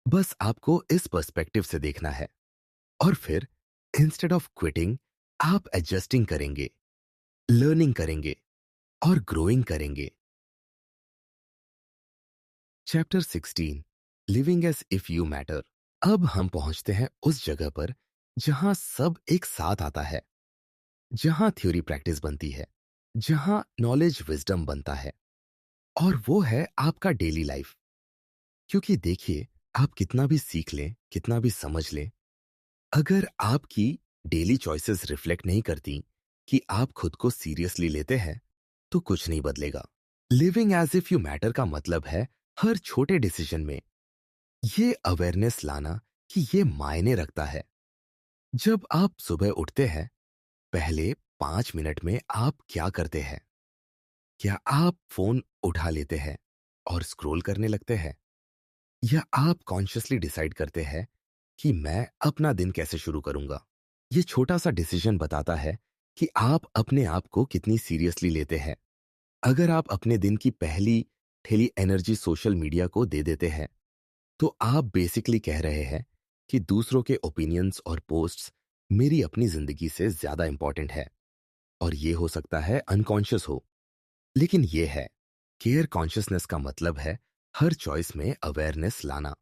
बस आपको इस पर्सपेक्टिव से देखना है, और फिर इंस्टेड ऑफ क्विटिंग, आप एडजस्टिंग करेंगे, लर्निंग करेंगे, और ग्रोइंग करेंगे। Chapter 16, living as if you matter. अब हम पहुंचते हैं उस जगह पर जहां सब एक साथ आता है, जहां थ्योरी प्रैक्टिस बनती है, जहां नॉलेज विजडम बनता है, और वो है आपका डेली लाइफ। क्योंकि देखिए, आप कितना भी सीख लें, कितना भी समझ लें, अगर आपकी डेली चॉइसेस रिफ्लेक्ट नहीं करती कि आप खुद को सीरियसली लेते हैं, तो कुछ नहीं बदलेगा। Living as if you matter का मतलब है हर छोटे डिसीजन में ये अवेयरनेस लाना कि ये मायने रखता है। जब आप सुबह उठते हैं, पहले 5 मिनट में आप क्या करते हैं? क्या आप फोन उठा लेते हैं और स्क्रॉल करने लगते हैं, या आप कॉन्शियसली डिसाइड करते हैं कि मैं अपना दिन कैसे शुरू करूंगा? ये छोटा सा डिसीजन बताता है कि आप अपने आप को कितनी सीरियसली लेते हैं। अगर आप अपने दिन की पहली थैली एनर्जी सोशल मीडिया को दे देते हैं, तो आप बेसिकली कह रहे हैं कि दूसरों के ओपिनियंस और पोस्ट्स मेरी अपनी जिंदगी से ज्यादा इंपॉर्टेंट है। और ये हो सकता है अनकॉन्शियस हो, लेकिन ये है केयर कॉन्शियसनेस का मतलब है हर चॉइस में अवेयरनेस लाना।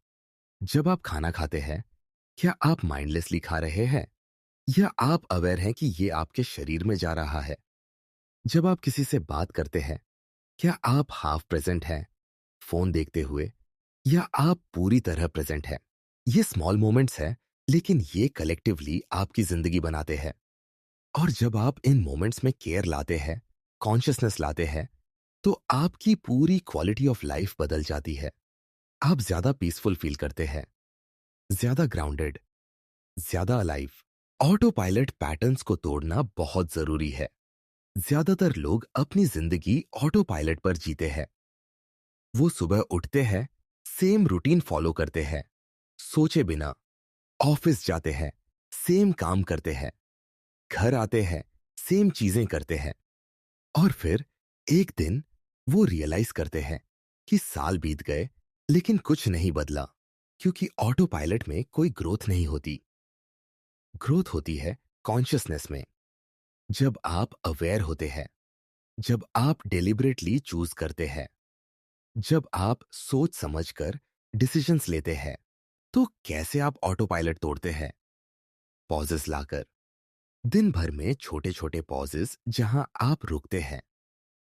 जब आप खाना खाते हैं, क्या आप माइंडलेसली खा रहे हैं, या आप अवेयर हैं कि ये आपके शरीर में जा रहा है? जब आप किसी से बात करते हैं, क्या आप हाफ प्रेजेंट हैं, फोन देखते हुए, या आप पूरी तरह प्रेजेंट हैं? ये स्मॉल मोमेंट्स हैं, लेकिन ये कलेक्टिवली आपकी जिंदगी बनाते हैं। और जब आप इन मोमेंट्स में केयर लाते हैं, कॉन्शियसनेस लाते हैं, तो आपकी पूरी क्वालिटी ऑफ लाइफ बदल जाती है। आप ज्यादा पीसफुल फील करते हैं, ज्यादा ग्राउंडेड, ज्यादा अलाइव। ऑटो पायलट पैटर्न्स को तोड़ना बहुत जरूरी है। ज्यादातर लोग अपनी जिंदगी ऑटो पायलट पर जीते हैं। वो सुबह उठते हैं, सेम रूटीन फॉलो करते हैं, सोचे बिना। ऑफिस जाते हैं, सेम काम करते हैं, घर आते हैं, सेम चीजें करते हैं। और फिर एक दिन वो रियलाइज करते हैं कि साल बीत गए लेकिन कुछ नहीं बदला, क्योंकि ऑटो पायलट में कोई ग्रोथ नहीं होती। ग्रोथ होती है कॉन्शियसनेस में। जब आप अवेयर होते हैं, जब आप डेलिबरेटली चूज करते हैं, जब आप सोच समझकर डिसीजंस लेते हैं। तो कैसे आप ऑटो पायलट तोड़ते हैं? पॉजेस लाकर। दिन भर में छोटे छोटे पॉजेस जहां आप रुकते हैं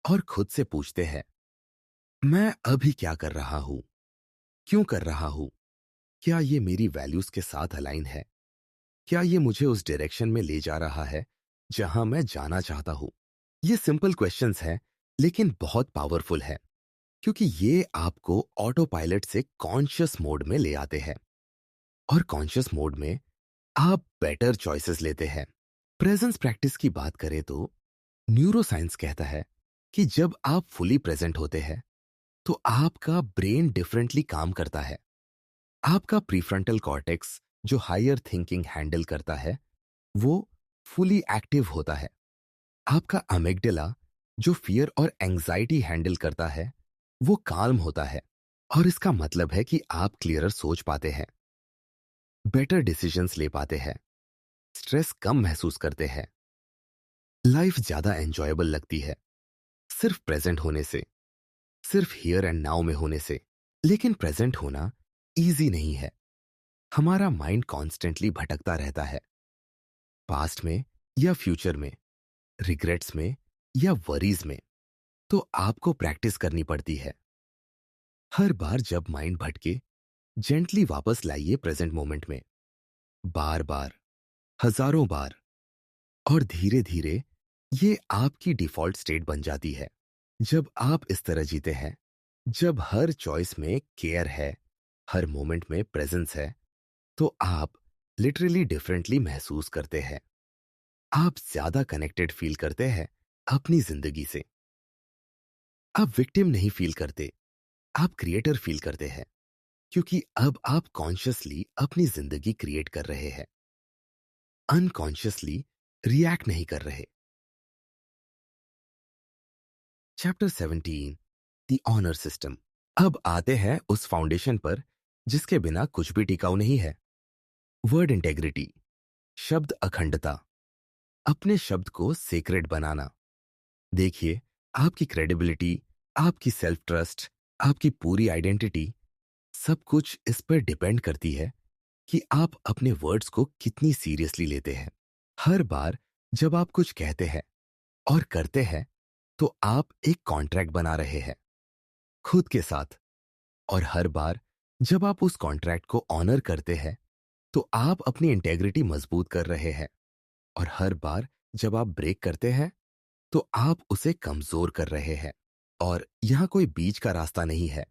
और खुद से पूछते हैं, मैं अभी क्या कर रहा हूं? क्यों कर रहा हूं? क्या ये मेरी वैल्यूज के साथ अलाइन है? क्या ये मुझे उस डायरेक्शन में ले जा रहा है जहां मैं जाना चाहता हूं? ये सिंपल क्वेश्चंस हैं, लेकिन बहुत पावरफुल है, क्योंकि ये आपको ऑटो पायलट से कॉन्शियस मोड में ले आते हैं। और कॉन्शियस मोड में आप बेटर चॉइसेस लेते हैं। प्रेजेंस प्रैक्टिस की बात करें तो न्यूरो साइंस कहता है कि जब आप फुली प्रेजेंट होते हैं तो आपका ब्रेन डिफरेंटली काम करता है। आपका प्रीफ्रंटल कॉर्टेक्स, जो हायर थिंकिंग हैंडल करता है, वो फुली एक्टिव होता है। आपका अमिग्डाला, जो फियर और एंजाइटी हैंडल करता है, वो काल्म होता है। और इसका मतलब है कि आप क्लियरर सोच पाते हैं, बेटर डिसीजंस ले पाते हैं, स्ट्रेस कम महसूस करते हैं। लाइफ ज्यादा एंजॉयबल लगती है सिर्फ प्रेजेंट होने से, सिर्फ हियर एंड नाउ में होने से। लेकिन प्रेजेंट होना इजी नहीं है। हमारा माइंड कॉन्स्टेंटली भटकता रहता है, पास्ट में या फ्यूचर में, रिग्रेट्स में या वरीज में। तो आपको प्रैक्टिस करनी पड़ती है। हर बार जब माइंड भटके, जेंटली वापस लाइए प्रेजेंट मोमेंट में। बार बार, हजारों बार। और धीरे धीरे ये आपकी डिफॉल्ट स्टेट बन जाती है। जब आप इस तरह जीते हैं, जब हर चॉइस में केयर है, हर मोमेंट में प्रेजेंस है, तो आप लिटरली डिफरेंटली महसूस करते हैं। आप ज्यादा कनेक्टेड फील करते हैं अपनी जिंदगी से। आप विक्टिम नहीं फील करते, आप क्रिएटर फील करते हैं, क्योंकि अब आप कॉन्शियसली अपनी जिंदगी क्रिएट कर रहे हैं, अनकॉन्शियसली रिएक्ट नहीं कर रहे। Chapter 17, the honour system. अब आते हैं उस फाउंडेशन पर जिसके बिना कुछ भी टिकाऊ नहीं है। वर्ड इंटेग्रिटी, शब्द अखंडता, अपने शब्द को सेक्रेड बनाना। देखिए, आपकी क्रेडिबिलिटी, आपकी सेल्फ ट्रस्ट, आपकी पूरी आइडेंटिटी, सब कुछ इस पर डिपेंड करती है कि आप अपने वर्ड्स को कितनी सीरियसली लेते हैं। हर बार जब आप कुछ कहते हैं और करते हैं, तो आप एक कॉन्ट्रैक्ट बना रहे हैं खुद के साथ। और हर बार जब आप उस कॉन्ट्रैक्ट को ऑनर करते हैं, तो आप अपनी इंटेग्रिटी मजबूत कर रहे हैं। और हर बार जब आप ब्रेक करते हैं, तो आप उसे कमजोर कर रहे हैं। और यहां कोई बीच का रास्ता नहीं है।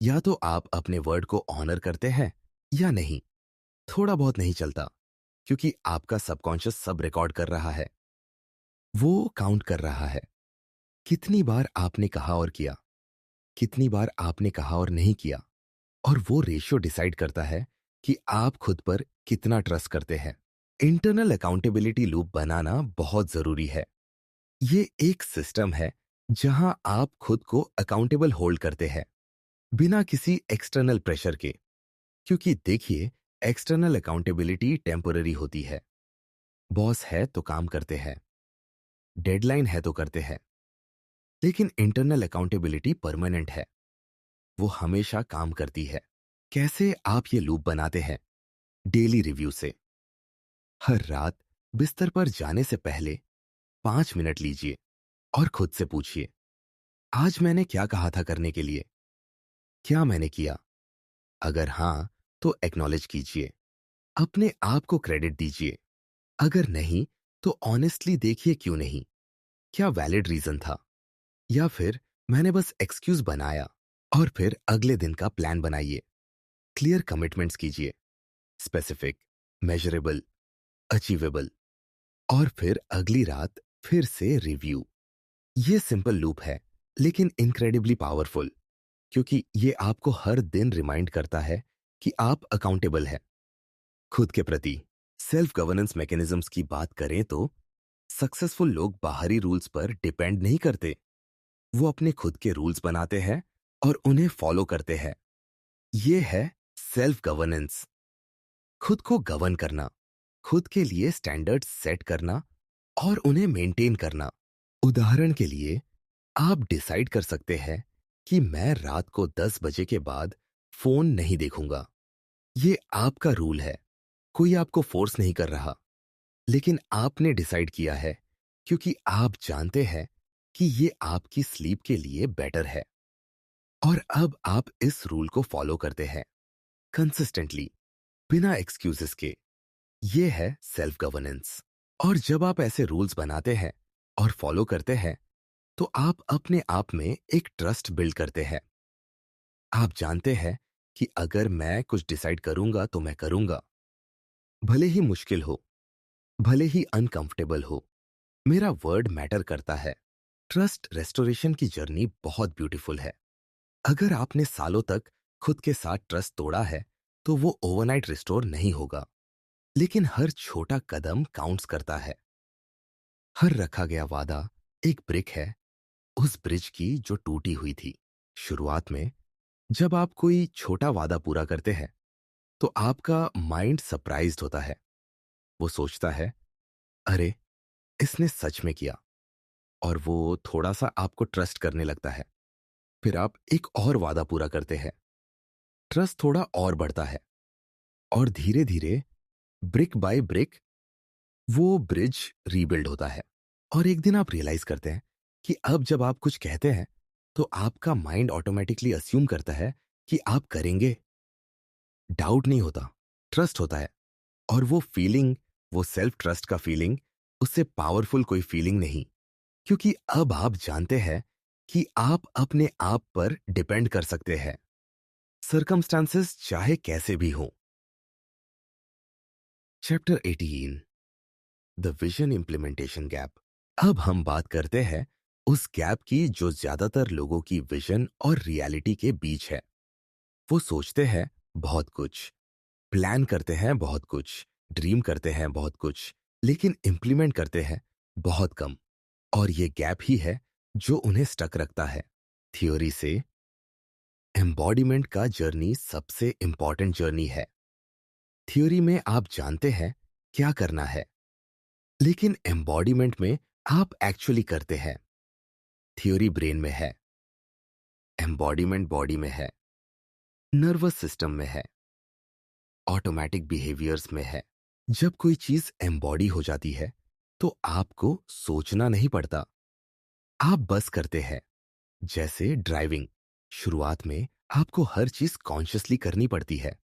या तो आप अपने वर्ड को ऑनर करते हैं या नहीं। थोड़ा बहुत नहीं चलता, क्योंकि आपका सबकॉन्शियस सब रिकॉर्ड कर रहा है। वो काउंट कर रहा है कितनी बार आपने कहा और किया, कितनी बार आपने कहा और नहीं किया। और वो रेशियो डिसाइड करता है कि आप खुद पर कितना ट्रस्ट करते हैं। इंटरनल अकाउंटेबिलिटी लूप बनाना बहुत जरूरी है। ये एक सिस्टम है जहां आप खुद को अकाउंटेबल होल्ड करते हैं, बिना किसी एक्सटर्नल प्रेशर के। क्योंकि देखिए, एक्सटर्नल अकाउंटेबिलिटी टेम्पररी होती है। बॉस है तो काम करते हैं, डेडलाइन है तो करते हैं। लेकिन इंटरनल अकाउंटेबिलिटी परमानेंट है, वो हमेशा काम करती है। कैसे आप ये लूप बनाते हैं? डेली रिव्यू से। हर रात बिस्तर पर जाने से पहले 5 मिनट लीजिए और खुद से पूछिए, आज मैंने क्या कहा था करने के लिए? क्या मैंने किया? अगर हां, तो एक्नॉलेज कीजिए, अपने आप को क्रेडिट दीजिए। अगर नहीं, तो ऑनेस्टली देखिए क्यों नहीं। क्या वैलिड रीजन था, या फिर मैंने बस एक्सक्यूज बनाया? और फिर अगले दिन का प्लान बनाइए। क्लियर कमिटमेंट्स कीजिए, स्पेसिफिक, मेजरेबल, अचीवेबल। और फिर अगली रात फिर से रिव्यू। ये सिंपल लूप है, लेकिन इनक्रेडिबली पावरफुल, क्योंकि ये आपको हर दिन रिमाइंड करता है कि आप अकाउंटेबल हैं खुद के प्रति। सेल्फ गवर्नेंस मैकेनिज्म्स की बात करें तो सक्सेसफुल लोग बाहरी रूल्स पर डिपेंड नहीं करते। वो अपने खुद के रूल्स बनाते हैं और उन्हें फॉलो करते हैं। ये है सेल्फ गवर्नेंस। खुद को गवर्न करना, खुद के लिए स्टैंडर्ड्स सेट करना और उन्हें मेंटेन करना। उदाहरण के लिए, आप डिसाइड कर सकते हैं कि मैं रात को 10 बजे के बाद फोन नहीं देखूंगा। ये आपका रूल है, कोई आपको फोर्स नहीं कर रहा, लेकिन आपने डिसाइड किया है क्योंकि आप जानते हैं कि ये आपकी स्लीप के लिए बेटर है। और अब आप इस रूल को फॉलो करते हैं कंसिस्टेंटली, बिना एक्सक्यूजेस के। ये है सेल्फ गवर्नेंस। और जब आप ऐसे रूल्स बनाते हैं और फॉलो करते हैं, तो आप अपने आप में एक ट्रस्ट बिल्ड करते हैं। आप जानते हैं कि अगर मैं कुछ डिसाइड करूंगा तो मैं करूंगा, भले ही मुश्किल हो, भले ही अनकंफर्टेबल हो, मेरा वर्ड मैटर करता है। ट्रस्ट रेस्टोरेशन की जर्नी बहुत ब्यूटीफुल है। अगर आपने सालों तक खुद के साथ ट्रस्ट तोड़ा है, तो वो ओवरनाइट रिस्टोर नहीं होगा, लेकिन हर छोटा कदम काउंट्स करता है। हर रखा गया वादा एक ब्रिक है उस ब्रिज की जो टूटी हुई थी। शुरुआत में जब आप कोई छोटा वादा पूरा करते हैं, तो आपका माइंड सरप्राइज्ड होता है। वो सोचता है, अरे, इसने सच में किया। और वो थोड़ा सा आपको ट्रस्ट करने लगता है। फिर आप एक और वादा पूरा करते हैं, ट्रस्ट थोड़ा और बढ़ता है, और धीरे धीरे, ब्रिक बाय ब्रिक, वो ब्रिज रीबिल्ड होता है। और एक दिन आप रियलाइज करते हैं कि अब जब आप कुछ कहते हैं, तो आपका माइंड ऑटोमेटिकली अस्यूम करता है कि आप करेंगे। डाउट नहीं होता, ट्रस्ट होता है। और वो फीलिंग, वो सेल्फ ट्रस्ट का फीलिंग, उससे पावरफुल कोई फीलिंग नहीं, क्योंकि अब आप जानते हैं कि आप अपने आप पर डिपेंड कर सकते हैं, सर्कमस्टांसेस चाहे कैसे भी हों। Chapter 18, the vision implementation gap. अब हम बात करते हैं उस गैप की जो ज्यादातर लोगों की विजन और रियलिटी के बीच है। वो सोचते हैं बहुत कुछ, प्लान करते हैं बहुत कुछ, ड्रीम करते हैं बहुत कुछ, लेकिन इंप्लीमेंट करते हैं बहुत कम। और ये गैप ही है जो उन्हें स्टक रखता है। थ्योरी से एम्बॉडीमेंट का जर्नी सबसे इंपॉर्टेंट जर्नी है। थ्योरी में आप जानते हैं क्या करना है, लेकिन एम्बॉडीमेंट में आप एक्चुअली करते हैं। थ्योरी ब्रेन में है, एम्बॉडीमेंट बॉडी में है, नर्वस सिस्टम में है, ऑटोमेटिक बिहेवियर्स में है। जब कोई चीज एम्बॉडी हो जाती है, तो आपको सोचना नहीं पड़ता, आप बस करते हैं। जैसे ड्राइविंग, शुरुआत में आपको हर चीज कॉन्शियसली करनी पड़ती है,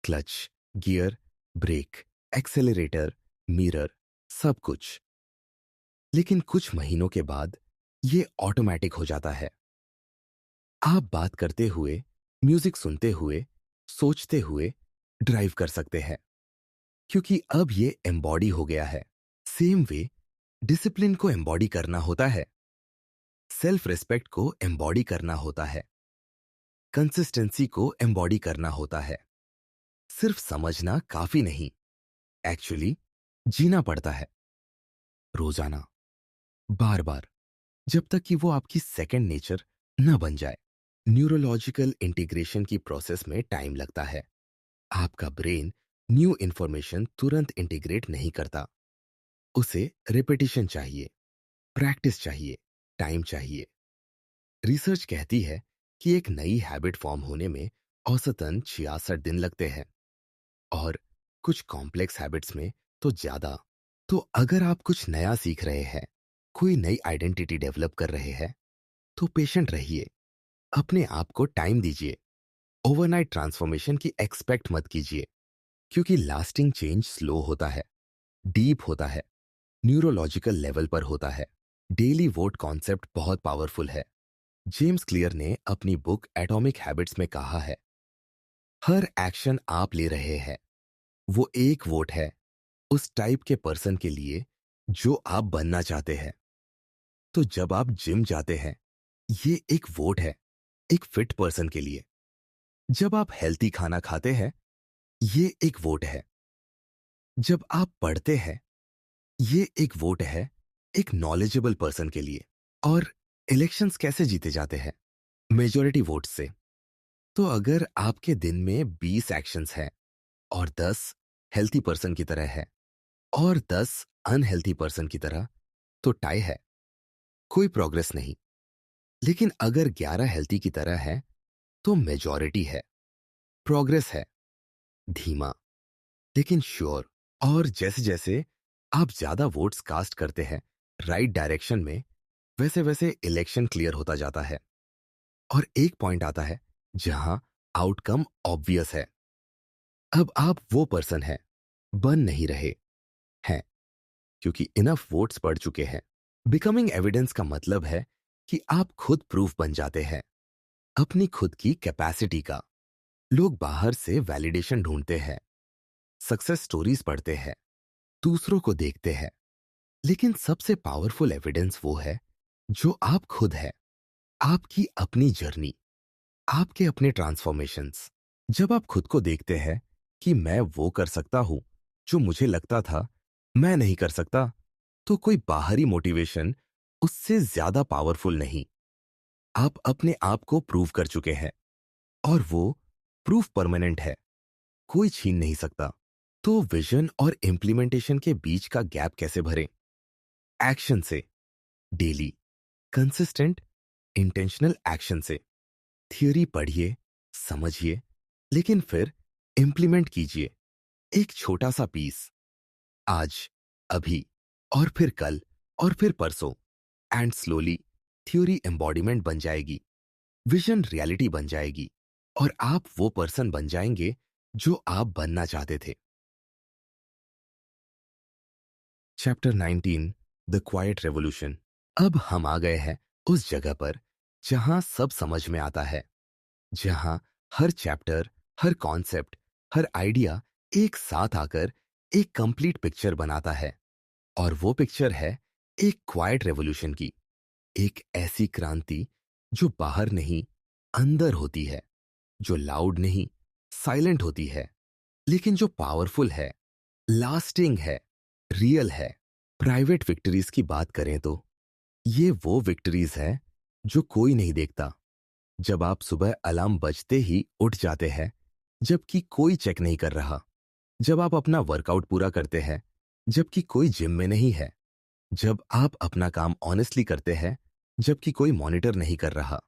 clutch, gear, brake, accelerator, mirror, सब कुछ। लेकिन कुछ महीनों के बाद ये ऑटोमेटिक हो जाता है। आप बात करते हुए, म्यूजिक सुनते हुए, सोचते हुए ड्राइव कर सकते हैं, क्योंकि अब ये एम्बॉडी हो गया है। सेम वे, डिसिप्लिन को एम्बॉडी करना होता है, सेल्फ रिस्पेक्ट को एम्बॉडी करना होता है, कंसिस्टेंसी को एम्बॉडी करना होता है। सिर्फ समझना काफी नहीं, एक्चुअली जीना पड़ता है, रोजाना, बार बार, जब तक कि वो आपकी सेकंड नेचर न बन जाए। न्यूरोलॉजिकल इंटीग्रेशन की प्रोसेस में टाइम लगता है। आपका ब्रेन न्यू इंफॉर्मेशन तुरंत इंटीग्रेट नहीं करता। उसे रिपीटिशन चाहिए, प्रैक्टिस चाहिए, टाइम चाहिए। रिसर्च कहती है कि एक नई हैबिट फॉर्म होने में औसतन 66 दिन लगते हैं, और कुछ कॉम्प्लेक्स हैबिट्स में तो ज्यादा। तो अगर आप कुछ नया सीख रहे हैं, कोई नई आइडेंटिटी डेवलप कर रहे हैं, तो पेशेंट रहिए, अपने आप को टाइम दीजिए। ओवरनाइट ट्रांसफॉर्मेशन की एक्सपेक्ट मत कीजिए, क्योंकि लास्टिंग चेंज स्लो होता है, डीप होता है, न्यूरोलॉजिकल लेवल पर होता है। डेली वोट कॉन्सेप्ट बहुत पावरफुल है। जेम्स क्लियर ने अपनी बुक एटॉमिक हैबिट्स में कहा है, हर एक्शन आप ले रहे हैं, वो एक वोट है उस टाइप के पर्सन के लिए जो आप बनना चाहते हैं। तो जब आप जिम जाते हैं, ये एक वोट है एक फिट पर्सन के लिए। जब आप हेल्थी खाना खाते हैं, ये एक वोट है। जब आप पढ़ते हैं, ये एक वोट है एक नॉलेजेबल पर्सन के लिए। और इलेक्शंस कैसे जीते जाते हैं? मेजॉरिटी वोट से। तो अगर आपके दिन में 20 एक्शंस हैं और 10 हेल्थी पर्सन की तरह है और 10 अनहेल्थी पर्सन की तरह, तो टाई है, कोई प्रोग्रेस नहीं। लेकिन अगर 11 हेल्थी की तरह है, तो मेजॉरिटी है, प्रोग्रेस है, धीमा लेकिन श्योर। और जैसे जैसे आप ज्यादा वोट्स कास्ट करते हैं राइट डायरेक्शन में, वैसे वैसे इलेक्शन क्लियर होता जाता है। और एक पॉइंट आता है जहां आउटकम ऑब्वियस है। अब आप वो पर्सन हैं, बन नहीं रहे हैं, क्योंकि इनफ वोट्स पड़ चुके हैं। बिकमिंग एविडेंस का मतलब है कि आप खुद प्रूफ बन जाते हैं अपनी खुद की कैपेसिटी का। लोग बाहर से वैलिडेशन ढूंढते हैं, सक्सेस स्टोरीज पढ़ते हैं, दूसरों को देखते हैं, लेकिन सबसे पावरफुल एविडेंस वो है जो आप खुद है। आपकी अपनी जर्नी, आपके अपने ट्रांसफॉर्मेशंस। जब आप खुद को देखते हैं कि मैं वो कर सकता हूं जो मुझे लगता था मैं नहीं कर सकता, तो कोई बाहरी मोटिवेशन उससे ज्यादा पावरफुल नहीं। आप अपने आप को प्रूव कर चुके हैं और वो प्रूफ परमानेंट है, कोई छीन नहीं सकता। तो विजन और इम्प्लीमेंटेशन के बीच का गैप कैसे भरें? एक्शन से, डेली कंसिस्टेंट इंटेंशनल एक्शन से। थियोरी पढ़िए, समझिए, लेकिन फिर इंप्लीमेंट कीजिए। एक छोटा सा पीस, आज, अभी, और फिर कल, और फिर परसों। एंड स्लोली थ्योरी एम्बॉडीमेंट बन जाएगी, विजन रियलिटी बन जाएगी, और आप वो पर्सन बन जाएंगे जो आप बनना चाहते थे। Chapter 19, the quite revolution. अब हम आ गए हैं उस जगह पर जहां सब समझ में आता है, जहां हर चैप्टर, हर कॉन्सेप्ट, हर आइडिया एक साथ आकर एक कंप्लीट पिक्चर बनाता है। और वो पिक्चर है एक क्वाइट रेवोल्यूशन की। एक ऐसी क्रांति जो बाहर नहीं, अंदर होती है, जो लाउड नहीं, साइलेंट होती है, लेकिन जो पावरफुल है, लास्टिंग है, रियल है। प्राइवेट विक्ट्रीज की बात करें तो ये वो विक्ट्रीज है जो कोई नहीं देखता। जब आप सुबह अलार्म बजते ही उठ जाते हैं, जबकि कोई चेक नहीं कर रहा। जब आप अपना वर्कआउट पूरा करते हैं, जबकि कोई जिम में नहीं है। जब आप अपना काम ऑनेस्टली करते हैं, जबकि कोई मॉनिटर नहीं कर रहा।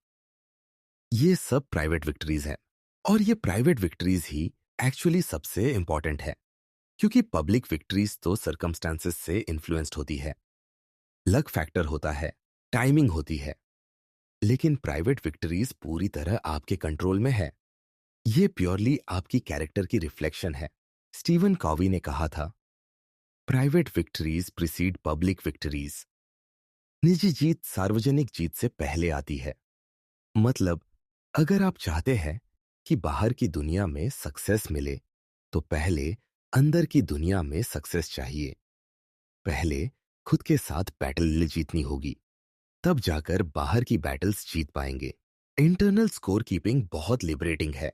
ये सब प्राइवेट विक्ट्रीज हैं। और ये प्राइवेट विक्ट्रीज ही एक्चुअली सबसे इंपॉर्टेंट है, क्योंकि पब्लिक विक्ट्रीज तो सर्कमस्टांसेस से इन्फ्लुएंस्ड होती है, लक फैक्टर होता है, टाइमिंग होती है। लेकिन प्राइवेट विक्ट्रीज पूरी तरह आपके कंट्रोल में है। ये प्योरली आपकी कैरेक्टर की रिफ्लेक्शन है। स्टीवन कॉवी ने कहा था, private victories precede public victories. निजी जीत सार्वजनिक जीत से पहले आती है। मतलब, अगर आप चाहते हैं कि बाहर की दुनिया में सक्सेस मिले, तो पहले अंदर की दुनिया में सक्सेस चाहिए। पहले खुद के साथ बैटल जीतनी होगी, तब जाकर बाहर की बैटल्स जीत पाएंगे। इंटरनल स्कोर कीपिंग बहुत लिबरेटिंग है,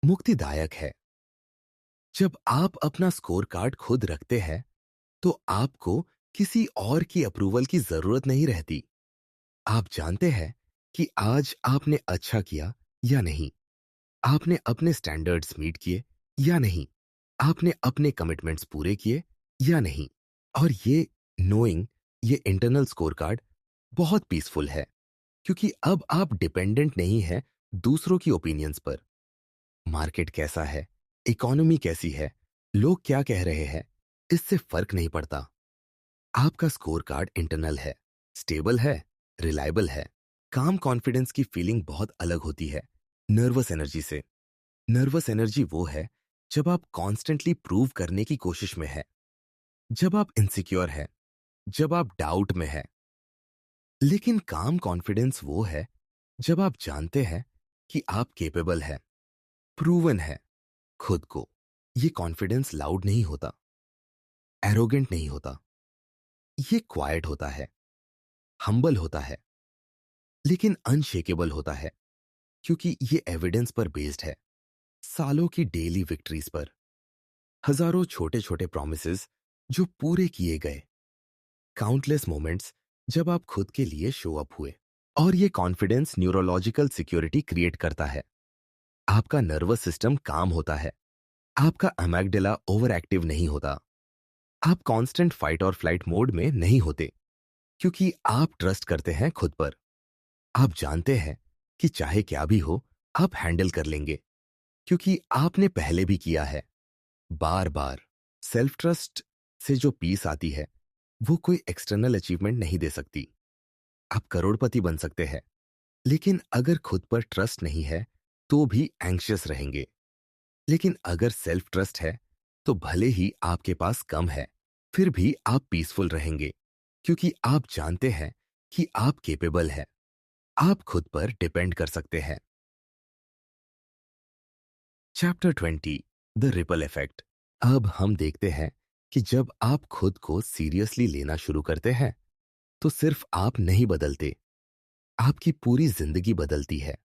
मुक्तिदायक है। जब आप अपना स्कोर कार्ड खुद रखते हैं, तो आपको किसी और की अप्रूवल की जरूरत नहीं रहती। आप जानते हैं कि आज आपने अच्छा किया या नहीं, आपने अपने स्टैंडर्ड्स मीट किए या नहीं, आपने अपने कमिटमेंट्स पूरे किए या नहीं। और ये नोइंग, ये इंटरनल स्कोर कार्ड बहुत पीसफुल है, क्योंकि अब आप डिपेंडेंट नहीं है दूसरों की ओपिनियंस पर। मार्केट कैसा है, इकोनॉमी कैसी है, लोग क्या कह रहे हैं, इससे फर्क नहीं पड़ता। आपका स्कोर कार्ड इंटरनल है, स्टेबल है, रिलायबल है। काम कॉन्फिडेंस की फीलिंग बहुत अलग होती है नर्वस एनर्जी से। नर्वस एनर्जी वो है जब आप कॉन्स्टेंटली प्रूव करने की कोशिश में है, जब आप इनसिक्योर है, जब आप डाउट में है। लेकिन काम कॉन्फिडेंस वो है जब आप जानते हैं कि आप केपेबल है, प्रूवन है खुद को। ये कॉन्फिडेंस लाउड नहीं होता, एरोगेंट नहीं होता, ये क्वाइट होता है, हम्बल होता है, लेकिन अनशेकेबल होता है, क्योंकि ये एविडेंस पर बेस्ड है, सालों की डेली विक्ट्रीज पर, हजारों छोटे छोटे प्रोमिसेस जो पूरे किए गए, काउंटलेस मोमेंट्स जब आप खुद के लिए शो अप हुए। और ये कॉन्फिडेंस न्यूरोलॉजिकल सिक्योरिटी क्रिएट करता है। आपका नर्वस सिस्टम काम होता है, आपका अमेग्डला ओवर एक्टिव नहीं होता, आप कांस्टेंट फाइट और फ्लाइट मोड में नहीं होते, क्योंकि आप ट्रस्ट करते हैं खुद पर। आप जानते हैं कि चाहे क्या भी हो, आप हैंडल कर लेंगे, क्योंकि आपने पहले भी किया है, बार बार। सेल्फ ट्रस्ट से जो पीस आती है, वो कोई एक्सटर्नल अचीवमेंट नहीं दे सकती। आप करोड़पति बन सकते हैं, लेकिन अगर खुद पर ट्रस्ट नहीं है, तो भी एंग्शियस रहेंगे। लेकिन अगर सेल्फ ट्रस्ट है, तो भले ही आपके पास कम है, फिर भी आप पीसफुल रहेंगे, क्योंकि आप जानते हैं कि आप केपेबल हैं, आप खुद पर डिपेंड कर सकते हैं। Chapter 20, the ripple effect. अब हम देखते हैं कि जब आप खुद को सीरियसली लेना शुरू करते हैं, तो सिर्फ आप नहीं बदलते, आपकी पूरी जिंदगी बदलती है।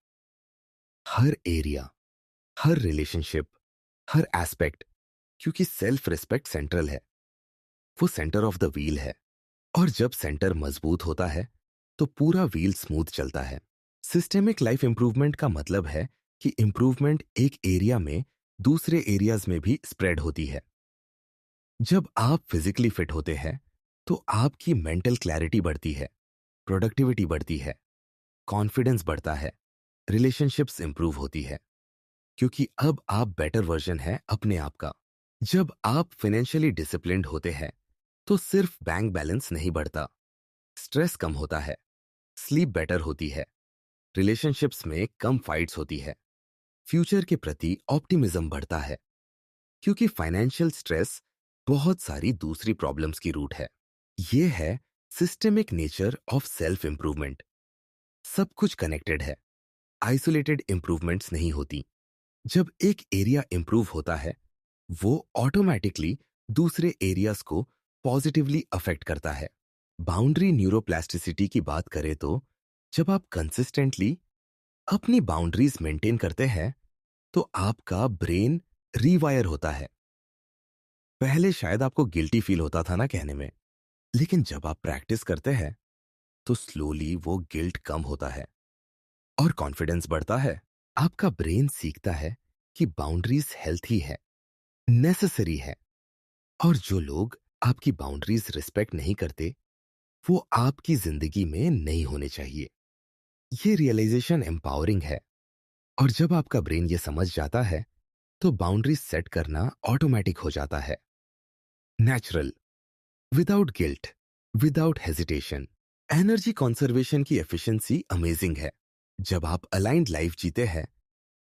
हर एरिया, हर रिलेशनशिप, हर एस्पेक्ट, क्योंकि सेल्फ रिस्पेक्ट सेंट्रल है, वो सेंटर ऑफ द व्हील है। और जब सेंटर मजबूत होता है, तो पूरा व्हील स्मूथ चलता है। सिस्टेमिक लाइफ इंप्रूवमेंट का मतलब है कि इंप्रूवमेंट एक एरिया में दूसरे एरियाज में भी स्प्रेड होती है। जब आप फिजिकली फिट होते हैं, तो आपकी मेंटल क्लैरिटी बढ़ती है, प्रोडक्टिविटी बढ़ती है, कॉन्फिडेंस बढ़ता है, रिलेशनशिप्स इंप्रूव होती है, क्योंकि अब आप बेटर वर्जन है अपने आप का। जब आप फाइनेंशियली डिसिप्लिन्ड होते हैं, तो सिर्फ बैंक बैलेंस नहीं बढ़ता, स्ट्रेस कम होता है, स्लीप बेटर होती है, रिलेशनशिप्स में कम फाइट्स होती है, फ्यूचर के प्रति ऑप्टिमिज्म बढ़ता है, क्योंकि फाइनेंशियल स्ट्रेस बहुत सारी दूसरी प्रॉब्लम्स की रूट है। ये है systemic nature of self improvement. सब कुछ कनेक्टेड है, आइसोलेटेड इंप्रूवमेंट्स नहीं होती। जब एक एरिया इंप्रूव होता है, वो ऑटोमेटिकली दूसरे एरियाज को पॉजिटिवली अफेक्ट करता है। बाउंड्री न्यूरोप्लास्टिसिटी की बात करें तो, जब आप कंसिस्टेंटली अपनी बाउंड्रीज मेंटेन करते हैं, तो आपका ब्रेन रीवायर होता है। पहले शायद आपको गिल्टी फील होता था ना कहने में, लेकिन जब आप प्रैक्टिस करते हैं, तो स्लोली वो गिल्ट कम होता है और कॉन्फिडेंस बढ़ता है। आपका ब्रेन सीखता है कि बाउंड्रीज हेल्थी है, नेसेसरी है, और जो लोग आपकी बाउंड्रीज रिस्पेक्ट नहीं करते, वो आपकी जिंदगी में नहीं होने चाहिए। ये रियलाइजेशन एम्पावरिंग है। और जब आपका ब्रेन ये समझ जाता है, तो बाउंड्रीज सेट करना ऑटोमेटिक हो जाता है, natural, without guilt, without hesitation. Energy conservation की एफिशिएंसी अमेजिंग है। जब आप अलाइंड लाइफ जीते हैं,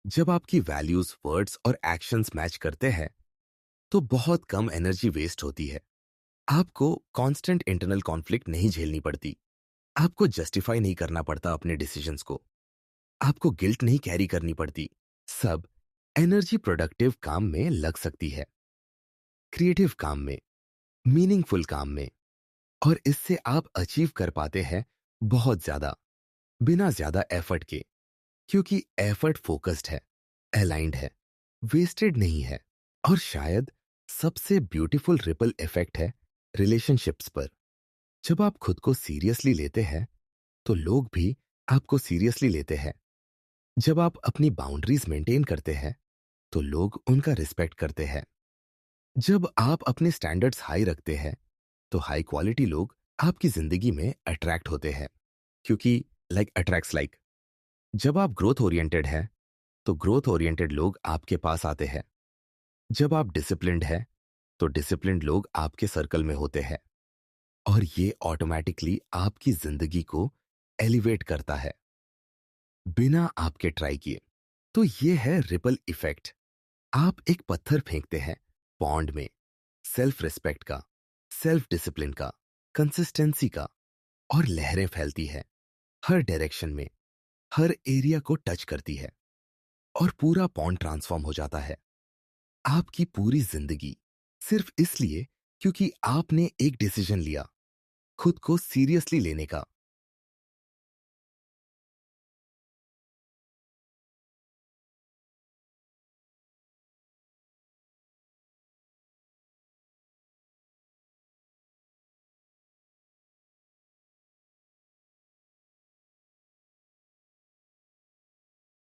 जब आपकी वैल्यूज, वर्ड्स और एक्शंस मैच करते हैं, तो बहुत कम एनर्जी वेस्ट होती है। आपको कांस्टेंट इंटरनल कॉन्फ्लिक्ट नहीं झेलनी पड़ती, आपको जस्टिफाई नहीं करना पड़ता अपने डिसीजंस को, आपको गिल्ट नहीं कैरी करनी पड़ती। सब एनर्जी प्रोडक्टिव काम में लग सकती है, क्रिएटिव काम में, मीनिंगफुल काम में, और इससे आप अचीव कर पाते हैं बहुत ज्यादा, बिना ज्यादा एफर्ट के, क्योंकि एफर्ट फोकस्ड है, अलाइंड है, वेस्टेड नहीं है। और शायद सबसे ब्यूटीफुल रिपल इफेक्ट है रिलेशनशिप्स पर। जब आप खुद को सीरियसली लेते हैं, तो लोग भी आपको सीरियसली लेते हैं। जब आप अपनी बाउंड्रीज मेंटेन करते हैं, तो लोग उनका रिस्पेक्ट करते हैं। जब आप अपने स्टैंडर्ड्स हाई रखते हैं, तो हाई क्वालिटी लोग आपकी जिंदगी में अट्रैक्ट होते हैं, क्योंकि लाइक अट्रैक्ट्स लाइक। जब आप ग्रोथ ओरिएंटेड हैं, तो ग्रोथ ओरिएंटेड लोग आपके पास आते हैं। जब आप डिसिप्लिन्ड हैं, तो डिसिप्लिन्ड लोग आपके सर्कल में होते हैं, और ये ऑटोमेटिकली आपकी जिंदगी को एलिवेट करता है, बिना आपके ट्राई किए। तो ये है रिपल इफेक्ट। आप एक पत्थर फेंकते हैं पॉन्ड में, सेल्फ रिस्पेक्ट का, सेल्फ डिसिप्लिन का, कंसिस्टेंसी का, और लहरें फैलती है हर डायरेक्शन में, हर एरिया को टच करती है, और पूरा पॉन्ड ट्रांसफॉर्म हो जाता है। आपकी पूरी जिंदगी सिर्फ इसलिए क्योंकि आपने एक डिसीजन लिया, खुद को सीरियसली लेने का।